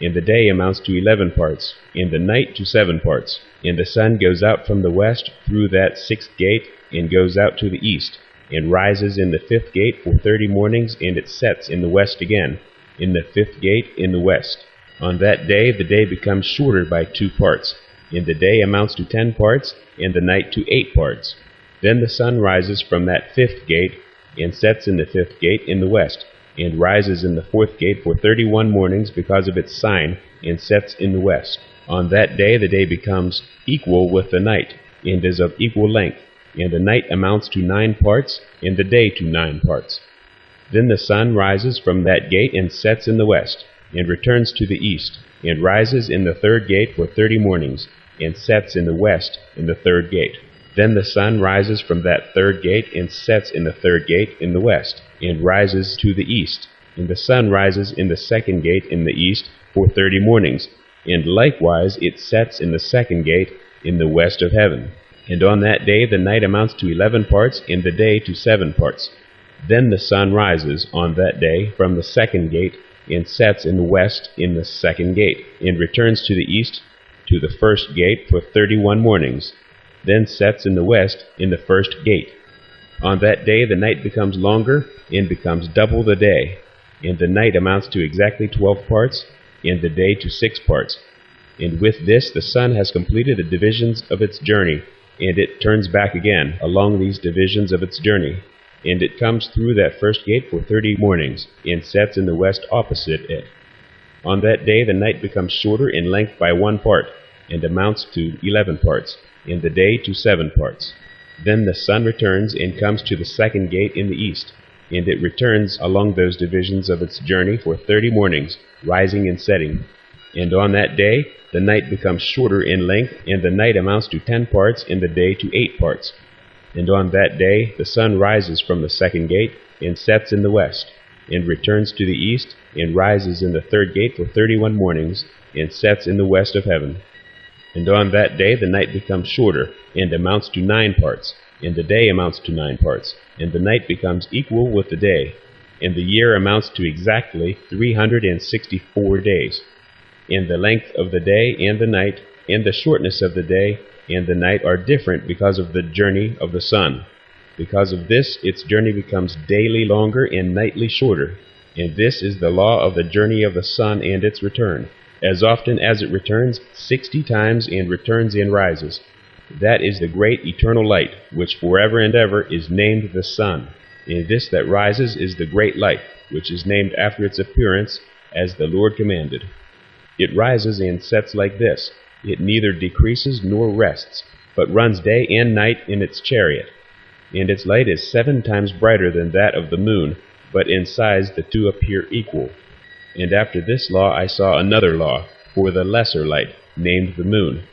and the day amounts to 11 parts, and the night to 7 parts. And the sun goes out from the west through that 6th gate, and goes out to the east, and rises in the 5th gate for 30 mornings, and it sets in the west again, in the 5th gate in the west. On that day the day becomes shorter by 2 parts, and the day amounts to 10 parts, and the night to 8 parts. Then the sun rises from that 5th gate, and sets in the 5th gate in the west, and rises in the 4th gate for 31 mornings because of its sign, and sets in the west. On that day the day becomes equal with the night, and is of equal length, and the night amounts to 9 parts, and the day to 9 parts. Then the sun rises from that gate and sets in the west, and returns to the east, and rises in the 3rd gate for 30 mornings, and sets in the west in the 3rd gate. Then the sun rises from that 3rd gate and sets in the 3rd gate in the west, and rises to the east. And the sun rises in the 2nd gate in the east for 30 mornings, and likewise it sets in the 2nd gate in the west of heaven. And on that day the night amounts to 11 parts, and the day to 7 parts. Then the sun rises on that day from the 2nd gate, and sets in the west in the 2nd gate, and returns to the east to the 1st gate for 31 mornings, then sets in the west in the 1st gate. On that day the night becomes longer, and becomes double the day, and the night amounts to exactly 12 parts, and the day to 6 parts. And with this the sun has completed the divisions of its journey, and it turns back again along these divisions of its journey, and it comes through that 1st gate for 30 mornings, and sets in the west opposite it. On that day the night becomes shorter in length by 1 part, and amounts to 11 parts, and the day to 7 parts. Then the sun returns and comes to the second gate in the east, and it returns along those divisions of its journey for 30 mornings, rising and setting. And on that day the night becomes shorter in length, and the night amounts to 10 parts, and the day to 8 parts. And on that day the sun rises from the second gate, and sets in the west, and returns to the east, and rises in the third gate for 31 mornings, and sets in the west of heaven. And on that day the night becomes shorter, and amounts to 9 parts, and the day amounts to 9 parts, and the night becomes equal with the day, and the year amounts to exactly 364 days. And the length of the day and the night, and the shortness of the day and the night are different because of the journey of the sun. Because of this, its journey becomes daily longer and nightly shorter. And this is the law of the journey of the sun and its return. As often as it returns 60 times and returns and rises. That is the great eternal light, which forever and ever is named the sun. And this that rises is the great light, which is named after its appearance, as the Lord commanded. It rises and sets like this. It neither decreases nor rests, but runs day and night in its chariot. And its light is 7 times brighter than that of the moon, but in size the two appear equal. And after this law I saw another law, for the lesser light, named the moon.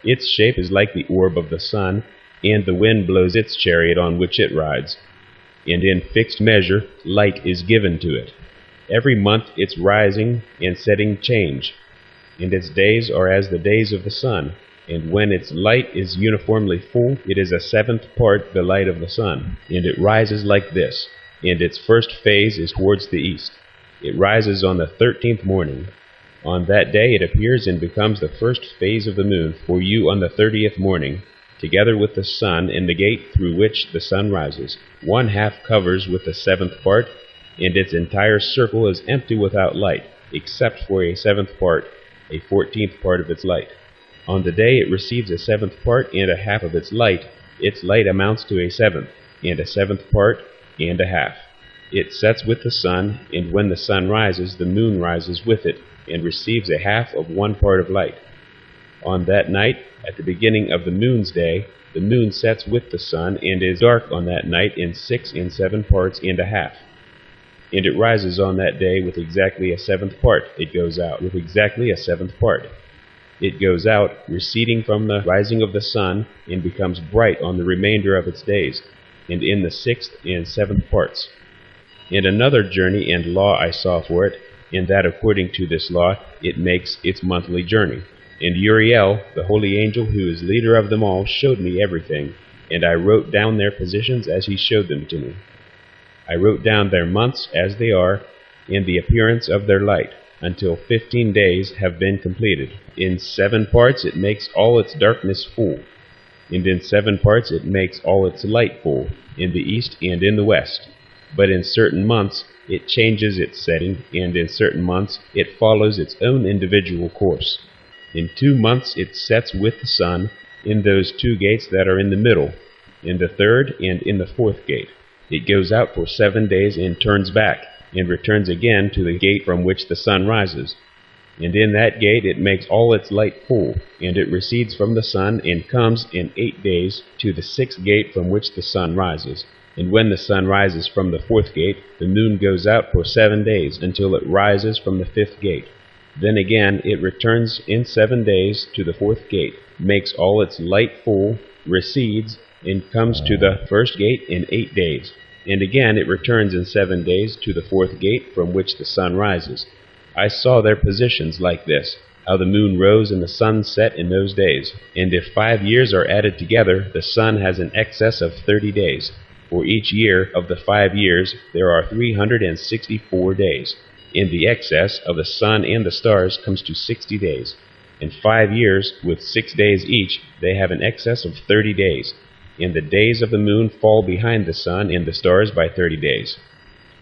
Its shape is like the orb of the sun, and the wind blows its chariot on which it rides. And in fixed measure light is given to it. Every month its rising and setting change, and its days are as the days of the sun. And when its light is uniformly full, it is a 7th part the light of the sun. And it rises like this, and its first phase is towards the east. It rises on the 13th morning. On that day it appears and becomes the first phase of the moon for you on the 30th morning, together with the sun and the gate through which the sun rises. 1/2 covers with the 7th part, and its entire circle is empty without light, except for a 7th part, a 14th part of its light. On the day it receives a 7th part and a half of its light amounts to a 7th, and a 7th part and a half. It sets with the sun, and when the sun rises, the moon rises with it, and receives a half of 1 part of light. On that night, at the beginning of the moon's day, the moon sets with the sun, and is dark on that night in 6 and 7 parts and a half. And it rises on that day with exactly a 7th part. It goes out with exactly a 7th part. It goes out, receding from the rising of the sun, and becomes bright on the remainder of its days, and in the 6th and 7th parts. And another journey and law I saw for it, and that according to this law it makes its monthly journey. And Uriel, the holy angel who is leader of them all, showed me everything, and I wrote down their positions as he showed them to me. I wrote down their months as they are, and the appearance of their light, until 15 days have been completed. In 7 parts it makes all its darkness full, and in 7 parts it makes all its light full, in the east and in the west. But in certain months it changes its setting, and in certain months it follows its own individual course. In 2 months it sets with the sun, in those 2 gates that are in the middle, in the 3rd and in the 4th gate. It goes out for 7 days and turns back, and returns again to the gate from which the sun rises. And in that gate it makes all its light full, and it recedes from the sun, and comes in 8 days to the 6th gate from which the sun rises. And when the sun rises from the 4th gate, the moon goes out for 7 days, until it rises from the 5th gate. Then again it returns in 7 days to the 4th gate, makes all its light full, recedes, and comes to the 1st gate in 8 days. And again it returns in 7 days to the 4th gate from which the sun rises. I saw their positions like this, how the moon rose and the sun set in those days. And if 5 years are added together, the sun has an excess of 30 days. For each year of the 5 years there are 364 days. And the excess of the sun and the stars comes to 60 days. In 5 years, with 6 days each, they have an excess of 30 days. And the days of the moon fall behind the sun and the stars by 30 days.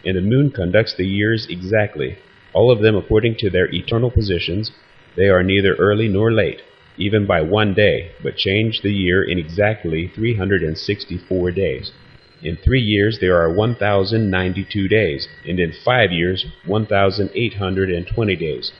And the moon conducts the years exactly, all of them according to their eternal positions. They are neither early nor late, even by 1 day, but change the year in exactly 364 days. In 3 years there are 1,092 days, and in 5 years 1,820 days,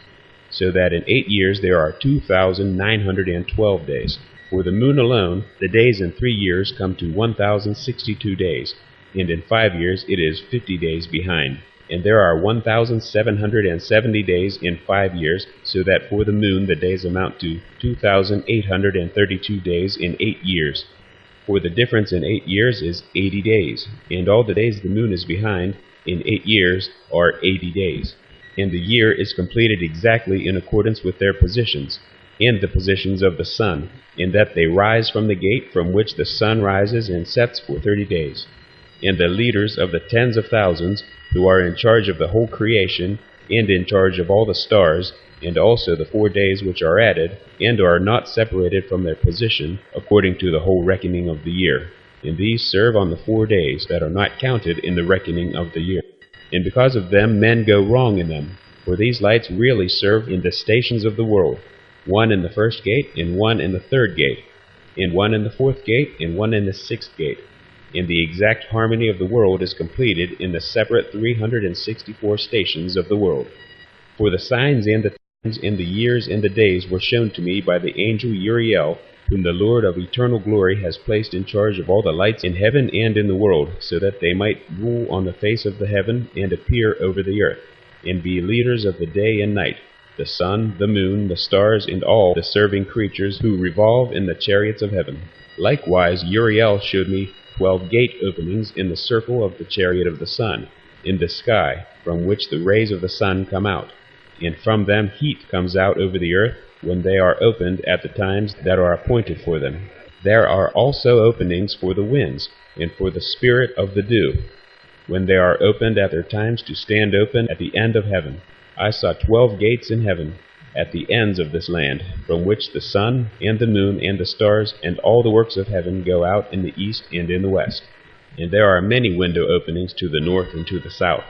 so that in 8 years there are 2,912 days. For the moon alone, the days in 3 years come to 1,062 days, and in 5 years it is 50 days behind. And there are 1,770 days in 5 years, so that for the moon the days amount to 2,832 days in 8 years. For the difference in 8 years is 80 days, and all the days the moon is behind in 8 years are 80 days. And the year is completed exactly in accordance with their positions, and the positions of the sun, in that they rise from the gate from which the sun rises and sets for 30 days. And the leaders of the tens of thousands, who are in charge of the whole creation, and in charge of all the stars, and also the 4 days which are added, and are not separated from their position, according to the whole reckoning of the year. And these serve on the 4 days that are not counted in the reckoning of the year. And because of them men go wrong in them, for these lights really serve in the stations of the world, one in the first gate, and one in the third gate, and one in the fourth gate, and one in the sixth gate. And the exact harmony of the world is completed in the separate 364 stations of the world. For the signs and the times and the years and the days were shown to me by the angel Uriel, whom the Lord of eternal glory has placed in charge of all the lights in heaven and in the world, so that they might rule on the face of the heaven and appear over the earth, and be leaders of the day and night, the sun, the moon, the stars, and all the serving creatures who revolve in the chariots of heaven. Likewise Uriel showed me 12 gate openings in the circle of the chariot of the sun, in the sky, from which the rays of the sun come out, and from them heat comes out over the earth when they are opened at the times that are appointed for them. There are also openings for the winds, and for the spirit of the dew, when they are opened at their times to stand open at the end of heaven. I saw 12 gates in heaven, at the ends of this land, from which the sun, and the moon, and the stars, and all the works of heaven go out in the east and in the west. And there are many window openings to the north and to the south,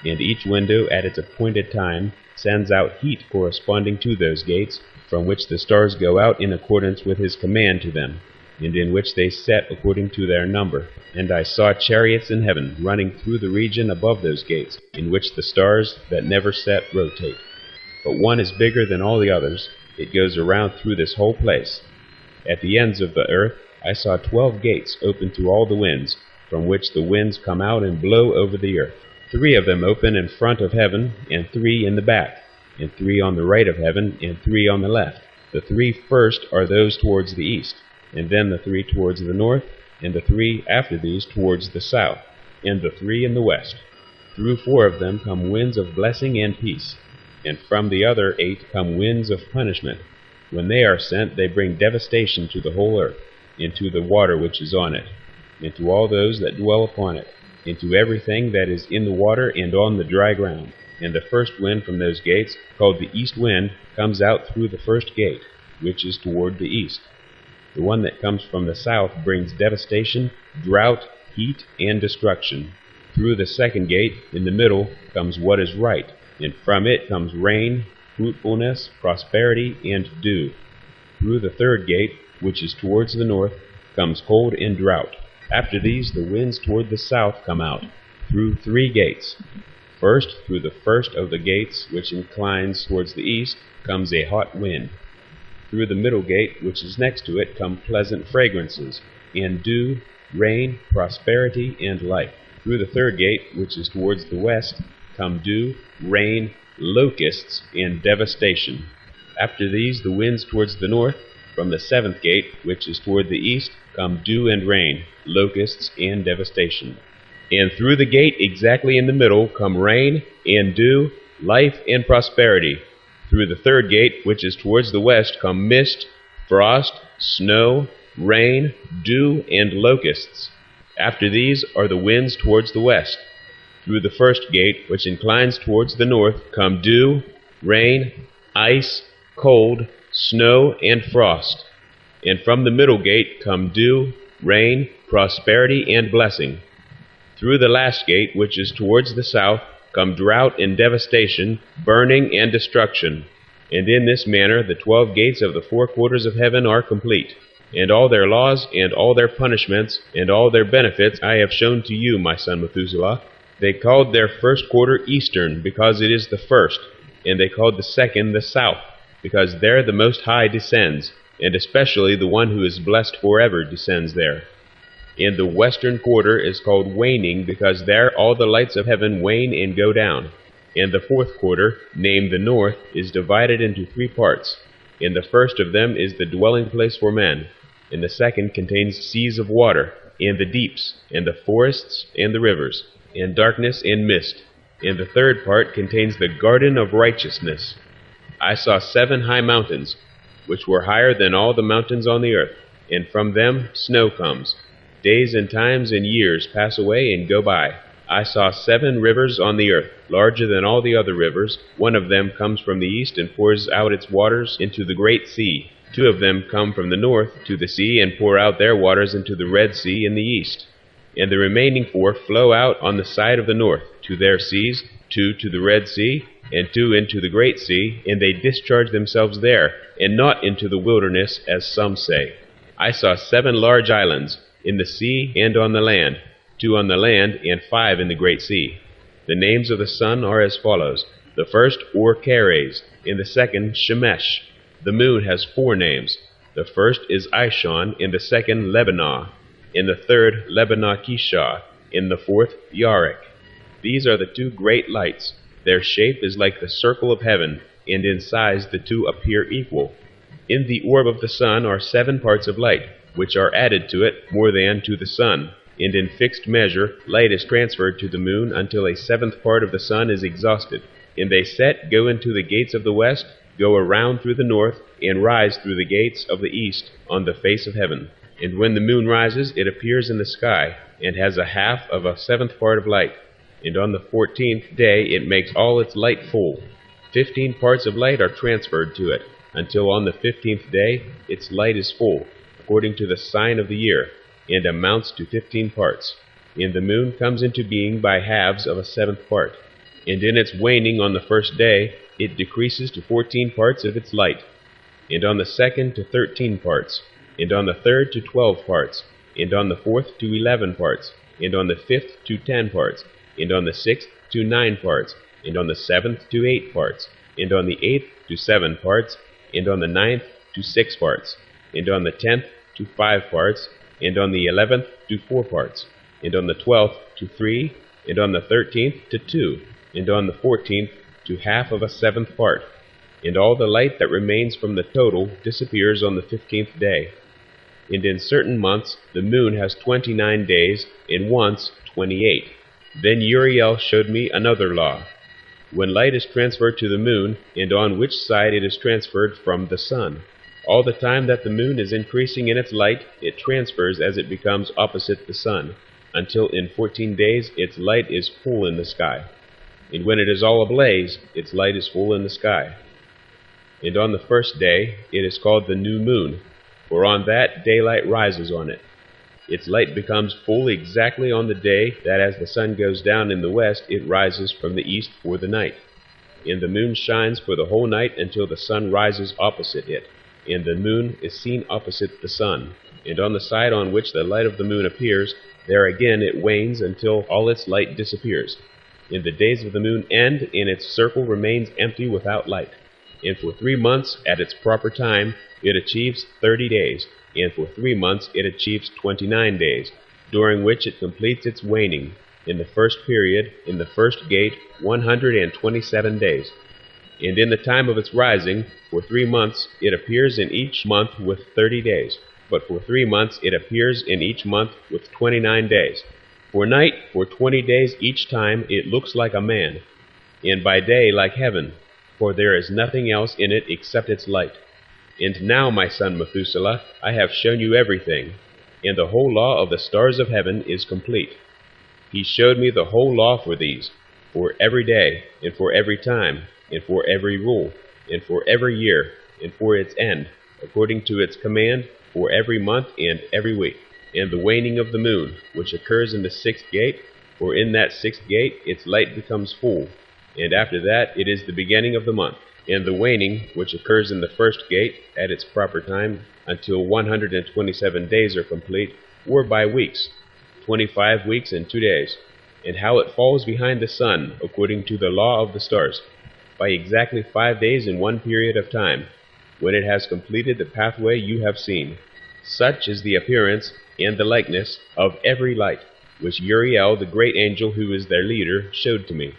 and each window at its appointed time sends out heat corresponding to those gates, from which the stars go out in accordance with his command to them, and in which they set according to their number. And I saw chariots in heaven running through the region above those gates, in which the stars that never set rotate. But one is bigger than all the others. It goes around through this whole place. At the ends of the earth I saw 12 gates open to all the winds, from which the winds come out and blow over the earth. 3 of them open in front of heaven, and 3 in the back, and 3 on the right of heaven, and 3 on the left. The 3 first are those towards the east, and then the 3 towards the north, and the 3 after these towards the south, and the 3 in the west. Through 4 of them come winds of blessing and peace, and from the other 8 come winds of punishment. When they are sent, they bring devastation to the whole earth, and to the water which is on it, and to all those that dwell upon it, and to everything that is in the water and on the dry ground. And the first wind from those gates, called the east wind, comes out through the first gate, which is toward the east. The one that comes from the south brings devastation, drought, heat, and destruction. Through the second gate, in the middle, comes what is right, and from it comes rain, fruitfulness, prosperity, and dew. Through the third gate, which is towards the north, comes cold and drought. After these the winds toward the south come out, through 3 gates. First, through the first of the gates, which inclines towards the east, comes a hot wind. Through the middle gate, which is next to it, come pleasant fragrances, and dew, rain, prosperity, and life. Through the third gate, which is towards the west, come dew, rain, locusts, and devastation. After these the winds towards the north. From the 7th gate, which is toward the east, come dew and rain, locusts, and devastation. And through the gate exactly in the middle come rain and dew, life and prosperity. Through the third gate, which is towards the west, come mist, frost, snow, rain, dew, and locusts. After these are the winds towards the west. Through the first gate, which inclines towards the north, come dew, rain, ice, cold, snow, and frost. And from the middle gate come dew, rain, prosperity, and blessing. Through the last gate, which is towards the south, come drought and devastation, burning and destruction. And in this manner the 12 gates of the 4 quarters of heaven are complete. And all their laws, and all their punishments, and all their benefits I have shown to you, my son Methuselah. They called their first quarter eastern, because it is the first, and they called the second the south, because there the Most High descends. and especially the one who is blessed forever descends there. And the western quarter is called waning, because there all the lights of heaven wane and go down. And the fourth quarter, named the north, is divided into 3 parts. And the first of them is the dwelling place for men, and the second contains seas of water, and the deeps, and the forests, and the rivers, and darkness and mist. And the third part contains the garden of righteousness. I saw 7 high mountains, which were higher than all the mountains on the earth, and from them snow comes. Days and times and years pass away and go by. I saw 7 rivers on the earth, larger than all the other rivers. One of them comes from the east and pours out its waters into the great sea. 2 of them come from the north to the sea and pour out their waters into the Red Sea in the east. And the remaining 4 flow out on the side of the north to their seas, 2 to the Red Sea, and 2 into the great sea, and they discharge themselves there, and not into the wilderness, as some say. I saw 7 large islands, in the sea and on the land, 2 on the land, and 5 in the great sea. The names of the sun are as follows: the first, Or-Keres, and the second, Shemesh. The moon has 4 names. The first is Ishon, and the second, Lebanah, and the third, Lebanah-Kishah, and the fourth, Yarek. These are the 2 great lights. Their shape is like the circle of heaven, and in size the 2 appear equal. In the orb of the sun are 7 parts of light, which are added to it more than to the sun. And in fixed measure light is transferred to the moon until a 7th part of the sun is exhausted. And they set, go into the gates of the west, go around through the north, and rise through the gates of the east on the face of heaven. And when the moon rises, it appears in the sky, and has a half of a 7th part of light. And on the 14th day it makes all its light full. 15 parts of light are transferred to it, until on the 15th day its light is full, according to the sign of the year, and amounts to 15 parts. And the moon comes into being by halves of a 7th part. And in its waning on the first day, it decreases to 14 parts of its light, and on the 2nd to 13 parts, and on the 3rd to 12 parts, and on the 4th to 11 parts, and on the 5th to 10 parts, and on the 6th to 9 parts, and on the 7th to 8 parts, and on the 8th to 7 parts, and on the 9th to 6 parts, and on the 10th to 5 parts, and on the 11th to 4 parts, and on the 12th to 3, and on the 13th to 2, and on the 14th to half of a 7th part. And all the light that remains from the total disappears on the 15th day. And in certain months the moon has 29 days, and once 28. Then Uriel showed me another law. When light is transferred to the moon, and on which side it is transferred from the sun, all the time that the moon is increasing in its light, it transfers as it becomes opposite the sun, until in 14 days its light is full in the sky. And when it is all ablaze, its light is full in the sky. And on the first day it is called the new moon, for on that daylight rises on it. Its light becomes full exactly on the day that as the sun goes down in the west, it rises from the east for the night. And the moon shines for the whole night until the sun rises opposite it. And the moon is seen opposite the sun. And on the side on which the light of the moon appears, there again it wanes until all its light disappears. And the days of the moon end, and its circle remains empty without light. And for 3 months at its proper time it achieves 30 days, and for 3 months it achieves 29 days, during which it completes its waning. In the first period, in the first gate, 127 days. And in the time of its rising, for 3 months it appears in each month with 30 days, but for 3 months it appears in each month with 29 days. For night, for 20 days each time, it looks like a man, and by day like heaven, for there is nothing else in it except its light. And now, my son Methuselah, I have shown you everything, and the whole law of the stars of heaven is complete. He showed me the whole law for these, for every day, and for every time, and for every rule, and for every year, and for its end, according to its command, for every month and every week. And the waning of the moon, which occurs in the 6th gate, for in that 6th gate its light becomes full, and after that it is the beginning of the month. And the waning, which occurs in the 1st gate, at its proper time, until 127 days are complete, were by weeks, 25 weeks and 2 days. And how it falls behind the sun, according to the law of the stars, by exactly 5 days in one period of time. when it has completed the pathway you have seen. Such is the appearance and the likeness of every light, which Uriel, the great angel who is their leader, showed to me.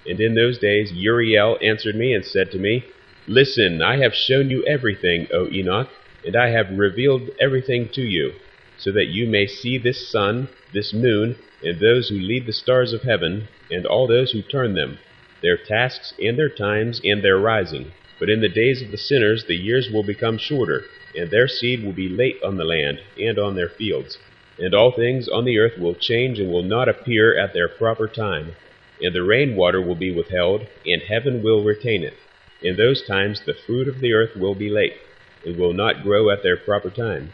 And in those days Uriel answered me and said to me, Listen, I have shown you everything, O Enoch, and I have revealed everything to you, so that you may see this sun, this moon, and those who lead the stars of heaven, and all those who turn them, their tasks and their times and their rising. But in the days of the sinners the years will become shorter, and their seed will be late on the land and on their fields. And all things on the earth will change and will not appear at their proper time. And the rainwater will be withheld, and heaven will retain it. In those times the fruit of the earth will be late, and will not grow at their proper time.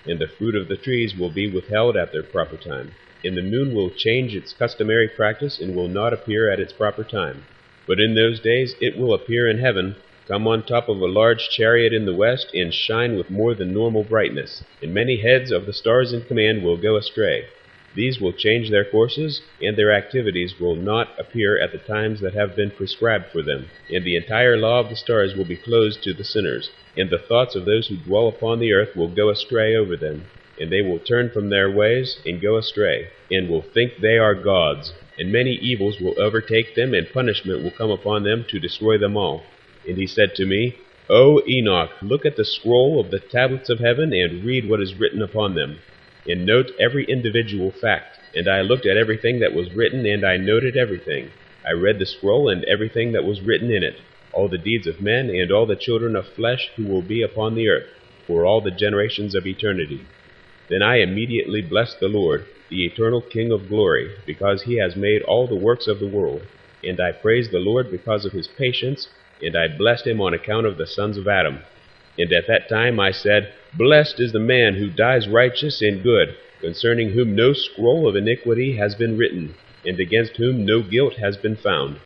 And the fruit of the trees will be withheld at their proper time. And the moon will change its customary practice, and will not appear at its proper time. But in those days it will appear in heaven, come on top of a large chariot in the west, and shine with more than normal brightness. And many heads of the stars in command will go astray. These will change their courses, and their activities will not appear at the times that have been prescribed for them. And the entire law of the stars will be closed to the sinners, and the thoughts of those who dwell upon the earth will go astray over them. And they will turn from their ways and go astray, and will think they are gods. And many evils will overtake them, and punishment will come upon them to destroy them all. And he said to me, O Enoch, look at the scroll of the tablets of heaven, and read what is written upon them, and note every individual fact. And I looked at everything that was written, and I noted everything. I read the scroll and everything that was written in it, all the deeds of men, and all the children of flesh who will be upon the earth, for all the generations of eternity. Then I immediately blessed the Lord, the eternal King of glory, because he has made all the works of the world. And I praised the Lord because of his patience, and I blessed him on account of the sons of Adam. And at that time I said, Blessed is the man who dies righteous and good, concerning whom no scroll of iniquity has been written, and against whom no guilt has been found.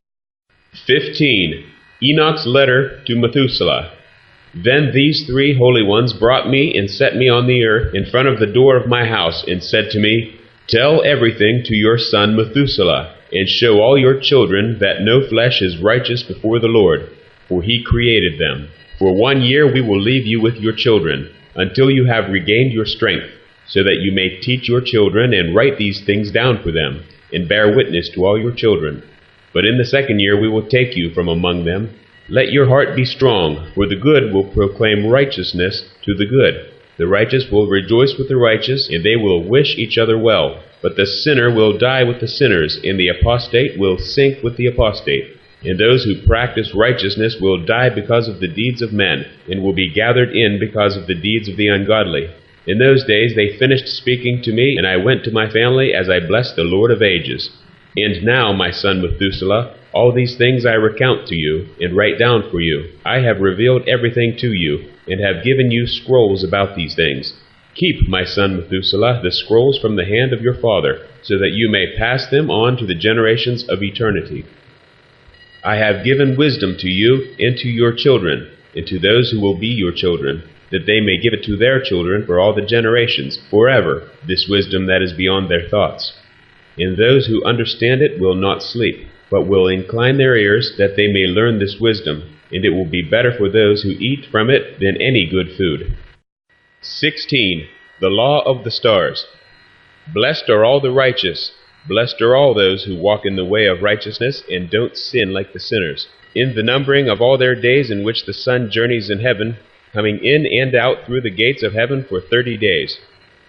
15. Enoch's letter to Methuselah. Then these three holy ones brought me and set me on the earth in front of the door of my house, and said to me, Tell everything to your son Methuselah, and show all your children that no flesh is righteous before the Lord, for he created them. For 1 year we will leave you with your children, until you have regained your strength, so that you may teach your children, and write these things down for them, and bear witness to all your children. But in the 2nd year we will take you from among them. Let your heart be strong, for the good will proclaim righteousness to the good. The righteous will rejoice with the righteous, and they will wish each other well. But the sinner will die with the sinners, and the apostate will sink with the apostate. And those who practice righteousness will die because of the deeds of men, and will be gathered in because of the deeds of the ungodly. In those days they finished speaking to me, and I went to my family as I blessed the Lord of ages. And now, my son Methuselah, all these things I recount to you, and write down for you. I have revealed everything to you, and have given you scrolls about these things. Keep, my son Methuselah, the scrolls from the hand of your father, so that you may pass them on to the generations of eternity. I have given wisdom to you and to your children, and to those who will be your children, that they may give it to their children for all the generations, forever, this wisdom that is beyond their thoughts. And those who understand it will not sleep, but will incline their ears, that they may learn this wisdom, and it will be better for those who eat from it than any good food. 16. The Law of the Stars. Blessed are all the righteous. Blessed are all those who walk in the way of righteousness, and don't sin like the sinners. In the numbering of all their days in which the sun journeys in heaven, coming in and out through the gates of heaven for 30 days.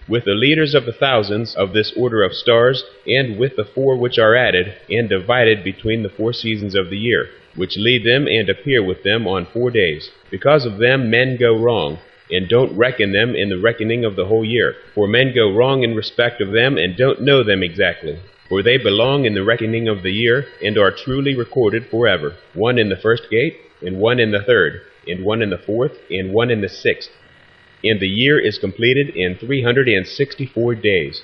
With the leaders of the thousands of this order of stars, and with the 4 which are added, and divided between the 4 seasons of the year, which lead them and appear with them on 4 days. Because of them men go wrong, and don't reckon them in the reckoning of the whole year. For men go wrong in respect of them, and don't know them exactly. For they belong in the reckoning of the year, and are truly recorded forever, 1 in the 1st gate, and 1 in the 3rd, and 1 in the 4th, and 1 in the 6th. And the year is completed in 364 days.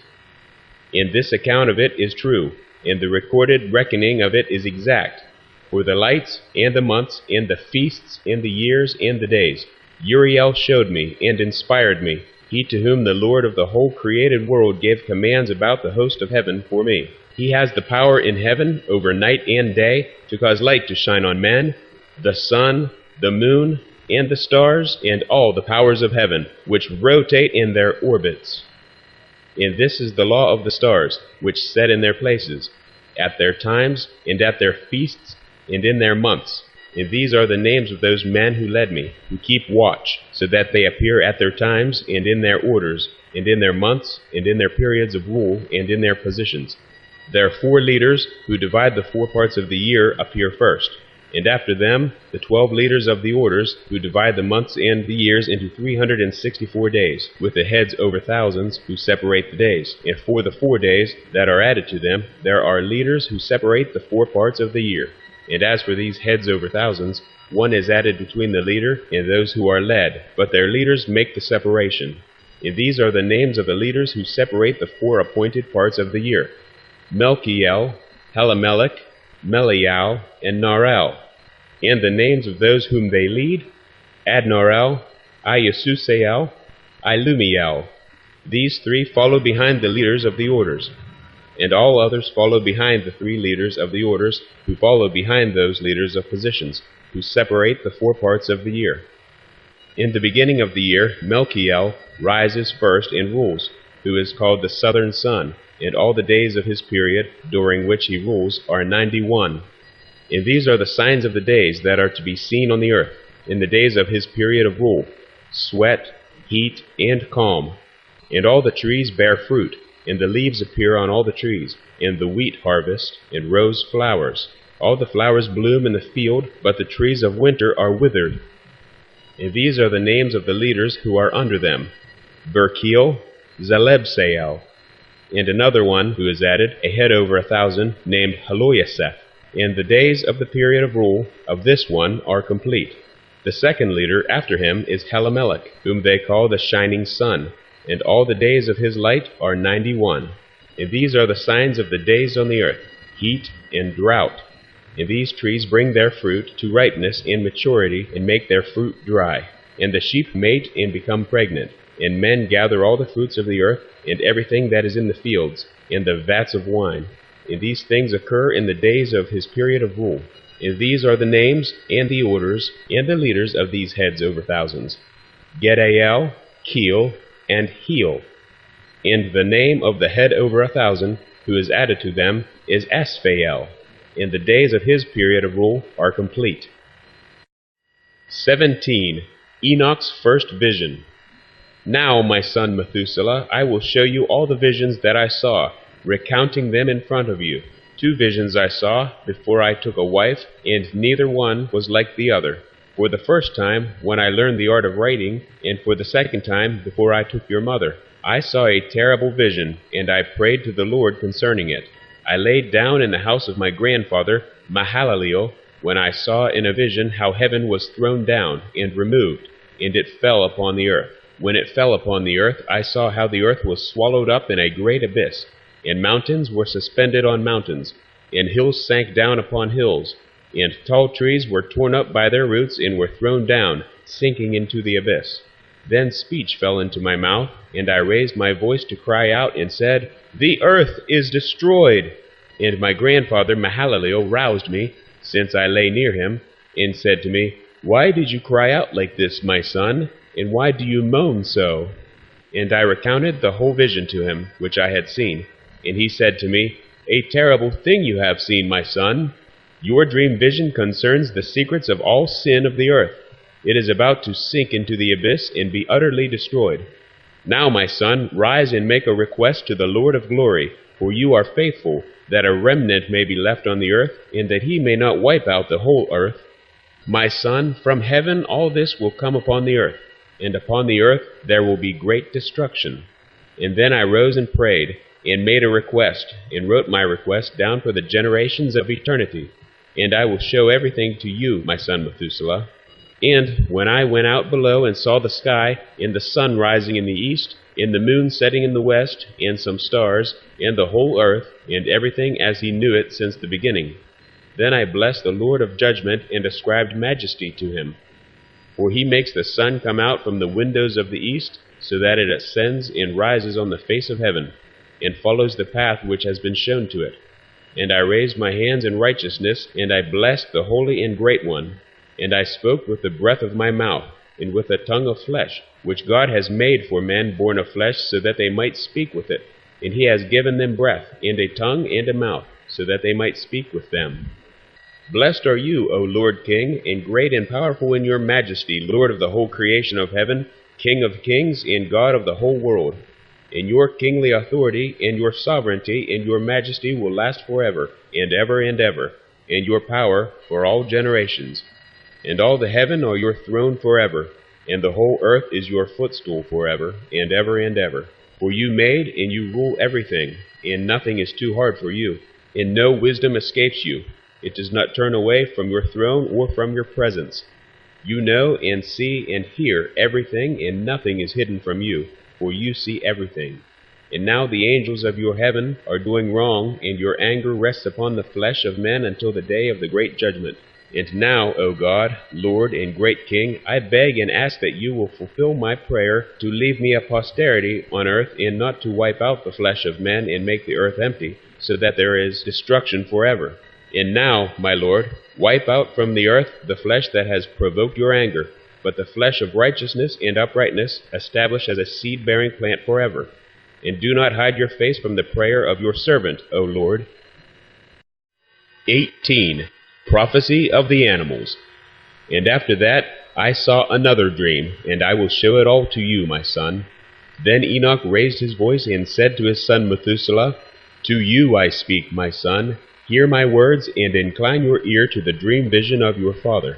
And this account of it is true, and the recorded reckoning of it is exact. For the lights, and the months, and the feasts, and the years, and the days, Uriel showed me, and inspired me, he to whom the Lord of the whole created world gave commands about the host of heaven for me. He has the power in heaven over night and day, to cause light to shine on men, the sun, the moon, and the stars, and all the powers of heaven, which rotate in their orbits. And this is the law of the stars, which set in their places, at their times, and at their feasts, and in their months. And these are the names of those men who led me, who keep watch, so that they appear at their times, and in their orders, and in their months, and in their periods of rule, and in their positions. There are 4 leaders who divide the 4 parts of the year appear first, and after them the 12 leaders of the orders who divide the months and the years into 364 days, with the heads over thousands who separate the days. And for the 4 days that are added to them, there are leaders who separate the 4 parts of the year. And as for these heads over thousands, one is added between the leader and those who are led, but their leaders make the separation. And these are the names of the leaders who separate the 4 appointed parts of the year: Melchiel, Helamelech, Melial, and Narel. And the names of those whom they lead: Adnarel, Iesusael, Ilumiel. These 3 follow behind the leaders of the orders, and all others follow behind the 3 leaders of the orders, who follow behind those leaders of positions, who separate the 4 parts of the year. In the beginning of the year, Melchiel rises first and rules, who is called the southern sun, and all the days of his period, during which he rules, are 91. And these are the signs of the days that are to be seen on the earth, in the days of his period of rule: sweat, heat, and calm. And all the trees bear fruit, and the leaves appear on all the trees, and the wheat harvest, and rose flowers. All the flowers bloom in the field, but the trees of winter are withered. And these are the names of the leaders who are under them: Berkiel, Zalebsael, and another one who is added, a head over 1,000, named Haloyaseth. And the days of the period of rule of this one are complete. The second leader after him is Helamelech, whom they call the shining sun, and all the days of his light are 91. And these are the signs of the days on the earth: heat and drought. And these trees bring their fruit to ripeness and maturity, and make their fruit dry. And the sheep mate and become pregnant, and men gather all the fruits of the earth, and everything that is in the fields, and the vats of wine. And these things occur in the days of his period of rule. And these are the names, and the orders, and the leaders of these heads over thousands: Gedael, Keel, and Heel. And the name of the head over 1,000, who is added to them, is Asphael. And the days of his period of rule are complete. 17. Enoch's first vision. Now, my son Methuselah, I will show you all the visions that I saw, recounting them in front of you. 2 visions I saw before I took a wife, and neither one was like the other. For the first time, when I learned the art of writing, and for the second time, before I took your mother. I saw a terrible vision, and I prayed to the Lord concerning it. I laid down in the house of my grandfather, Mahalaleel, when I saw in a vision how heaven was thrown down and removed, and it fell upon the earth. When it fell upon the earth, I saw how the earth was swallowed up in a great abyss, and mountains were suspended on mountains, and hills sank down upon hills, and tall trees were torn up by their roots and were thrown down, sinking into the abyss. Then speech fell into my mouth, and I raised my voice to cry out, and said, "The earth is destroyed!" And my grandfather Mahalaleel roused me, since I lay near him, and said to me, "Why did you cry out like this, my son? And why do you moan so?" And I recounted the whole vision to him, which I had seen. And he said to me, "A terrible thing you have seen, my son. Your dream vision concerns the secrets of all sin of the earth. It is about to sink into the abyss and be utterly destroyed. Now, my son, rise and make a request to the Lord of glory, for you are faithful, that a remnant may be left on the earth, and that he may not wipe out the whole earth. My son, from heaven all this will come upon the earth, and upon the earth there will be great destruction." And then I rose and prayed, and made a request, and wrote my request down for the generations of eternity. And I will show everything to you, my son Methuselah. And when I went out below and saw the sky, and the sun rising in the east, and the moon setting in the west, and some stars, and the whole earth, and everything as he knew it since the beginning, then I blessed the Lord of judgment, and ascribed majesty to him. For he makes the sun come out from the windows of the east, so that it ascends and rises on the face of heaven, and follows the path which has been shown to it. And I raised my hands in righteousness, and I blessed the Holy and Great One. And I spoke with the breath of my mouth, and with a tongue of flesh, which God has made for men born of flesh, so that they might speak with it. And he has given them breath, and a tongue, and a mouth, so that they might speak with them. Blessed are you, O Lord King, and great and powerful in your majesty, Lord of the whole creation of heaven, King of kings, and God of the whole world. And your kingly authority, and your sovereignty, and your majesty will last forever, and ever, and your power for all generations. And all the heaven are your throne forever, and the whole earth is your footstool forever, and ever. For you made, and you rule everything, and nothing is too hard for you, and no wisdom escapes you. It does not turn away from your throne or from your presence. You know and see and hear everything, and nothing is hidden from you, for you see everything. And now the angels of your heaven are doing wrong, and your anger rests upon the flesh of men until the day of the great judgment. And now, O God, Lord and great King, I beg and ask that you will fulfill my prayer to leave me a posterity on earth, and not to wipe out the flesh of men and make the earth empty, so that there is destruction forever. And now, my Lord, wipe out from the earth the flesh that has provoked your anger, but the flesh of righteousness and uprightness establish as a seed-bearing plant forever. And do not hide your face from the prayer of your servant, O Lord. 18. Prophecy of the Animals. And after that I saw another dream, and I will show it all to you, my son. Then Enoch raised his voice and said to his son Methuselah, To you I speak, my son. Hear my words, and incline your ear to the dream vision of your father.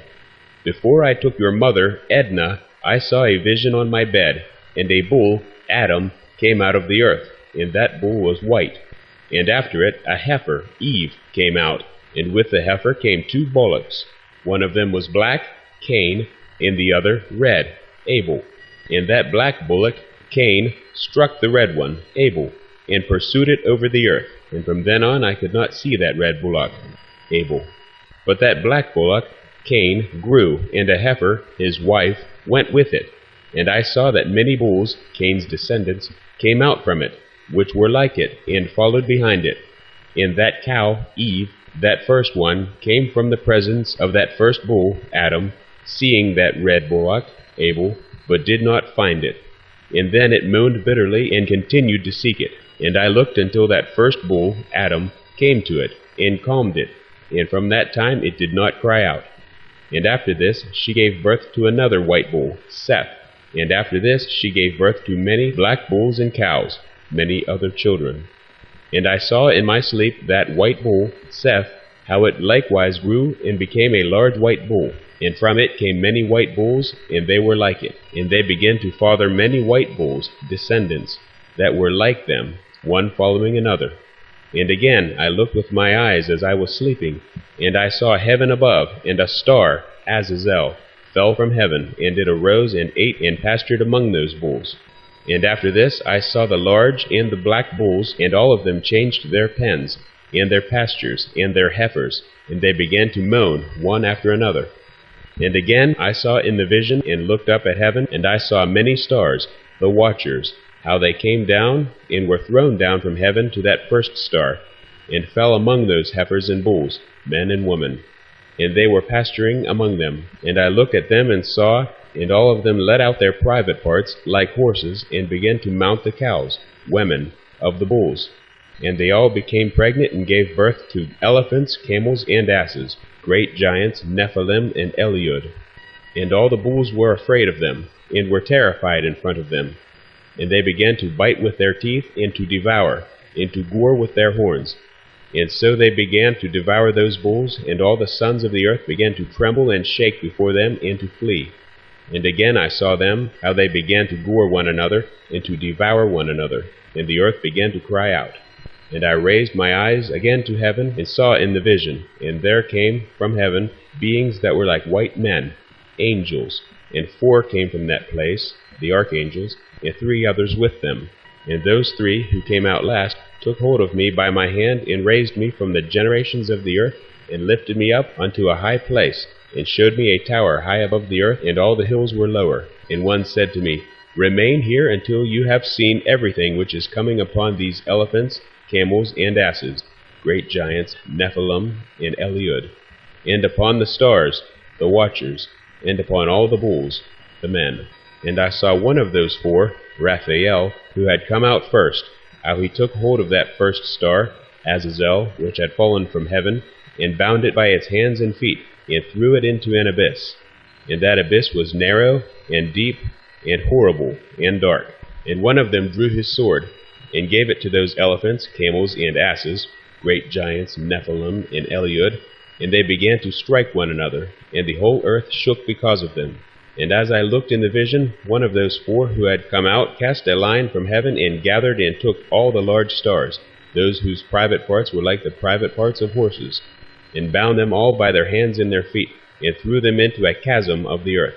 Before I took your mother, Edna, I saw a vision on my bed, and a bull, Adam, came out of the earth, and that bull was white. And after it a heifer, Eve, came out, and with the heifer came 2 bullocks. One of them was black, Cain, and the other red, Abel. And that black bullock, Cain, struck the red one, Abel, and pursued it over the earth. And from then on I could not see that red bullock, Abel. But that black bullock, Cain, grew, and a heifer, his wife, went with it. And I saw that many bulls, Cain's descendants, came out from it, which were like it, and followed behind it. And that cow, Eve, that first one, came from the presence of that first bull, Adam, seeing that red bullock, Abel, but did not find it. And then it moaned bitterly, and continued to seek it. And I looked until that first bull, Adam, came to it, and calmed it. And from that time it did not cry out. And after this she gave birth to another white bull, Seth. And after this she gave birth to many black bulls and cows, many other children. And I saw in my sleep that white bull, Seth, how it likewise grew and became a large white bull. And from it came many white bulls, and they were like it. And they began to father many white bulls, descendants, that were like them, one following another. And again I looked with my eyes as I was sleeping, and I saw heaven above, and a star, Azazel, fell from heaven, and it arose and ate and pastured among those bulls. And after this I saw the large and the black bulls, and all of them changed their pens, and their pastures, and their heifers, and they began to moan one after another. And again I saw in the vision, and looked up at heaven, and I saw many stars, the watchers, how they came down, and were thrown down from heaven to that first star, and fell among those heifers and bulls, men and women. And they were pasturing among them. And I looked at them and saw, and all of them let out their private parts, like horses, and began to mount the cows, women, of the bulls. And they all became pregnant, and gave birth to elephants, camels, and asses, great giants, Nephilim, and Eliud. And all the bulls were afraid of them, and were terrified in front of them. And they began to bite with their teeth, and to devour, and to gore with their horns. And so they began to devour those bulls, and all the sons of the earth began to tremble and shake before them, and to flee. And again I saw them, how they began to gore one another, and to devour one another. And the earth began to cry out. And I raised my eyes again to heaven, and saw in the vision, and there came from heaven beings that were like white men, angels. And 4 came from that place, the archangels, and 3 others with them. And those 3 who came out last took hold of me by my hand, and raised me from the generations of the earth, and lifted me up unto a high place, and showed me a tower high above the earth, and all the hills were lower. And one said to me, Remain here until you have seen everything which is coming upon these elephants, camels, and asses, great giants, Nephilim, and Eliud, and upon the stars, the watchers, and upon all the bulls, the men. And I saw one of those four, Raphael, who had come out first, how he took hold of that first star, Azazel, which had fallen from heaven, and bound it by its hands and feet, and threw it into an abyss. And that abyss was narrow, and deep, and horrible, and dark. And one of them drew his sword, and gave it to those elephants, camels, and asses, great giants, Nephilim, and Eliud, and they began to strike one another, and the whole earth shook because of them. And as I looked in the vision, one of those four who had come out cast a line from heaven, and gathered and took all the large stars, those whose private parts were like the private parts of horses, and bound them all by their hands and their feet, and threw them into a chasm of the earth.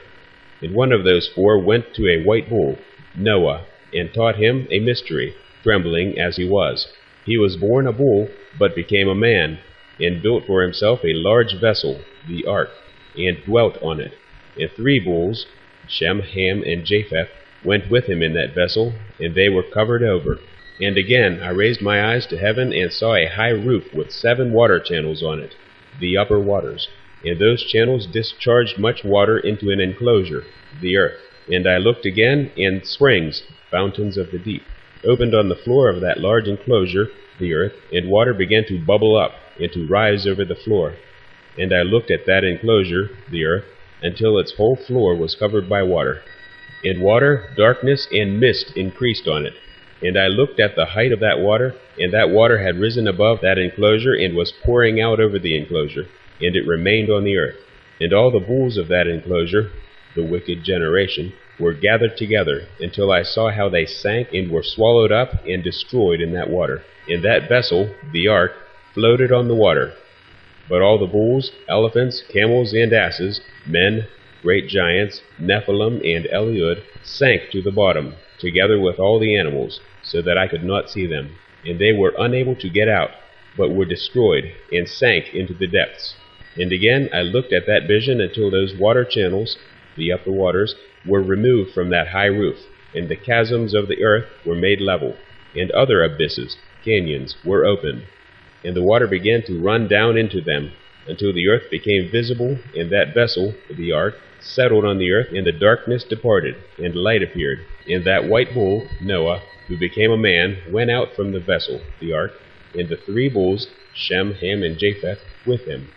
And one of those four went to a white bull, Noah, and taught him a mystery, trembling as he was. He was born a bull, but became a man, and built for himself a large vessel, the ark, and dwelt on it. And 3 bulls, Shem, Ham, and Japheth, went with him in that vessel, and they were covered over. And again I raised my eyes to heaven, and saw a high roof with 7 water channels on it, the upper waters. And those channels discharged much water into an enclosure, the earth. And I looked again, and springs, fountains of the deep, opened on the floor of that large enclosure, the earth, and water began to bubble up, and to rise over the floor. And I looked at that enclosure, the earth, until its whole floor was covered by water. And water, darkness, and mist increased on it. And I looked at the height of that water, and that water had risen above that enclosure, and was pouring out over the enclosure, and it remained on the earth. And all the bulls of that enclosure, the wicked generation, were gathered together, until I saw how they sank and were swallowed up and destroyed in that water. And that vessel, the ark, floated on the water. But all the bulls, elephants, camels, and asses, men, great giants, Nephilim, and Eliud, sank to the bottom, together with all the animals, so that I could not see them. And they were unable to get out, but were destroyed, and sank into the depths. And again I looked at that vision until those water channels, the upper waters, were removed from that high roof, and the chasms of the earth were made level, and other abysses, canyons, were opened. And the water began to run down into them, until the earth became visible, and that vessel, the ark, settled on the earth, and the darkness departed, and light appeared. And that white bull, Noah, who became a man, went out from the vessel, the ark, and the 3 bulls, Shem, Ham, and Japheth, with him.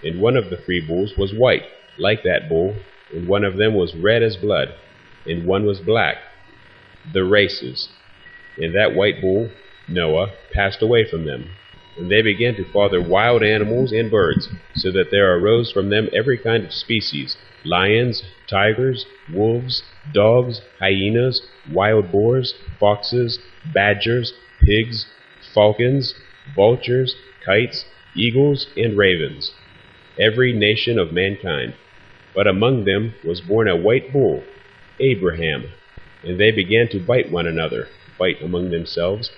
And one of the 3 bulls was white, like that bull, and one of them was red as blood, and one was black, the races. And that white bull, Noah, passed away from them. And they began to father wild animals and birds, so that there arose from them every kind of species, lions, tigers, wolves, dogs, hyenas, wild boars, foxes, badgers, pigs, falcons, vultures, kites, eagles, and ravens, every nation of mankind. But among them was born a white bull, Abraham. And they began to bite one another, fight among themselves.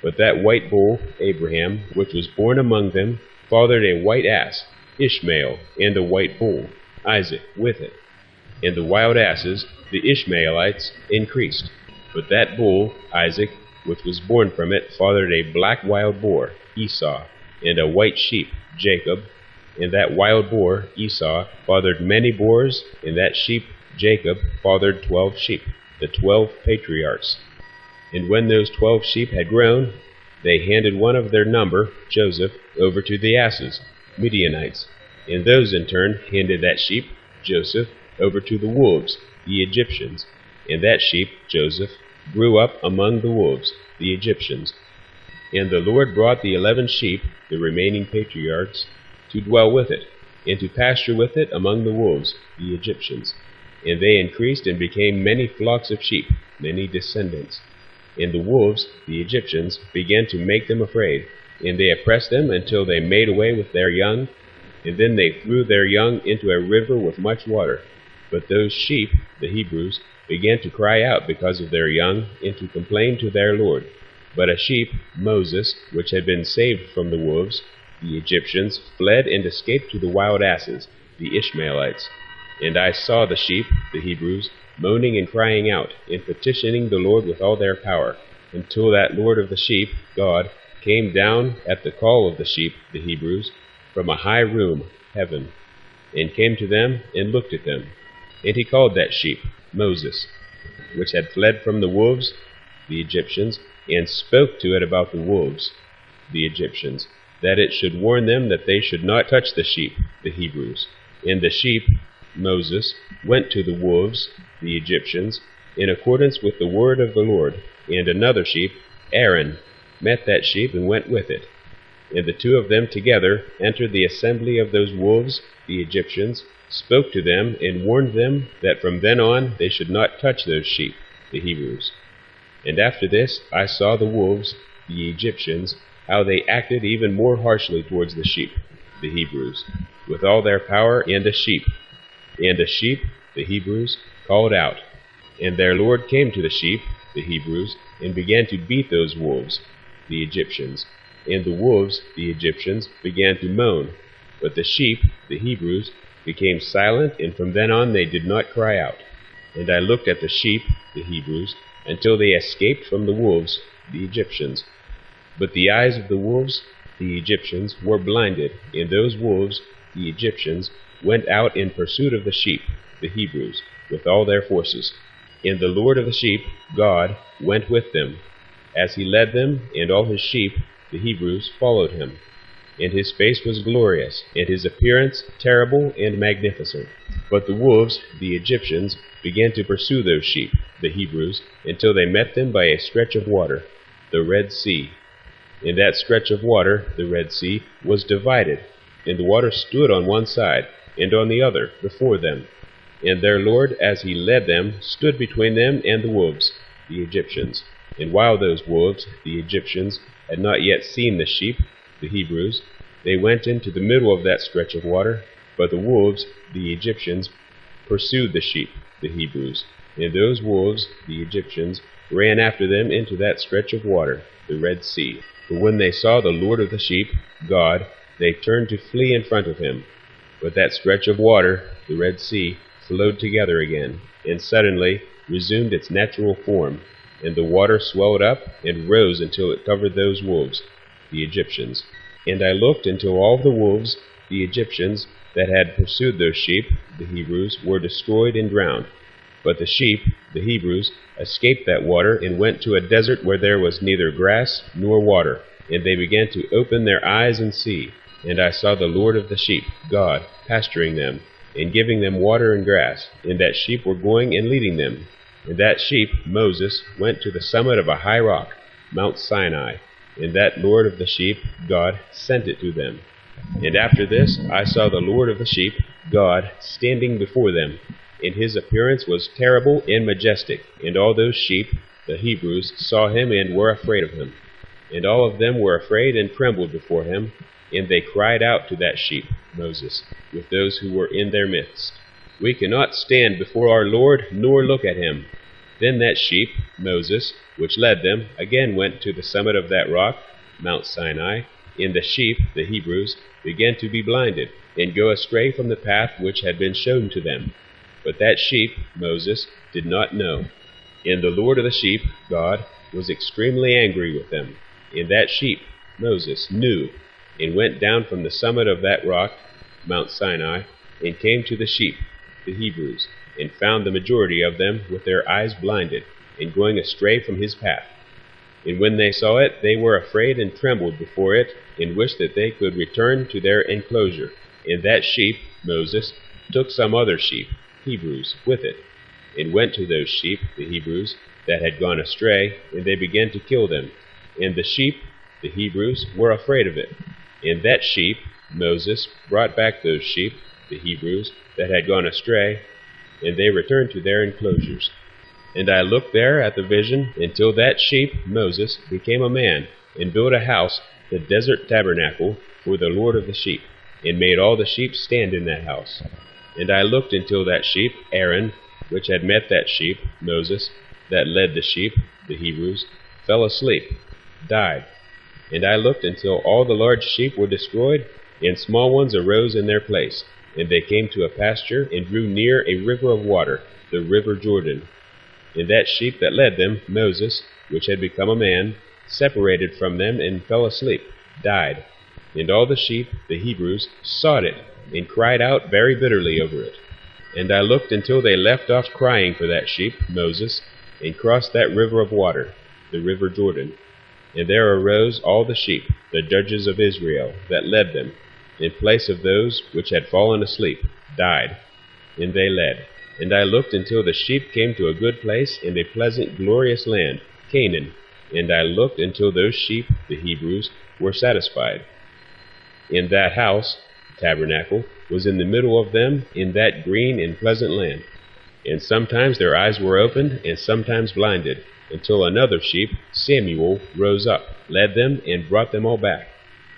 But that white bull, Abraham, which was born among them, fathered a white ass, Ishmael, and a white bull, Isaac, with it. And the wild asses, the Ishmaelites, increased. But that bull, Isaac, which was born from it, fathered a black wild boar, Esau, and a white sheep, Jacob. And that wild boar, Esau, fathered many boars, and that sheep, Jacob, fathered 12 sheep, the 12 patriarchs. And when those 12 sheep had grown, they handed one of their number, Joseph, over to the asses, Midianites. And those in turn handed that sheep, Joseph, over to the wolves, the Egyptians. And that sheep, Joseph, grew up among the wolves, the Egyptians. And the Lord brought the 11 sheep, the remaining patriarchs, to dwell with it, and to pasture with it among the wolves, the Egyptians. And they increased and became many flocks of sheep, many descendants. And the wolves, the Egyptians, began to make them afraid, and they oppressed them until they made away with their young, and then they threw their young into a river with much water. But those sheep, the Hebrews, began to cry out because of their young, and to complain to their Lord. But a sheep, Moses, which had been saved from the wolves, the Egyptians, fled and escaped to the wild asses, the Ishmaelites. And I saw the sheep, the Hebrews, moaning and crying out, and petitioning the Lord with all their power, until that Lord of the sheep, God, came down at the call of the sheep, the Hebrews, from a high room, heaven. and came to them, and looked at them. And he called that sheep Moses, which had fled from the wolves, the Egyptians, and spoke to it about the wolves, the Egyptians, that it should warn them that they should not touch the sheep, the Hebrews. And the sheep, Moses, went to the wolves, the Egyptians, in accordance with the word of the Lord. And another sheep, Aaron, met that sheep and went with it. And the two of them together entered the assembly of those wolves, the Egyptians, spoke to them, and warned them that from then on they should not touch those sheep, the Hebrews. And after this I saw the wolves, the Egyptians, how they acted even more harshly towards the sheep, the Hebrews, with all their power, and the sheep. And the sheep, the Hebrews, called out. And their Lord came to the sheep, the Hebrews, and began to beat those wolves, the Egyptians. And the wolves, the Egyptians, began to moan. But the sheep, the Hebrews, became silent, and from then on they did not cry out. And I looked at the sheep, the Hebrews, until they escaped from the wolves, the Egyptians. But the eyes of the wolves, the Egyptians, were blinded, and those wolves, the Egyptians, went out in pursuit of the sheep, the Hebrews, with all their forces. And the Lord of the sheep, God, went with them, as he led them, and all his sheep, the Hebrews, followed him. And his face was glorious, and his appearance terrible and magnificent. But the wolves, the Egyptians, began to pursue those sheep, the Hebrews, until they met them by a stretch of water, the Red Sea. And that stretch of water, the Red Sea, was divided, and the water stood on one side, and on the other before them. And their Lord, as he led them, stood between them and the wolves, the Egyptians. And while those wolves, the Egyptians, had not yet seen the sheep, the Hebrews, they went into the middle of that stretch of water. But the wolves, the Egyptians, pursued the sheep, the Hebrews. And those wolves, the Egyptians, ran after them into that stretch of water, the Red Sea. But when they saw the Lord of the sheep, God, they turned to flee in front of him. But that stretch of water, the Red Sea, flowed together again, and suddenly resumed its natural form. And the water swelled up and rose until it covered those wolves, the Egyptians. And I looked until all the wolves, the Egyptians, that had pursued those sheep, the Hebrews, were destroyed and drowned. But the sheep, the Hebrews, escaped that water and went to a desert where there was neither grass nor water. And they began to open their eyes and see. And I saw the Lord of the sheep, God, pasturing them, and giving them water and grass, and that sheep were going and leading them. And that sheep, Moses, went to the summit of a high rock, Mount Sinai, and that Lord of the sheep, God, sent it to them. And after this I saw the Lord of the sheep, God, standing before them, and his appearance was terrible and majestic. And all those sheep, the Hebrews, saw him and were afraid of him. And all of them were afraid and trembled before him. And they cried out to that sheep, Moses, with those who were in their midst, "We cannot stand before our Lord, nor look at him." Then that sheep, Moses, which led them, again went to the summit of that rock, Mount Sinai, and the sheep, the Hebrews, began to be blinded, and go astray from the path which had been shown to them. But that sheep, Moses, did not know. And the Lord of the sheep, God, was extremely angry with them. And that sheep, Moses, knew, and went down from the summit of that rock, Mount Sinai, and came to the sheep, the Hebrews, and found the majority of them with their eyes blinded, and going astray from his path. And when they saw it, they were afraid and trembled before it, and wished that they could return to their enclosure. And that sheep, Moses, took some other sheep, Hebrews, with it, and went to those sheep, the Hebrews, that had gone astray, and they began to kill them. And the sheep, the Hebrews, were afraid of it. And that sheep, Moses, brought back those sheep, the Hebrews, that had gone astray, and they returned to their enclosures. And I looked there at the vision until that sheep, Moses, became a man, and built a house, the desert tabernacle, for the Lord of the sheep, and made all the sheep stand in that house. And I looked until that sheep, Aaron, which had met that sheep, Moses, that led the sheep, the Hebrews, fell asleep, died. And I looked until all the large sheep were destroyed, and small ones arose in their place. And they came to a pasture, and drew near a river of water, the river Jordan. And that sheep that led them, Moses, which had become a man, separated from them, and fell asleep, died. And all the sheep, the Hebrews, sought it, and cried out very bitterly over it. And I looked until they left off crying for that sheep, Moses, and crossed that river of water, the river Jordan. And there arose all the sheep, the judges of Israel, that led them, in place of those which had fallen asleep, died, and they led. And I looked until the sheep came to a good place in a pleasant, glorious land, Canaan. And I looked until those sheep, the Hebrews, were satisfied. In that house, tabernacle, was in the middle of them in that green and pleasant land. And sometimes their eyes were opened, and sometimes blinded, until another sheep, Samuel, rose up, led them, and brought them all back.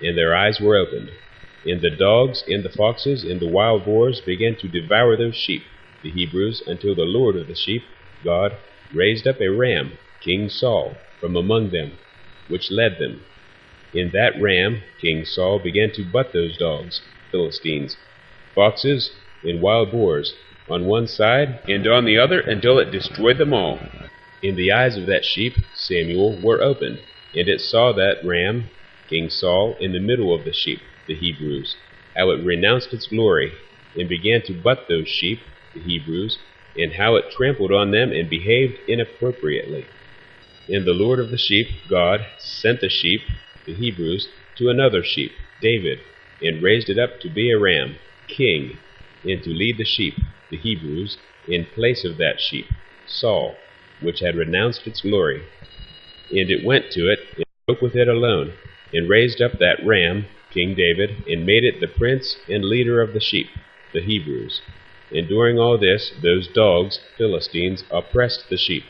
And their eyes were opened. And the dogs, and the foxes, and the wild boars began to devour those sheep, the Hebrews, until the Lord of the sheep, God, raised up a ram, King Saul, from among them, which led them. In that ram, King Saul began to butt those dogs, Philistines, foxes, and wild boars, on one side and on the other, until it destroyed them all. And the eyes of that sheep, Samuel, were opened, and it saw that ram, King Saul, in the middle of the sheep, the Hebrews, how it renounced its glory, and began to butt those sheep, the Hebrews, and how it trampled on them and behaved inappropriately. And the Lord of the sheep, God, sent the sheep, the Hebrews, to another sheep, David, and raised it up to be a ram, king, and to lead the sheep, the Hebrews, in place of that sheep, Saul, which had renounced its glory. And it went to it, and spoke with it alone, and raised up that ram, King David, and made it the prince and leader of the sheep, the Hebrews. And during all this, those dogs, Philistines, oppressed the sheep.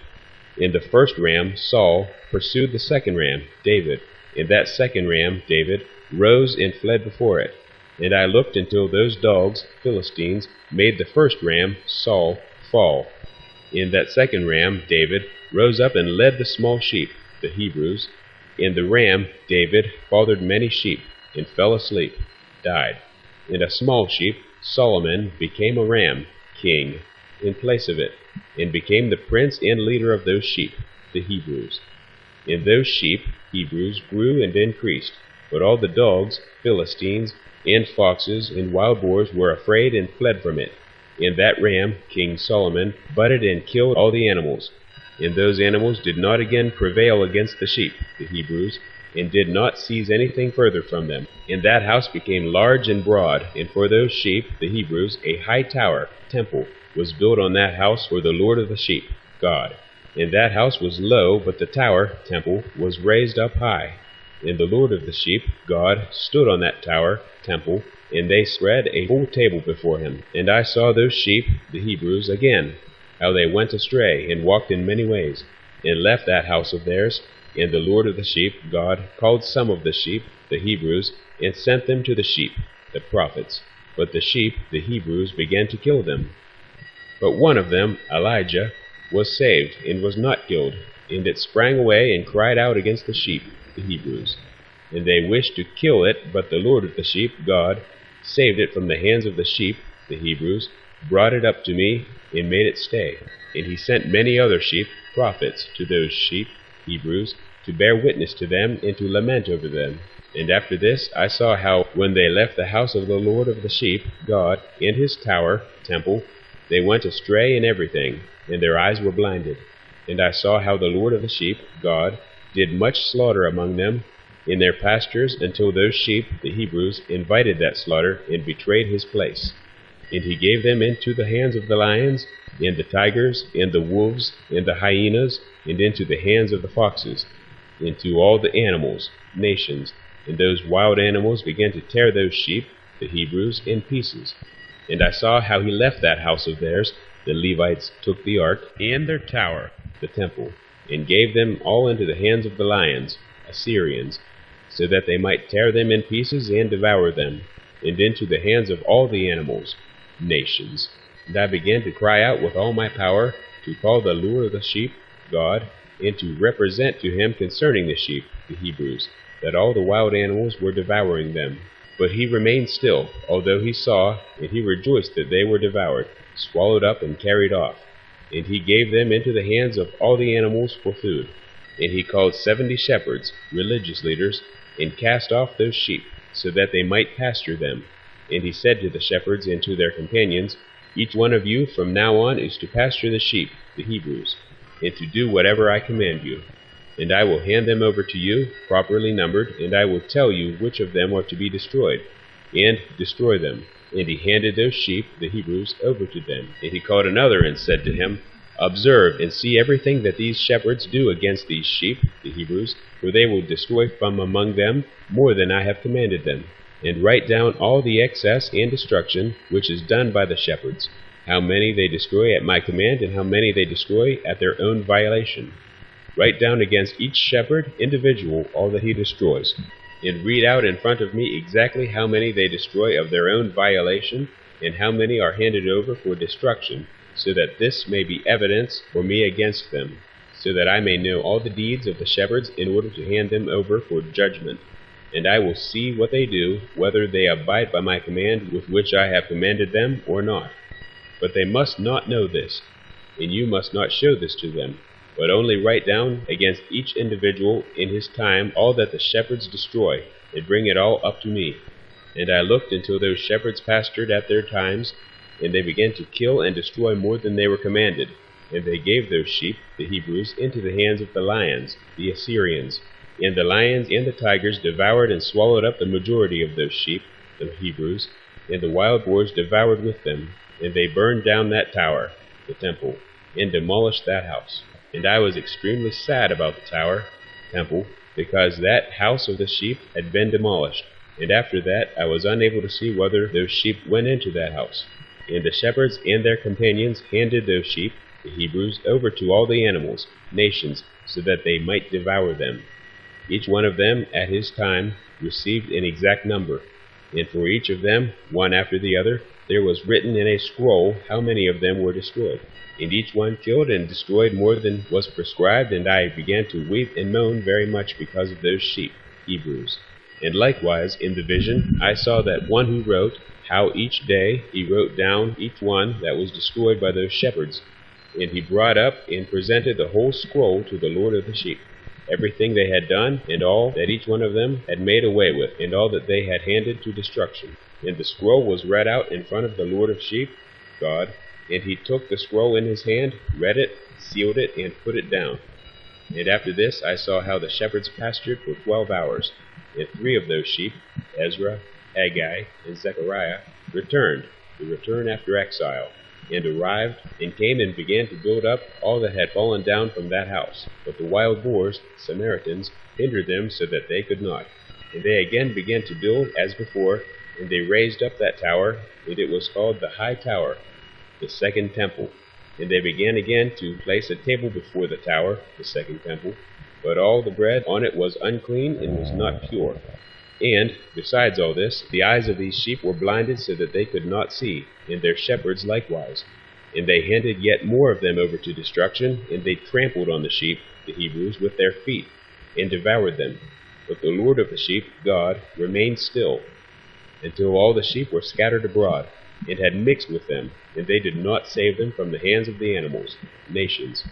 And the first ram, Saul, pursued the second ram, David, and that second ram, David, rose and fled before it. And I looked until those dogs, Philistines, made the first ram, Saul, fall. And that second ram, David, rose up and led the small sheep, the Hebrews. And the ram, David, fathered many sheep, and fell asleep, died. And a small sheep, Solomon, became a ram, king, in place of it, and became the prince and leader of those sheep, the Hebrews. And those sheep, Hebrews, grew and increased, but all the dogs, Philistines, and foxes, and wild boars were afraid and fled from it. And that ram, King Solomon, butted and killed all the animals. And those animals did not again prevail against the sheep, the Hebrews, and did not seize anything further from them. And that house became large and broad, and for those sheep, the Hebrews, a high tower, temple, was built on that house for the Lord of the sheep, God. And that house was low, but the tower, temple, was raised up high. And the Lord of the sheep, God, stood on that tower, temple, and they spread a full table before him. And I saw those sheep, the Hebrews, again, how they went astray, and walked in many ways, and left that house of theirs. And the Lord of the sheep, God, called some of the sheep, the Hebrews, and sent them to the sheep, the prophets. But the sheep, the Hebrews, began to kill them. But one of them, Elijah, was saved, and was not killed. And it sprang away, and cried out against the sheep, the Hebrews. And they wished to kill it, but the Lord of the sheep, God, saved it from the hands of the sheep, the Hebrews, brought it up to me, and made it stay. And he sent many other sheep, prophets, to those sheep, Hebrews, to bear witness to them, and to lament over them. And after this I saw how, when they left the house of the Lord of the sheep, God, and his tower, temple, they went astray in everything, and their eyes were blinded. And I saw how the Lord of the sheep, God, did much slaughter among them in their pastures, until those sheep, the Hebrews, invited that slaughter, and betrayed his place. And he gave them into the hands of the lions, and the tigers, and the wolves, and the hyenas, and into the hands of the foxes, and to all the animals, nations. And those wild animals began to tear those sheep, the Hebrews, in pieces. And I saw how he left that house of theirs. The Levites took the ark, and their tower, the temple, and gave them all into the hands of the lions, Assyrians, so that they might tear them in pieces and devour them, and into the hands of all the animals, nations. And I began to cry out with all my power, to call the Lord of the sheep, God, and to represent to him concerning the sheep, the Hebrews, that all the wild animals were devouring them. But he remained still, although he saw, and he rejoiced that they were devoured, swallowed up and carried off. And he gave them into the hands of all the animals for food. And he called 70 shepherds, religious leaders, and cast off those sheep, so that they might pasture them. And he said to the shepherds and to their companions, Each one of you from now on is to pasture the sheep, the Hebrews, and to do whatever I command you. And I will hand them over to you, properly numbered, and I will tell you which of them are to be destroyed, and destroy them. And he handed those sheep, the Hebrews, over to them. And he called another and said to him, Observe and see everything that these shepherds do against these sheep, the Hebrews, for they will destroy from among them more than I have commanded them. And write down all the excess and destruction which is done by the shepherds, how many they destroy at my command, and how many they destroy at their own violation. Write down against each shepherd, individual, all that he destroys, and read out in front of me exactly how many they destroy of their own violation, and how many are handed over for destruction, so that this may be evidence for me against them, so that I may know all the deeds of the shepherds in order to hand them over for judgment. And I will see what they do, whether they abide by my command with which I have commanded them or not. But they must not know this, and you must not show this to them, but only write down against each individual in his time all that the shepherds destroy, and bring it all up to me. And I looked until those shepherds pastured at their times, and they began to kill and destroy more than they were commanded. And they gave those sheep, the Hebrews, into the hands of the lions, the Assyrians. And the lions and the tigers devoured and swallowed up the majority of those sheep, the Hebrews, and the wild boars devoured with them. And they burned down that tower, the temple, and demolished that house. And I was extremely sad about the tower, temple, because that house of the sheep had been demolished. And after that I was unable to see whether those sheep went into that house. And the shepherds and their companions handed those sheep, the Hebrews, over to all the animals, nations, so that they might devour them. Each one of them at his time received an exact number, and for each of them, one after the other, there was written in a scroll how many of them were destroyed. And each one killed and destroyed more than was prescribed, and I began to weep and moan very much because of those sheep, Hebrews. And likewise in the vision I saw that one who wrote, how each day he wrote down each one that was destroyed by those shepherds. And he brought up and presented the whole scroll to the Lord of the sheep, everything they had done, and all that each one of them had made away with, and all that they had handed to destruction. And the scroll was read out in front of the Lord of sheep, God, and he took the scroll in his hand, read it, sealed it, and put it down. And after this I saw how the shepherds pastured for 12 hours, and 3 of those sheep, Ezra, Haggai, and Zechariah, returned, to return after exile, and arrived, and came and began to build up all that had fallen down from that house. But the wild boars, Samaritans, hindered them so that they could not. And they again began to build as before, and they raised up that tower, and it was called the High Tower, the second temple. And they began again to place a table before the tower, the second temple, but all the bread on it was unclean and was not pure. And, besides all this, the eyes of these sheep were blinded so that they could not see, and their shepherds likewise. And they handed yet more of them over to destruction, and they trampled on the sheep, the Hebrews, with their feet, and devoured them. But the Lord of the sheep, God, remained still, until all the sheep were scattered abroad, and had mixed with them, and they did not save them from the hands of the animals, nations.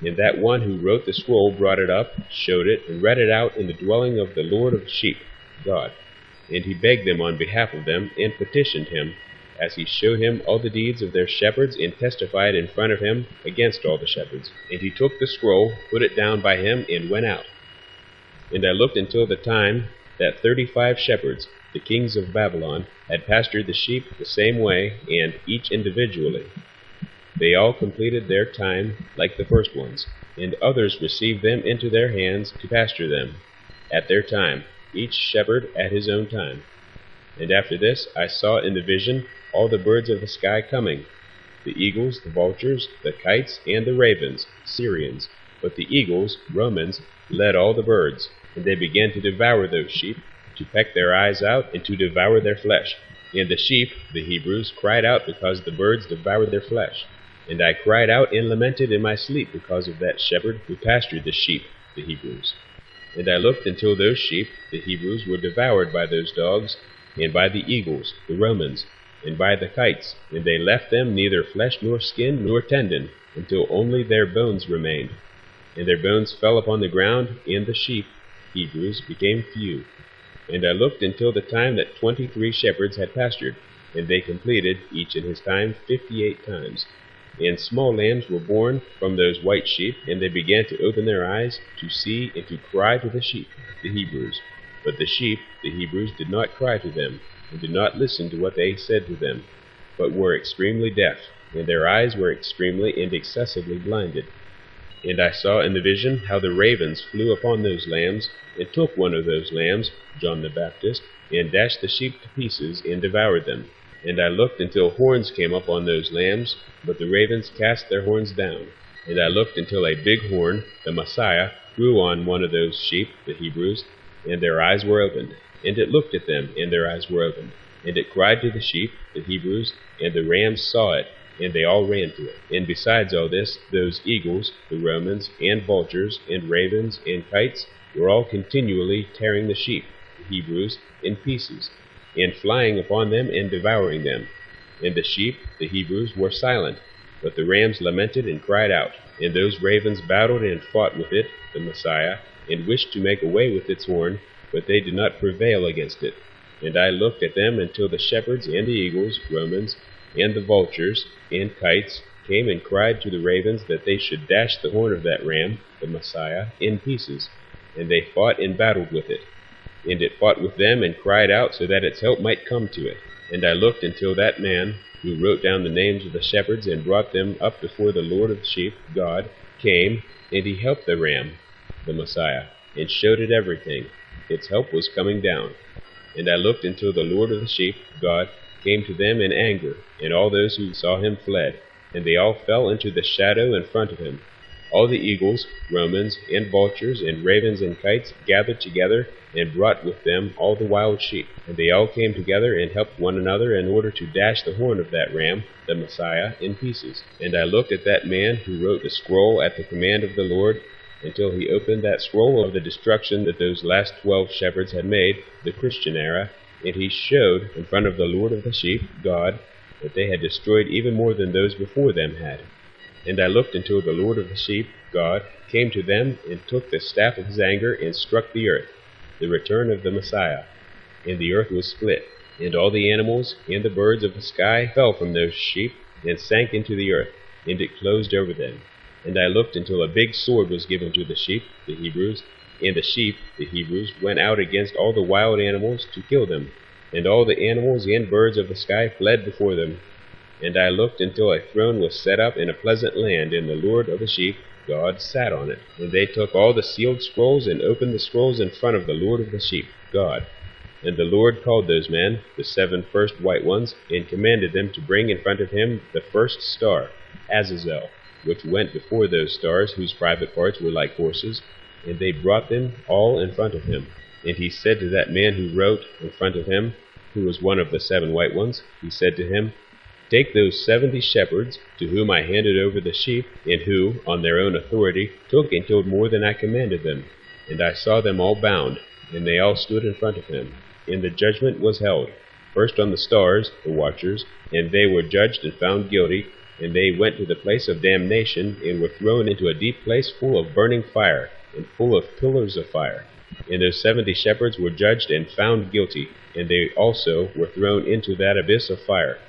And that one who wrote the scroll brought it up, showed it, and read it out in the dwelling of the Lord of the sheep, God. And he begged them on behalf of them, and petitioned him, as he showed him all the deeds of their shepherds, and testified in front of him against all the shepherds. And he took the scroll, put it down by him, and went out. And I looked until the time that 35 shepherds, the kings of Babylon, had pastured the sheep the same way, and each individually. They all completed their time like the first ones, and others received them into their hands to pasture them, at their time, each shepherd at his own time. And after this I saw in the vision all the birds of the sky coming, the eagles, the vultures, the kites, and the ravens, Syrians. But the eagles, Romans, led all the birds, and they began to devour those sheep, to peck their eyes out, and to devour their flesh. And the sheep, the Hebrews, cried out because the birds devoured their flesh. And I cried out and lamented in my sleep because of that shepherd who pastured the sheep, the Hebrews. And I looked until those sheep, the Hebrews, were devoured by those dogs, and by the eagles, the Romans, and by the kites, and they left them neither flesh nor skin nor tendon, until only their bones remained. And their bones fell upon the ground, and the sheep, Hebrews, became few. And I looked until the time that 23 shepherds had pastured, and they completed, each in his time, 58 times. And small lambs were born from those white sheep, and they began to open their eyes, to see, and to cry to the sheep, the Hebrews. But the sheep, the Hebrews, did not cry to them, and did not listen to what they said to them, but were extremely deaf, and their eyes were extremely and excessively blinded. And I saw in the vision how the ravens flew upon those lambs, and took one of those lambs, John the Baptist, and dashed the sheep to pieces, and devoured them. And I looked until horns came up on those lambs, but the ravens cast their horns down. And I looked until a big horn, the Messiah, grew on one of those sheep, the Hebrews, and their eyes were opened. And it looked at them, and their eyes were opened. And it cried to the sheep, the Hebrews, and the rams saw it, and they all ran to it. And besides all this, those eagles, the Romans, and vultures, and ravens, and kites, were all continually tearing the sheep, the Hebrews, in pieces, and flying upon them and devouring them. And the sheep, the Hebrews, were silent, but the rams lamented and cried out. And those ravens battled and fought with it, the Messiah, and wished to make away with its horn, but they did not prevail against it. And I looked at them until the shepherds and the eagles, Romans, and the vultures, and kites, came and cried to the ravens that they should dash the horn of that ram, the Messiah, in pieces. And they fought and battled with it. And it fought with them and cried out so that its help might come to it. And I looked until that man, who wrote down the names of the shepherds and brought them up before the Lord of the sheep, God, came, and he helped the ram, the Messiah, and showed it everything. Its help was coming down. And I looked until the Lord of the sheep, God, came to them in anger, and all those who saw him fled, and they all fell into the shadow in front of him. All the eagles, Romans, and vultures, and ravens, and kites gathered together, and brought with them all the wild sheep. And they all came together and helped one another in order to dash the horn of that ram, the Messiah, in pieces. And I looked at that man who wrote the scroll at the command of the Lord, until he opened that scroll of the destruction that those last 12 shepherds had made, the Christian era, and he showed in front of the Lord of the sheep, God, that they had destroyed even more than those before them had. And I looked until the Lord of the sheep, God, came to them, and took the staff of his anger, and struck the earth, the return of the Messiah. And the earth was split, and all the animals and the birds of the sky fell from those sheep, and sank into the earth, and it closed over them. And I looked until a big sword was given to the sheep, the Hebrews, and the sheep, the Hebrews, went out against all the wild animals to kill them, and all the animals and birds of the sky fled before them. And I looked until a throne was set up in a pleasant land, and the Lord of the sheep, God, sat on it. And they took all the sealed scrolls, and opened the scrolls in front of the Lord of the sheep, God. And the Lord called those men, the 7 first white ones, and commanded them to bring in front of him the first star, Azazel, which went before those stars, whose private parts were like horses, and they brought them all in front of him. And he said to that man who wrote in front of him, who was one of the 7 white ones, he said to him, Take those 70 shepherds, to whom I handed over the sheep, and who, on their own authority, took and killed more than I commanded them. And I saw them all bound, and they all stood in front of him. And the judgment was held, first on the stars, the watchers, and they were judged and found guilty, and they went to the place of damnation, and were thrown into a deep place full of burning fire, and full of pillars of fire. And those 70 shepherds were judged and found guilty, and they also were thrown into that abyss of fire.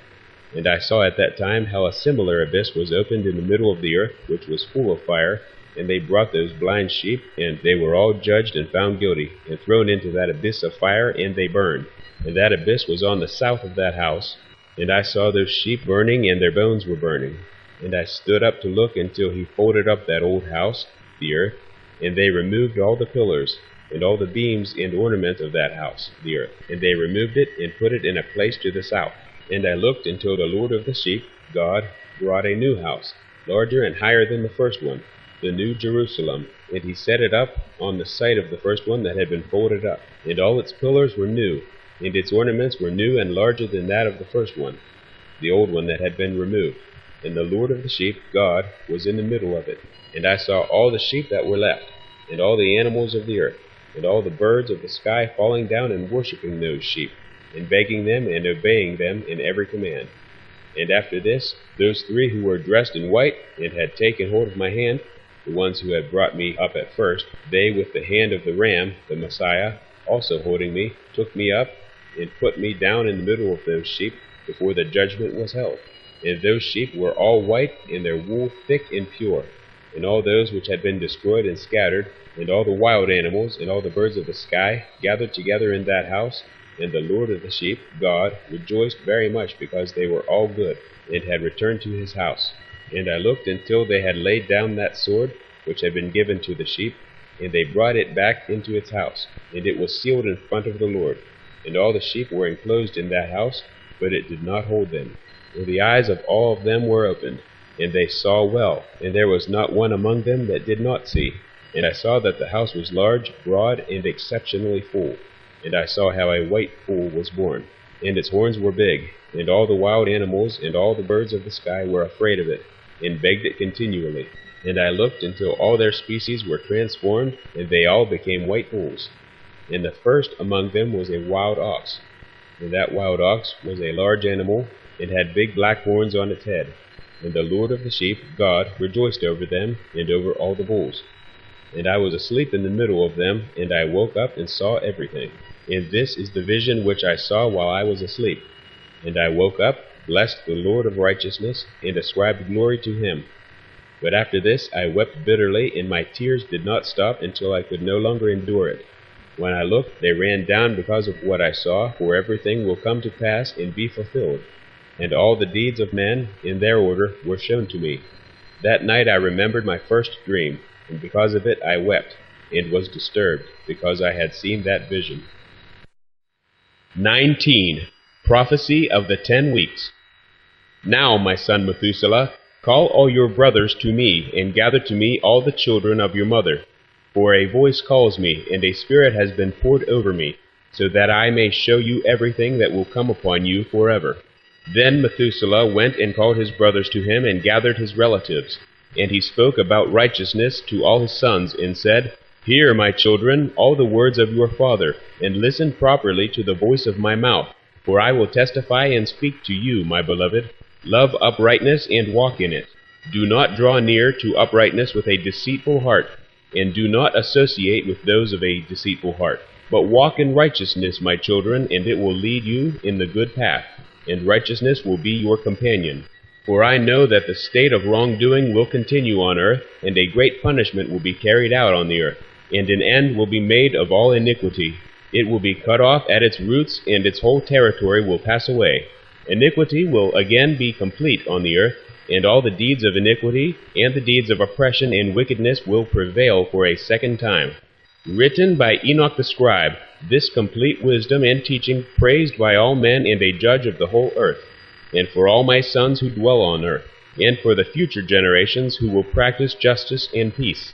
And I saw at that time how a similar abyss was opened in the middle of the earth, which was full of fire, and they brought those blind sheep, and they were all judged and found guilty, and thrown into that abyss of fire, and they burned. And that abyss was on the south of that house. And I saw those sheep burning, and their bones were burning. And I stood up to look until he folded up that old house, the earth, and they removed all the pillars, and all the beams and ornament of that house, the earth. And they removed it, and put it in a place to the south. And I looked until the Lord of the sheep, God, brought a new house, larger and higher than the first one, the new Jerusalem, and he set it up on the site of the first one that had been folded up. And all its pillars were new, and its ornaments were new and larger than that of the first one, the old one that had been removed. And the Lord of the sheep, God, was in the middle of it. And I saw all the sheep that were left, and all the animals of the earth, and all the birds of the sky falling down and worshipping those sheep, and begging them and obeying them in every command. And after this, those 3 who were dressed in white, and had taken hold of my hand, the ones who had brought me up at first, they with the hand of the ram, the Messiah, also holding me, took me up, and put me down in the middle of those sheep before the judgment was held. And those sheep were all white, and their wool thick and pure. And all those which had been destroyed and scattered, and all the wild animals, and all the birds of the sky, gathered together in that house. And the Lord of the sheep, God, rejoiced very much because they were all good, and had returned to his house. And I looked until they had laid down that sword which had been given to the sheep, and they brought it back into its house, and it was sealed in front of the Lord. And all the sheep were enclosed in that house, but it did not hold them. And the eyes of all of them were opened, and they saw well, and there was not one among them that did not see. And I saw that the house was large, broad, and exceptionally full. And I saw how a white foal was born, and its horns were big, and all the wild animals and all the birds of the sky were afraid of it, and begged it continually. And I looked until all their species were transformed, and they all became white fools. And the first among them was a wild ox. And that wild ox was a large animal, and had big black horns on its head. And the Lord of the sheep, God, rejoiced over them, and over all the bulls. And I was asleep in the middle of them, and I woke up and saw everything. And this is the vision which I saw while I was asleep. And I woke up, blessed the Lord of righteousness, and ascribed glory to him. But after this I wept bitterly, and my tears did not stop until I could no longer endure it. When I looked, they ran down because of what I saw, for everything will come to pass and be fulfilled. And all the deeds of men, in their order, were shown to me. That night I remembered my first dream, and because of it I wept, and was disturbed, because I had seen that vision. 19. Prophecy of the 10 Weeks. Now, my son Methuselah, call all your brothers to me, and gather to me all the children of your mother. For a voice calls me, and a spirit has been poured over me, so that I may show you everything that will come upon you forever. Then Methuselah went and called his brothers to him, and gathered his relatives. And he spoke about righteousness to all his sons, and said, Hear, my children, all the words of your father, and listen properly to the voice of my mouth. For I will testify and speak to you, my beloved. Love uprightness and walk in it. Do not draw near to uprightness with a deceitful heart, and do not associate with those of a deceitful heart. But walk in righteousness, my children, and it will lead you in the good path, and righteousness will be your companion. For I know that the state of wrongdoing will continue on earth, and a great punishment will be carried out on the earth, and an end will be made of all iniquity. It will be cut off at its roots, and its whole territory will pass away. Iniquity will again be complete on the earth, and all the deeds of iniquity and the deeds of oppression and wickedness will prevail for a second time. Written by Enoch the scribe, this complete wisdom and teaching praised by all men and a judge of the whole earth, and for all my sons who dwell on earth, and for the future generations who will practice justice and peace.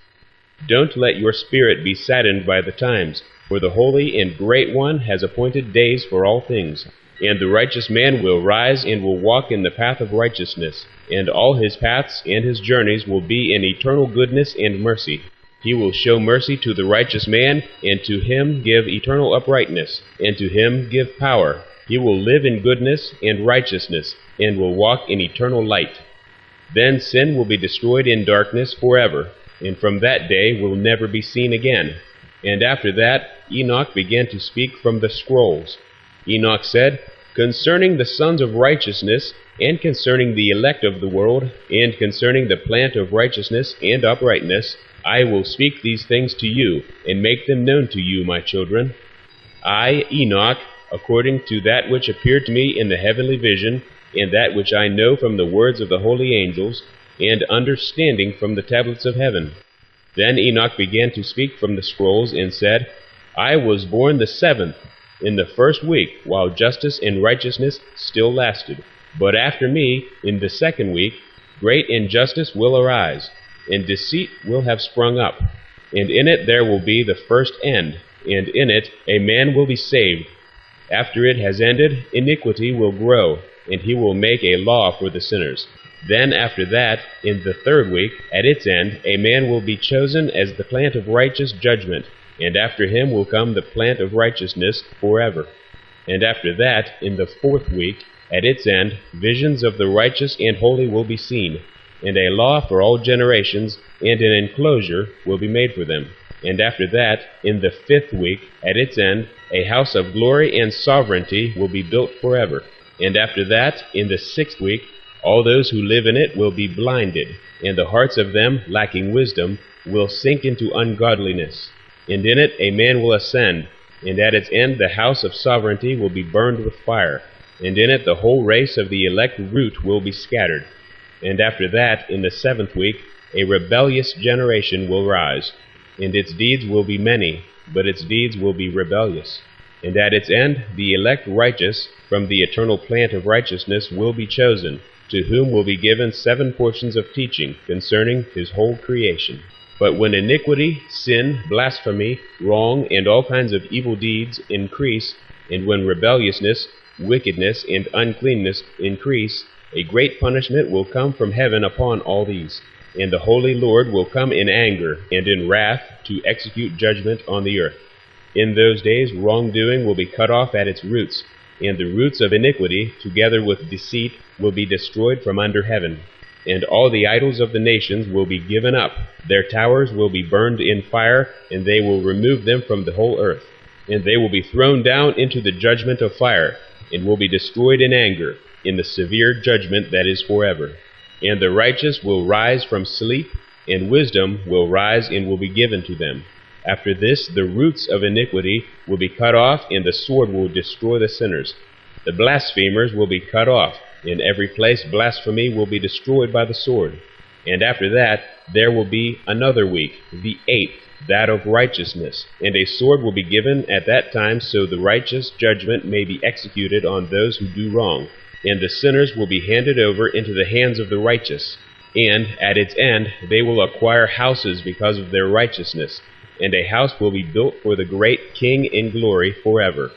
Don't let your spirit be saddened by the times, for the Holy and Great One has appointed days for all things. And the righteous man will rise and will walk in the path of righteousness, and all his paths and his journeys will be in eternal goodness and mercy. He will show mercy to the righteous man, and to him give eternal uprightness, and to him give power. He will live in goodness and righteousness, and will walk in eternal light. Then sin will be destroyed in darkness forever, and from that day will never be seen again. And after that Enoch began to speak from the scrolls. Enoch said, Concerning the sons of righteousness, and concerning the elect of the world, and concerning the plant of righteousness and uprightness, I will speak these things to you, and make them known to you, my children. I, Enoch, according to that which appeared to me in the heavenly vision, and that which I know from the words of the holy angels, and understanding from the tablets of heaven. Then Enoch began to speak from the scrolls, and said, I was born the 7th, in the 1st week, while justice and righteousness still lasted. But after me, in the 2nd week, great injustice will arise, and deceit will have sprung up. And in it there will be the first end, and in it a man will be saved. After it has ended, iniquity will grow, and he will make a law for the sinners. Then after that, in the 3rd week, at its end, a man will be chosen as the plant of righteous judgment, and after him will come the plant of righteousness forever. And after that, in the 4th week, at its end, visions of the righteous and holy will be seen, and a law for all generations, and an enclosure will be made for them. And after that, in the 5th week, at its end, a house of glory and sovereignty will be built forever. And after that, in the 6th week, all those who live in it will be blinded, and the hearts of them, lacking wisdom, will sink into ungodliness. And in it a man will ascend, and at its end the house of sovereignty will be burned with fire, and in it the whole race of the elect root will be scattered. And after that, in the 7th week, a rebellious generation will rise, and its deeds will be many, but its deeds will be rebellious. And at its end, the elect righteous from the eternal plant of righteousness will be chosen, to whom will be given 7 portions of teaching concerning his whole creation. But when iniquity, sin, blasphemy, wrong, and all kinds of evil deeds increase, and when rebelliousness, wickedness, and uncleanness increase, a great punishment will come from heaven upon all these. And the Holy Lord will come in anger and in wrath to execute judgment on the earth. In those days wrongdoing will be cut off at its roots, and the roots of iniquity, together with deceit, will be destroyed from under heaven. And all the idols of the nations will be given up. Their towers will be burned in fire, and they will remove them from the whole earth. And they will be thrown down into the judgment of fire, and will be destroyed in anger, in the severe judgment that is forever. And the righteous will rise from sleep, and wisdom will rise and will be given to them. After this, the roots of iniquity will be cut off, and the sword will destroy the sinners. The blasphemers will be cut off. In every place blasphemy will be destroyed by the sword. And after that, there will be another week, the 8th, that of righteousness. And a sword will be given at that time, so the righteous judgment may be executed on those who do wrong. And the sinners will be handed over into the hands of the righteous. And at its end they will acquire houses because of their righteousness, and a house will be built for the great King in glory forever.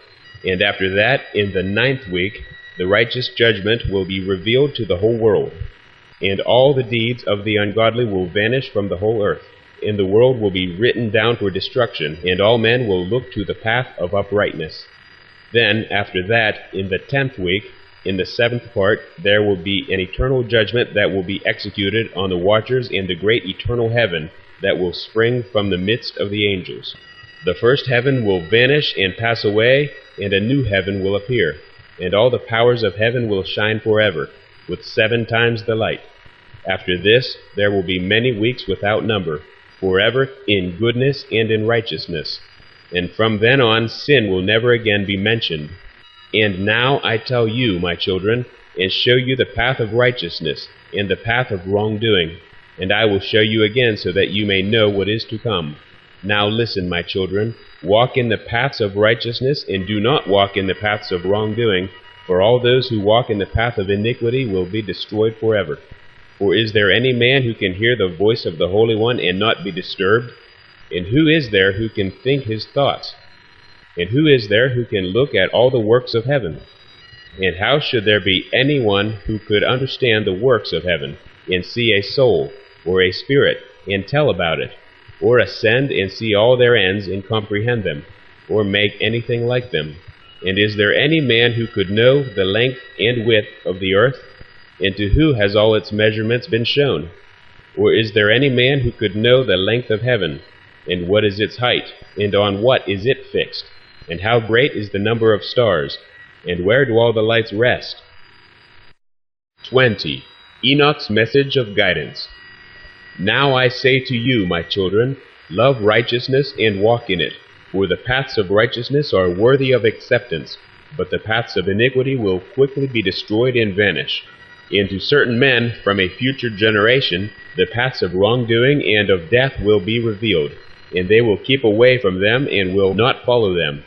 And after that, in the 9th week, the righteous judgment will be revealed to the whole world, and all the deeds of the ungodly will vanish from the whole earth. And the world will be written down for destruction, and all men will look to the path of uprightness. Then, after that, in the 10th week, in the 7th part, there will be an eternal judgment that will be executed on the watchers in the great eternal heaven that will spring from the midst of the angels. The first heaven will vanish and pass away, and a new heaven will appear, and all the powers of heaven will shine forever, with 7 times the light. After this, there will be many weeks without number, forever in goodness and in righteousness. And from then on, sin will never again be mentioned. And now I tell you, my children, and show you the path of righteousness, and the path of wrongdoing. And I will show you again, so that you may know what is to come. Now listen, my children, walk in the paths of righteousness, and do not walk in the paths of wrongdoing, for all those who walk in the path of iniquity will be destroyed forever. For is there any man who can hear the voice of the Holy One and not be disturbed? And who is there who can think his thoughts? And who is there who can look at all the works of heaven? And how should there be anyone who could understand the works of heaven, and see a soul, or a spirit, and tell about it, or ascend and see all their ends and comprehend them, or make anything like them? And is there any man who could know the length and width of the earth? And to who has all its measurements been shown? Or is there any man who could know the length of heaven, and what is its height, and on what is it fixed? And how great is the number of stars, and where do all the lights rest? 20. Enoch's message of guidance. Now I say to you, my children, love righteousness and walk in it, for the paths of righteousness are worthy of acceptance, but the paths of iniquity will quickly be destroyed and vanish. And to certain men from a future generation, the paths of wrongdoing and of death will be revealed, and they will keep away from them and will not follow them.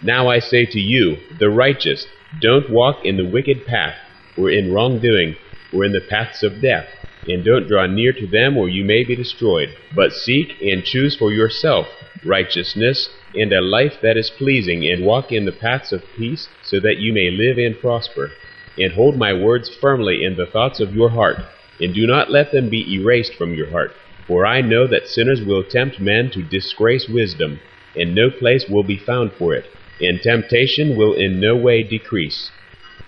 Now I say to you, the righteous, don't walk in the wicked path, or in wrongdoing, or in the paths of death, and don't draw near to them, or you may be destroyed. But seek and choose for yourself righteousness, and a life that is pleasing, and walk in the paths of peace, so that you may live and prosper. And hold my words firmly in the thoughts of your heart, and do not let them be erased from your heart. For I know that sinners will tempt men to disgrace wisdom, and no place will be found for it, and temptation will in no way decrease.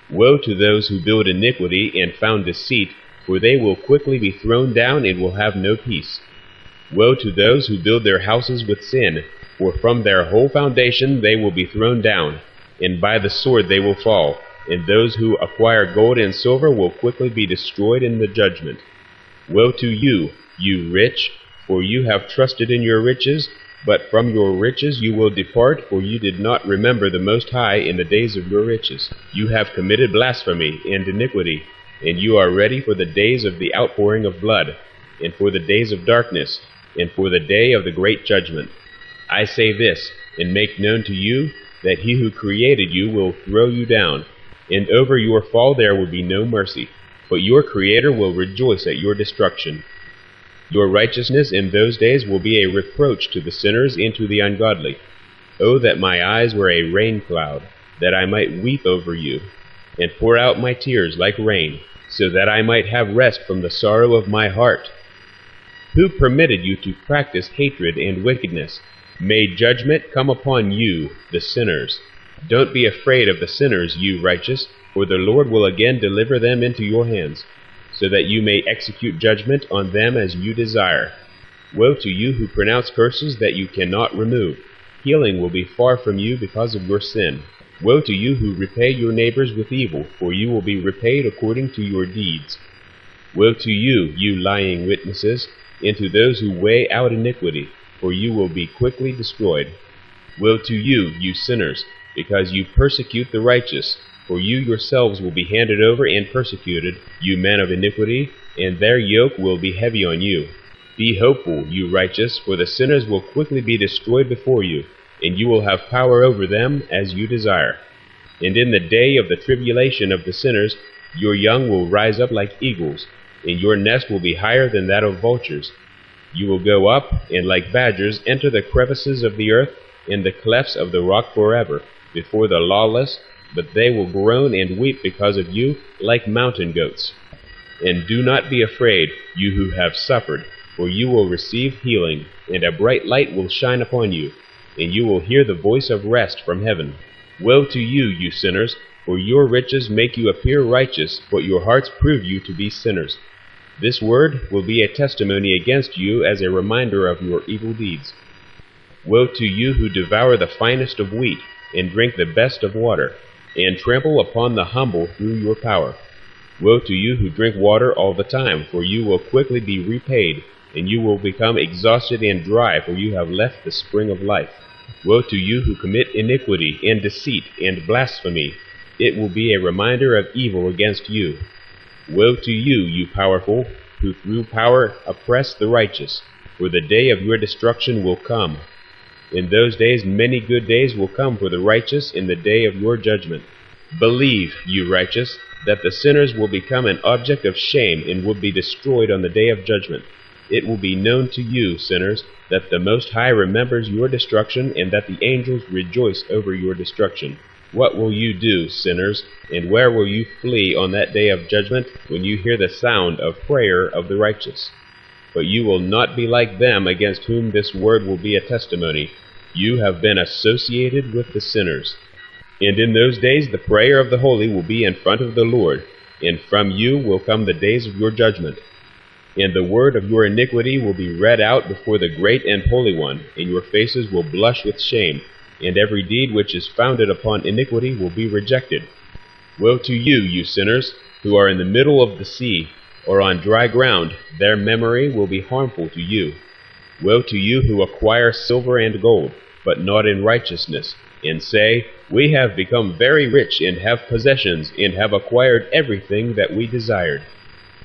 Woe to those who build iniquity and found deceit, for they will quickly be thrown down and will have no peace. Woe to those who build their houses with sin, for from their whole foundation they will be thrown down, and by the sword they will fall, and those who acquire gold and silver will quickly be destroyed in the judgment. Woe to you, you rich, for you have trusted in your riches, but from your riches you will depart, for you did not remember the Most High in the days of your riches. You have committed blasphemy and iniquity, and you are ready for the days of the outpouring of blood, and for the days of darkness, and for the day of the great judgment. I say this, and make known to you, that he who created you will throw you down, and over your fall there will be no mercy, but your Creator will rejoice at your destruction. Your righteousness in those days will be a reproach to the sinners and to the ungodly. Oh, that my eyes were a rain cloud, that I might weep over you, and pour out my tears like rain, so that I might have rest from the sorrow of my heart. Who permitted you to practice hatred and wickedness? May judgment come upon you, the sinners. Don't be afraid of the sinners, you righteous, for the Lord will again deliver them into your hands, so that you may execute judgment on them as you desire. Woe to you who pronounce curses that you cannot remove. Healing will be far from you because of your sin. Woe to you who repay your neighbors with evil, for you will be repaid according to your deeds. Woe to you, you lying witnesses, and to those who weigh out iniquity, for you will be quickly destroyed. Woe to you, you sinners, because you persecute the righteous, for you yourselves will be handed over and persecuted, you men of iniquity, and their yoke will be heavy on you. Be hopeful, you righteous, for the sinners will quickly be destroyed before you, and you will have power over them as you desire. And in the day of the tribulation of the sinners, your young will rise up like eagles, and your nest will be higher than that of vultures. You will go up, and like badgers enter the crevices of the earth, and the clefts of the rock forever, before the lawless, but they will groan and weep because of you, like mountain goats. And do not be afraid, you who have suffered, for you will receive healing, and a bright light will shine upon you, and you will hear the voice of rest from heaven. Woe to you, you sinners, for your riches make you appear righteous, but your hearts prove you to be sinners. This word will be a testimony against you as a reminder of your evil deeds. Woe to you who devour the finest of wheat, and drink the best of water, and trample upon the humble through your power. Woe to you who drink water all the time, for you will quickly be repaid, and you will become exhausted and dry, for you have left the spring of life. Woe to you who commit iniquity and deceit and blasphemy. It will be a reminder of evil against you. Woe to you, you powerful, who through power oppress the righteous, for the day of your destruction will come. In those days many good days will come for the righteous in the day of your judgment. Believe, you righteous, that the sinners will become an object of shame and will be destroyed on the day of judgment. It will be known to you, sinners, that the Most High remembers your destruction, and that the angels rejoice over your destruction. What will you do, sinners, and where will you flee on that day of judgment when you hear the sound of prayer of the righteous? But you will not be like them against whom this word will be a testimony. You have been associated with the sinners. And in those days the prayer of the holy will be in front of the Lord, and from you will come the days of your judgment. And the word of your iniquity will be read out before the great and holy one, and your faces will blush with shame, and every deed which is founded upon iniquity will be rejected. Woe to you, you sinners, who are in the middle of the sea, or on dry ground, their memory will be harmful to you. Woe to you who acquire silver and gold, but not in righteousness, and say, We have become very rich and have possessions, and have acquired everything that we desired.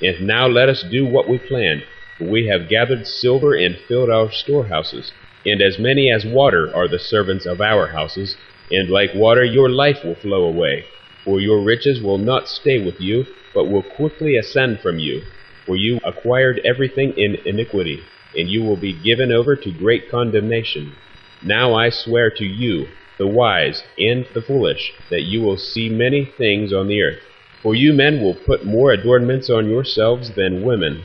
And now let us do what we planned, for we have gathered silver and filled our storehouses, and as many as water are the servants of our houses, and like water your life will flow away. For your riches will not stay with you, but will quickly ascend from you. For you acquired everything in iniquity, and you will be given over to great condemnation. Now I swear to you, the wise and the foolish, that you will see many things on the earth. For you men will put more adornments on yourselves than women,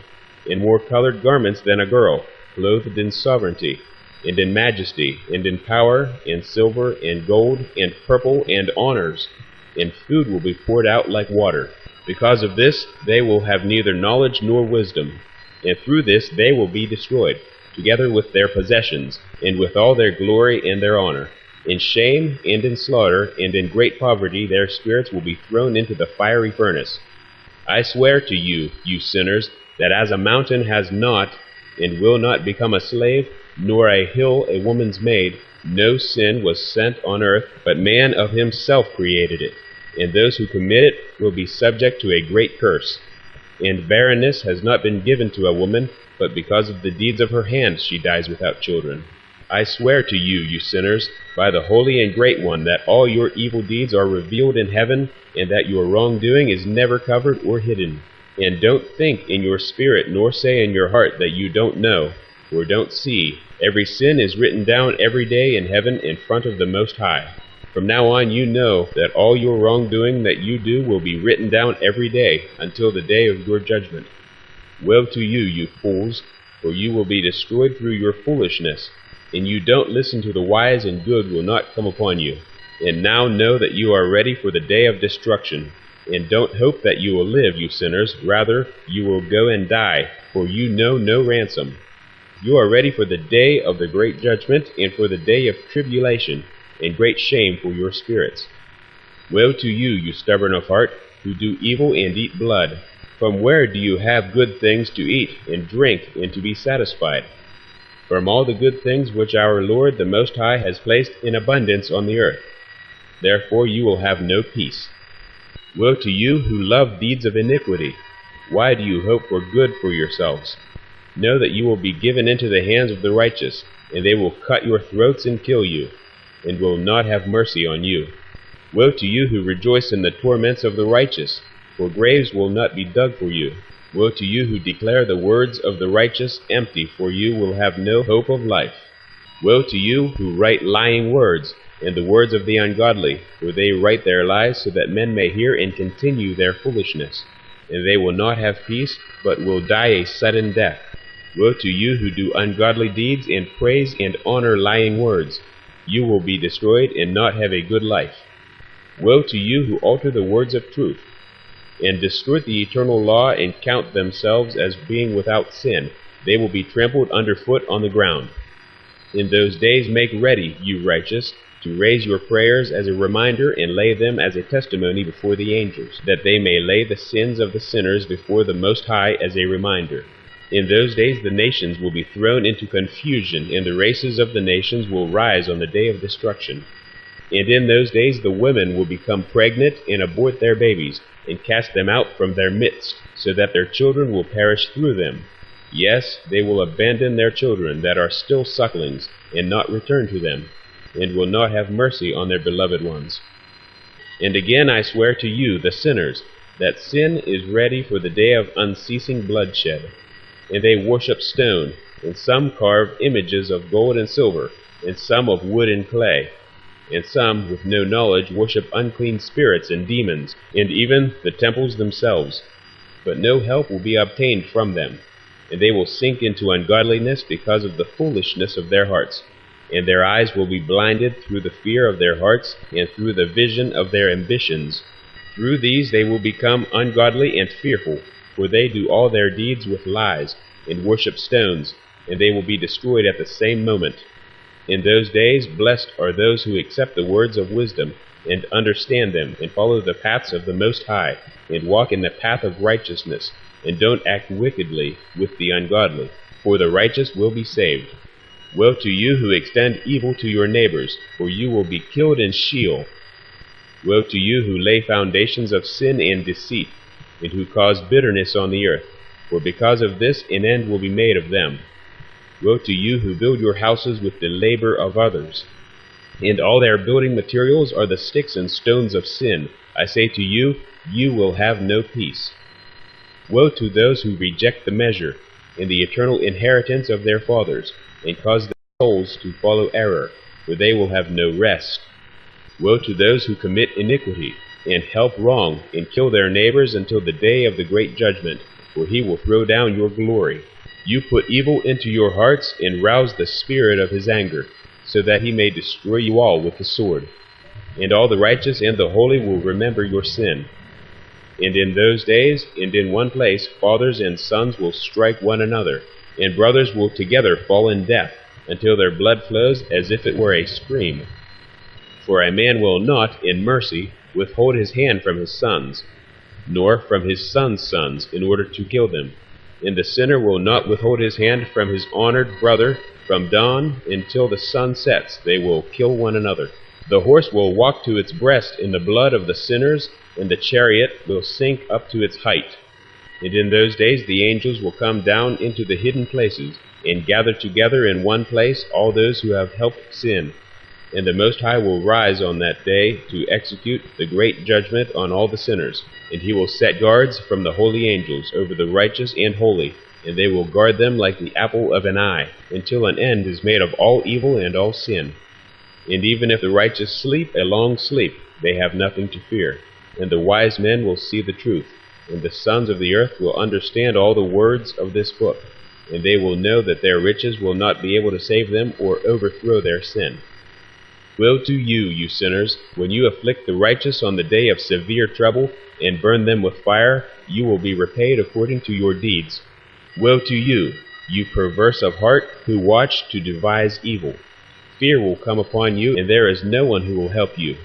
and more colored garments than a girl, clothed in sovereignty, and in majesty, and in power, and silver, and gold, and purple, and honors, and food will be poured out like water. Because of this they will have neither knowledge nor wisdom, and through this they will be destroyed. together with their possessions, and with all their glory and their honor. In shame and in slaughter and in great poverty their spirits will be thrown into the fiery furnace. I swear to you, you sinners, that as a mountain has not and will not become a slave, nor a hill a woman's maid, no sin was sent on earth, but man of himself created it, and those who commit it will be subject to a great curse. And barrenness has not been given to a woman, but because of the deeds of her hands she dies without children. I swear to you, you sinners, by the Holy and Great One, that all your evil deeds are revealed in heaven, and that your wrongdoing is never covered or hidden. And don't think in your spirit, nor say in your heart that you don't know, or don't see. Every sin is written down every day in heaven in front of the Most High. From now on you know that all your wrongdoing that you do will be written down every day, until the day of your judgment. Woe to you, you fools, for you will be destroyed through your foolishness. And you don't listen to the wise, and good will not come upon you. And now know that you are ready for the day of destruction. And don't hope that you will live, you sinners. Rather, you will go and die, for you know no ransom. You are ready for the day of the great judgment, and for the day of tribulation, and great shame for your spirits. Woe to you, you stubborn of heart, who do evil and eat blood. From where do you have good things to eat, and drink, and to be satisfied? From all the good things which our Lord the Most High has placed in abundance on the earth. Therefore you will have no peace. Woe to you who love deeds of iniquity. Why do you hope for good for yourselves? Know that you will be given into the hands of the righteous, and they will cut your throats and kill you, and will not have mercy on you. Woe to you who rejoice in the torments of the righteous, for graves will not be dug for you. Woe to you who declare the words of the righteous empty, for you will have no hope of life. Woe to you who write lying words, and the words of the ungodly, for they write their lies so that men may hear and continue their foolishness. And they will not have peace, but will die a sudden death. Woe to you who do ungodly deeds, and praise and honor lying words. You will be destroyed and not have a good life. Woe to you who alter the words of truth, and distort the eternal law, and count themselves as being without sin. They will be trampled underfoot on the ground. In those days make ready, you righteous, to raise your prayers as a reminder, and lay them as a testimony before the angels, that they may lay the sins of the sinners before the Most High as a reminder. In those days the nations will be thrown into confusion, and the races of the nations will rise on the day of destruction. And in those days the women will become pregnant and abort their babies, and cast them out from their midst, so that their children will perish through them. Yes, they will abandon their children that are still sucklings, and not return to them, and will not have mercy on their beloved ones. And again I swear to you, the sinners, that sin is ready for the day of unceasing bloodshed. And they worship stone, and some carve images of gold and silver, and some of wood and clay. And some, with no knowledge, worship unclean spirits and demons, and even the temples themselves. But no help will be obtained from them, and they will sink into ungodliness because of the foolishness of their hearts. And their eyes will be blinded through the fear of their hearts, and through the vision of their ambitions. Through these they will become ungodly and fearful, for they do all their deeds with lies, and worship stones, and they will be destroyed at the same moment. In those days blessed are those who accept the words of wisdom, and understand them, and follow the paths of the Most High, and walk in the path of righteousness, and don't act wickedly with the ungodly, for the righteous will be saved. Woe to you who extend evil to your neighbors, for you will be killed in Sheol. Woe to you who lay foundations of sin and deceit, and who cause bitterness on the earth, for because of this an end will be made of them. Woe to you who build your houses with the labor of others, and all their building materials are the sticks and stones of sin. I say to you, you will have no peace. Woe to those who reject the measure, and the eternal inheritance of their fathers, and cause their souls to follow error, for they will have no rest. Woe to those who commit iniquity, and help wrong, and kill their neighbors until the day of the great judgment, for he will throw down your glory. You put evil into your hearts, and rouse the spirit of his anger, so that he may destroy you all with the sword. And all the righteous and the holy will remember your sin. And in those days, and in one place, fathers and sons will strike one another, and brothers will together fall in death, until their blood flows as if it were a stream. For a man will not, in mercy, withhold his hand from his sons, nor from his sons' sons, in order to kill them. And the sinner will not withhold his hand from his honored brother. From dawn until the sun sets, they will kill one another. The horse will walk to its breast in the blood of the sinners, and the chariot will sink up to its height. And in those days the angels will come down into the hidden places, and gather together in one place all those who have helped sin. And the Most High will rise on that day to execute the great judgment on all the sinners. And he will set guards from the holy angels over the righteous and holy, and they will guard them like the apple of an eye, until an end is made of all evil and all sin. And even if the righteous sleep a long sleep, they have nothing to fear. And the wise men will see the truth, and the sons of the earth will understand all the words of this book, and they will know that their riches will not be able to save them or overthrow their sin. Woe to you, you sinners, when you afflict the righteous on the day of severe trouble, and burn them with fire, you will be repaid according to your deeds. Woe to you, you perverse of heart, who watch to devise evil. Fear will come upon you, and there is no one who will help you.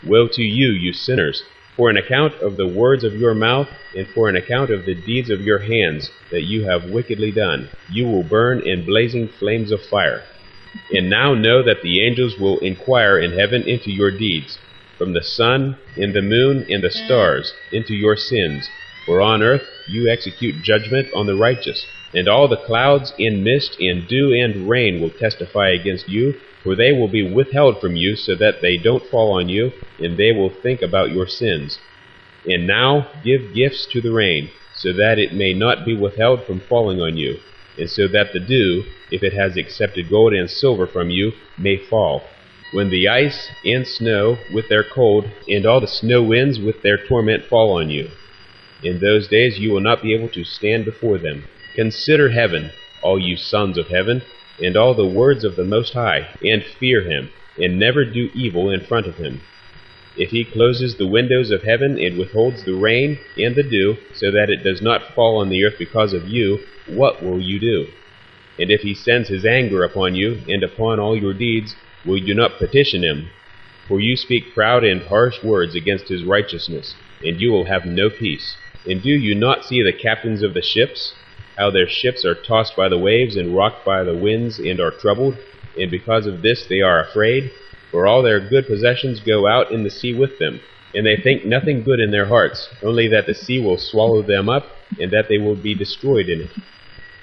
Woe to you, you sinners, for an account of the words of your mouth, and for an account of the deeds of your hands, that you have wickedly done, you will burn in blazing flames of fire. And now know that the angels will inquire in heaven into your deeds, from the sun, and the moon, and the stars, into your sins. For on earth you execute judgment on the righteous, and all the clouds, and mist, and dew, and rain will testify against you, for they will be withheld from you, so that they don't fall on you, and they will think about your sins. And now give gifts to the rain, so that it may not be withheld from falling on you, and so that the dew, if it has accepted gold and silver from you, may fall. When the ice and snow with their cold, and all the snow winds with their torment fall on you, in those days you will not be able to stand before them. Consider heaven, all you sons of heaven, and all the words of the Most High, and fear him, and never do evil in front of him. If he closes the windows of heaven and withholds the rain and the dew, so that it does not fall on the earth because of you, what will you do? And if he sends his anger upon you, and upon all your deeds, will you not petition him? For you speak proud and harsh words against his righteousness, and you will have no peace. And do you not see the captains of the ships, how their ships are tossed by the waves and rocked by the winds and are troubled? And because of this they are afraid, for all their good possessions go out in the sea with them. And they think nothing good in their hearts, only that the sea will swallow them up, and that they will be destroyed in it.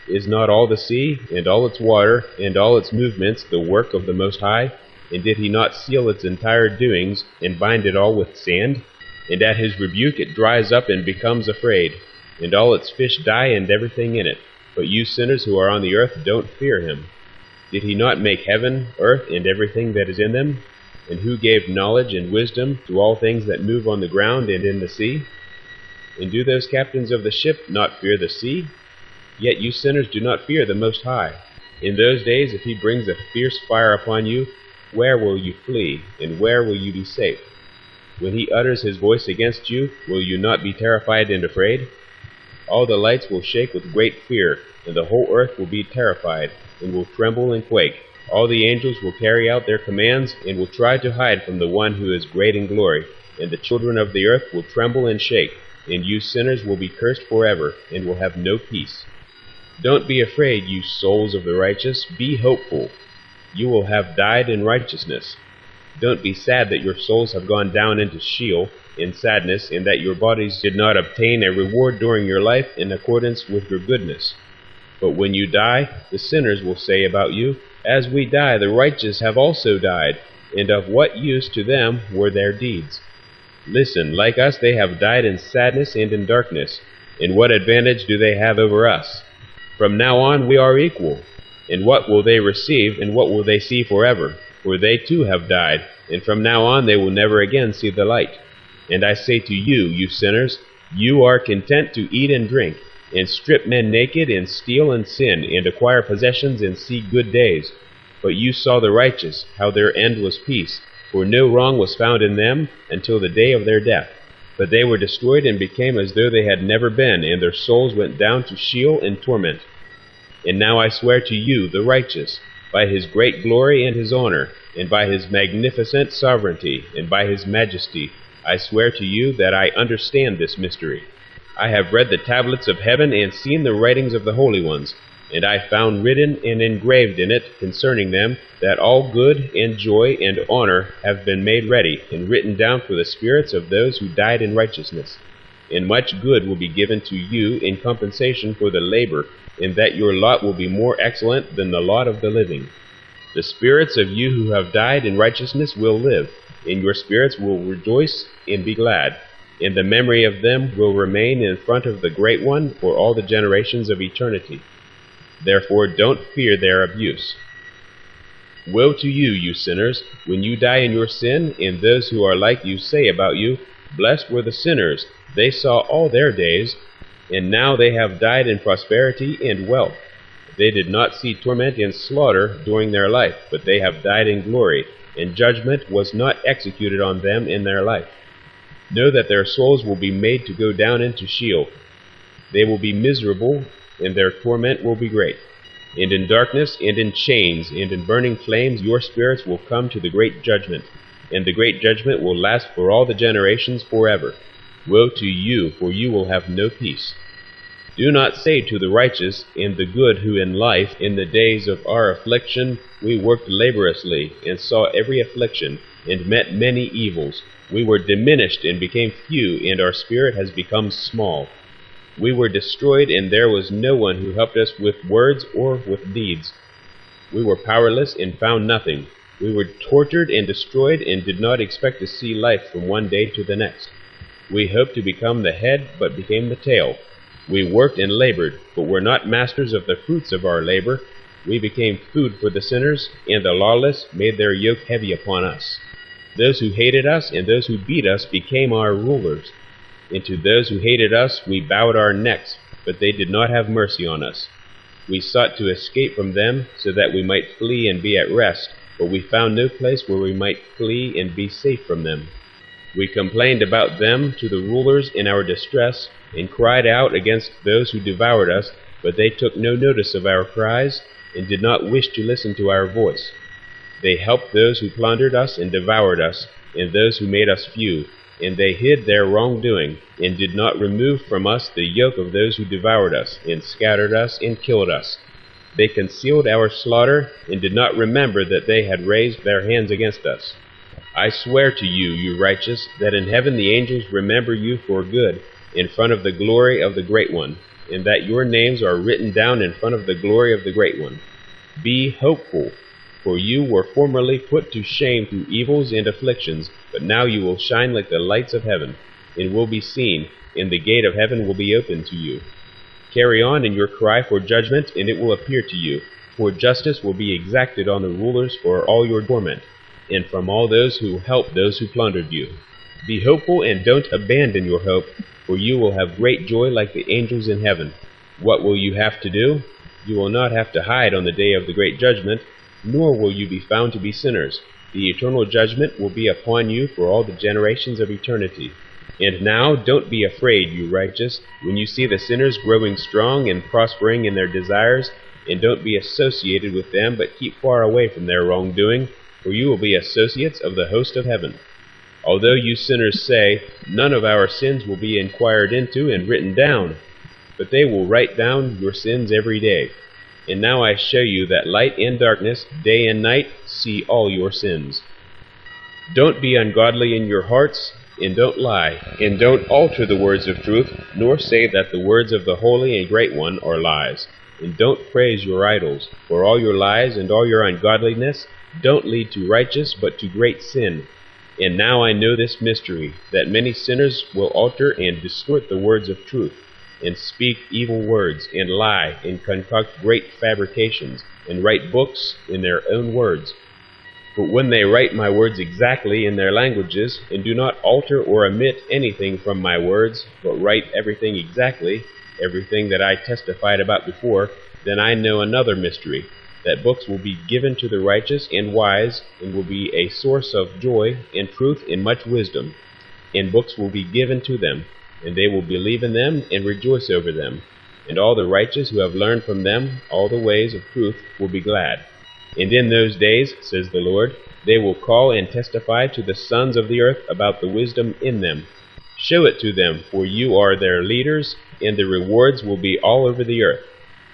Is not all the sea, and all its water, and all its movements the work of the Most High? And did he not seal its entire doings, and bind it all with sand? And at his rebuke it dries up and becomes afraid, and all its fish die and everything in it. But you sinners who are on the earth don't fear him. Did he not make heaven, earth, and everything that is in them? And who gave knowledge and wisdom to all things that move on the ground and in the sea? And do those captains of the ship not fear the sea? Yet you sinners do not fear the Most High. In those days, if he brings a fierce fire upon you, where will you flee, and where will you be safe? When he utters his voice against you, will you not be terrified and afraid? All the lights will shake with great fear, and the whole earth will be terrified, and will tremble and quake. All the angels will carry out their commands, and will try to hide from the one who is great in glory, and the children of the earth will tremble and shake, and you sinners will be cursed forever, and will have no peace. Don't be afraid, you souls of the righteous, be hopeful. You will have died in righteousness. Don't be sad that your souls have gone down into Sheol in sadness, and that your bodies did not obtain a reward during your life in accordance with your goodness. But when you die, the sinners will say about you, as we die, the righteous have also died, and of what use to them were their deeds? Listen, like us they have died in sadness and in darkness, and what advantage do they have over us? From now on we are equal. And what will they receive, and what will they see forever? For they too have died, and from now on they will never again see the light. And I say to you, you sinners, you are content to eat and drink, and strip men naked, and steal and sin, and acquire possessions, and see good days. But you saw the righteous, how their end was peace, for no wrong was found in them until the day of their death. But they were destroyed and became as though they had never been, and their souls went down to Sheol in torment. And now I swear to you, the righteous, by his great glory and his honor, and by his magnificent sovereignty, and by his majesty, I swear to you that I understand this mystery. I have read the tablets of heaven and seen the writings of the holy ones, and I found written and engraved in it concerning them that all good and joy and honor have been made ready and written down for the spirits of those who died in righteousness. And much good will be given to you in compensation for the labor, and that your lot will be more excellent than the lot of the living. The spirits of you who have died in righteousness will live, and your spirits will rejoice and be glad, and the memory of them will remain in front of the Great One for all the generations of eternity. Therefore don't fear their abuse. Woe to you, you sinners, when you die in your sin, and those who are like you say about you, Blessed were the sinners, they saw all their days, and now they have died in prosperity and wealth. They did not see torment and slaughter during their life, but they have died in glory, and judgment was not executed on them in their life. Know that their souls will be made to go down into Sheol. They will be miserable, and their torment will be great. And in darkness, and in chains, and in burning flames, your spirits will come to the great judgment, and the great judgment will last for all the generations forever. Woe to you, for you will have no peace. Do not say to the righteous and the good who in life, in the days of our affliction, we worked laboriously, and saw every affliction, and met many evils. We were diminished and became few, and our spirit has become small. We were destroyed, and there was no one who helped us with words or with deeds. We were powerless and found nothing. We were tortured and destroyed, and did not expect to see life from one day to the next. We hoped to become the head, but became the tail. We worked and labored, but were not masters of the fruits of our labor. We became food for the sinners, and the lawless made their yoke heavy upon us. Those who hated us and those who beat us became our rulers. And to those who hated us we bowed our necks, but they did not have mercy on us. We sought to escape from them, so that we might flee and be at rest, but we found no place where we might flee and be safe from them. We complained about them to the rulers in our distress, and cried out against those who devoured us, but they took no notice of our cries, and did not wish to listen to our voice. They helped those who plundered us and devoured us, and those who made us few, and they hid their wrongdoing, and did not remove from us the yoke of those who devoured us, and scattered us, and killed us. They concealed our slaughter, and did not remember that they had raised their hands against us. I swear to you, you righteous, that in heaven the angels remember you for good, in front of the glory of the Great One, and that your names are written down in front of the glory of the Great One. Be hopeful, for you were formerly put to shame through evils and afflictions, but now you will shine like the lights of heaven, and will be seen, and the gate of heaven will be opened to you. Carry on in your cry for judgment, and it will appear to you, for justice will be exacted on the rulers for all your torment, and from all those who help those who plundered you. Be hopeful and don't abandon your hope, for you will have great joy like the angels in heaven. What will you have to do? You will not have to hide on the day of the great judgment, nor will you be found to be sinners. The eternal judgment will be upon you for all the generations of eternity. And now don't be afraid, you righteous, when you see the sinners growing strong and prospering in their desires, and don't be associated with them, but keep far away from their wrongdoing, for you will be associates of the host of heaven. Although you sinners say, none of our sins will be inquired into and written down, but they will write down your sins every day. And now I show you that light and darkness, day and night, see all your sins. Don't be ungodly in your hearts, and don't lie, and don't alter the words of truth, nor say that the words of the Holy and Great One are lies. And don't praise your idols, for all your lies and all your ungodliness don't lead to righteous, but to great sin. And now I know this mystery, that many sinners will alter and distort the words of truth, and speak evil words, and lie, and concoct great fabrications, and write books in their own words. But when they write my words exactly in their languages, and do not alter or omit anything from my words, but write everything exactly, everything that I testified about before, then I know another mystery, that books will be given to the righteous and wise, and will be a source of joy and truth and much wisdom. And books will be given to them, and they will believe in them and rejoice over them. and all the righteous who have learned from them all the ways of truth will be glad. And in those days, says the Lord, they will call and testify to the sons of the earth about the wisdom in them. Show it to them, for you are their leaders, and the rewards will be all over the earth.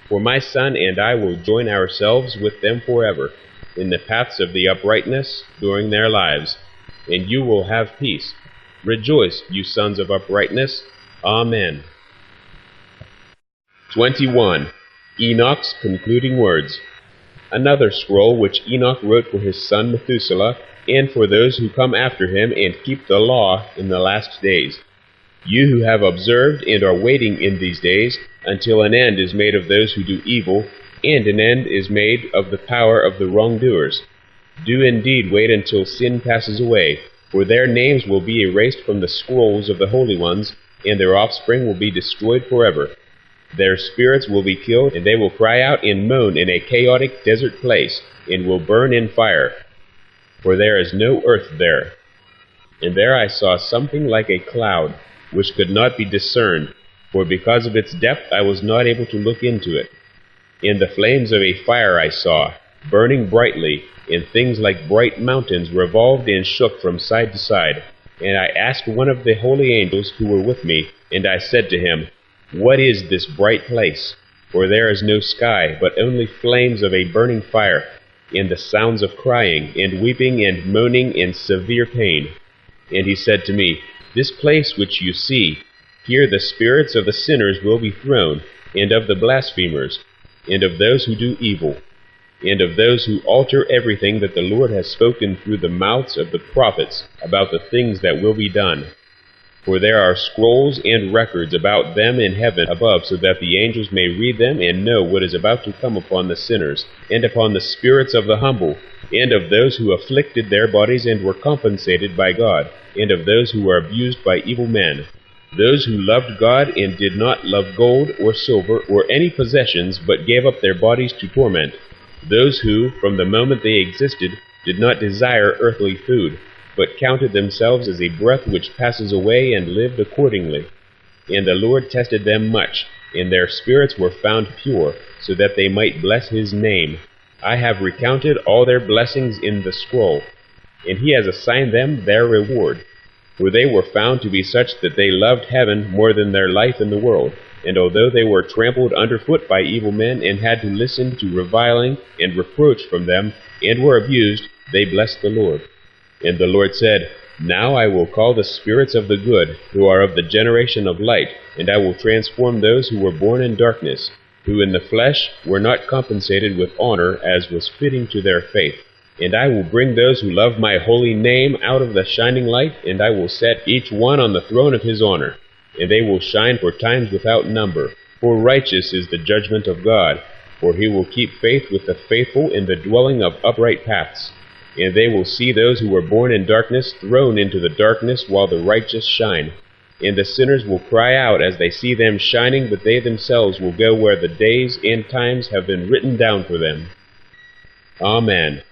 For my son and I will join ourselves with them forever, in the paths of the uprightness during their lives, and you will have peace. Rejoice, you sons of uprightness. Amen. 21. Enoch's concluding words. Another scroll which Enoch wrote for his son Methuselah, and for those who come after him and keep the law in the last days. You who have observed and are waiting in these days, until an end is made of those who do evil, and an end is made of the power of the wrongdoers. Do indeed wait until sin passes away, for their names will be erased from the scrolls of the holy ones, and their offspring will be destroyed forever. Their spirits will be killed, and they will cry out and moan in a chaotic desert place, and will burn in fire, for there is no earth there. And there I saw something like a cloud, which could not be discerned, for because of its depth I was not able to look into it. In the flames of a fire I saw, burning brightly, and things like bright mountains revolved and shook from side to side. And I asked one of the holy angels who were with me, and I said to him, What is this bright place? For there is no sky, but only flames of a burning fire, and the sounds of crying, and weeping, and moaning, and severe pain. And he said to me, This place which you see, here the spirits of the sinners will be thrown, and of the blasphemers, and of those who do evil, and of those who alter everything that the Lord has spoken through the mouths of the prophets about the things that will be done. For there are scrolls and records about them in heaven above, so that the angels may read them and know what is about to come upon the sinners, and upon the spirits of the humble, and of those who afflicted their bodies and were compensated by God, and of those who were abused by evil men, those who loved God and did not love gold or silver or any possessions, but gave up their bodies to torment, those who, from the moment they existed, did not desire earthly food, but counted themselves as a breath which passes away, and lived accordingly. And the Lord tested them much, and their spirits were found pure, so that they might bless his name. I have recounted all their blessings in the scroll, and he has assigned them their reward. For they were found to be such that they loved heaven more than their life in the world, and although they were trampled underfoot by evil men, and had to listen to reviling and reproach from them, and were abused, they blessed the Lord. And the Lord said, Now I will call the spirits of the good, who are of the generation of light, and I will transform those who were born in darkness, who in the flesh were not compensated with honor as was fitting to their faith. And I will bring those who love my holy name out of the shining light, and I will set each one on the throne of his honor. And they will shine for times without number. For righteous is the judgment of God, for he will keep faith with the faithful in the dwelling of upright paths. And they will see those who were born in darkness thrown into the darkness, while the righteous shine. And the sinners will cry out as they see them shining, but they themselves will go where the days and times have been written down for them. Amen.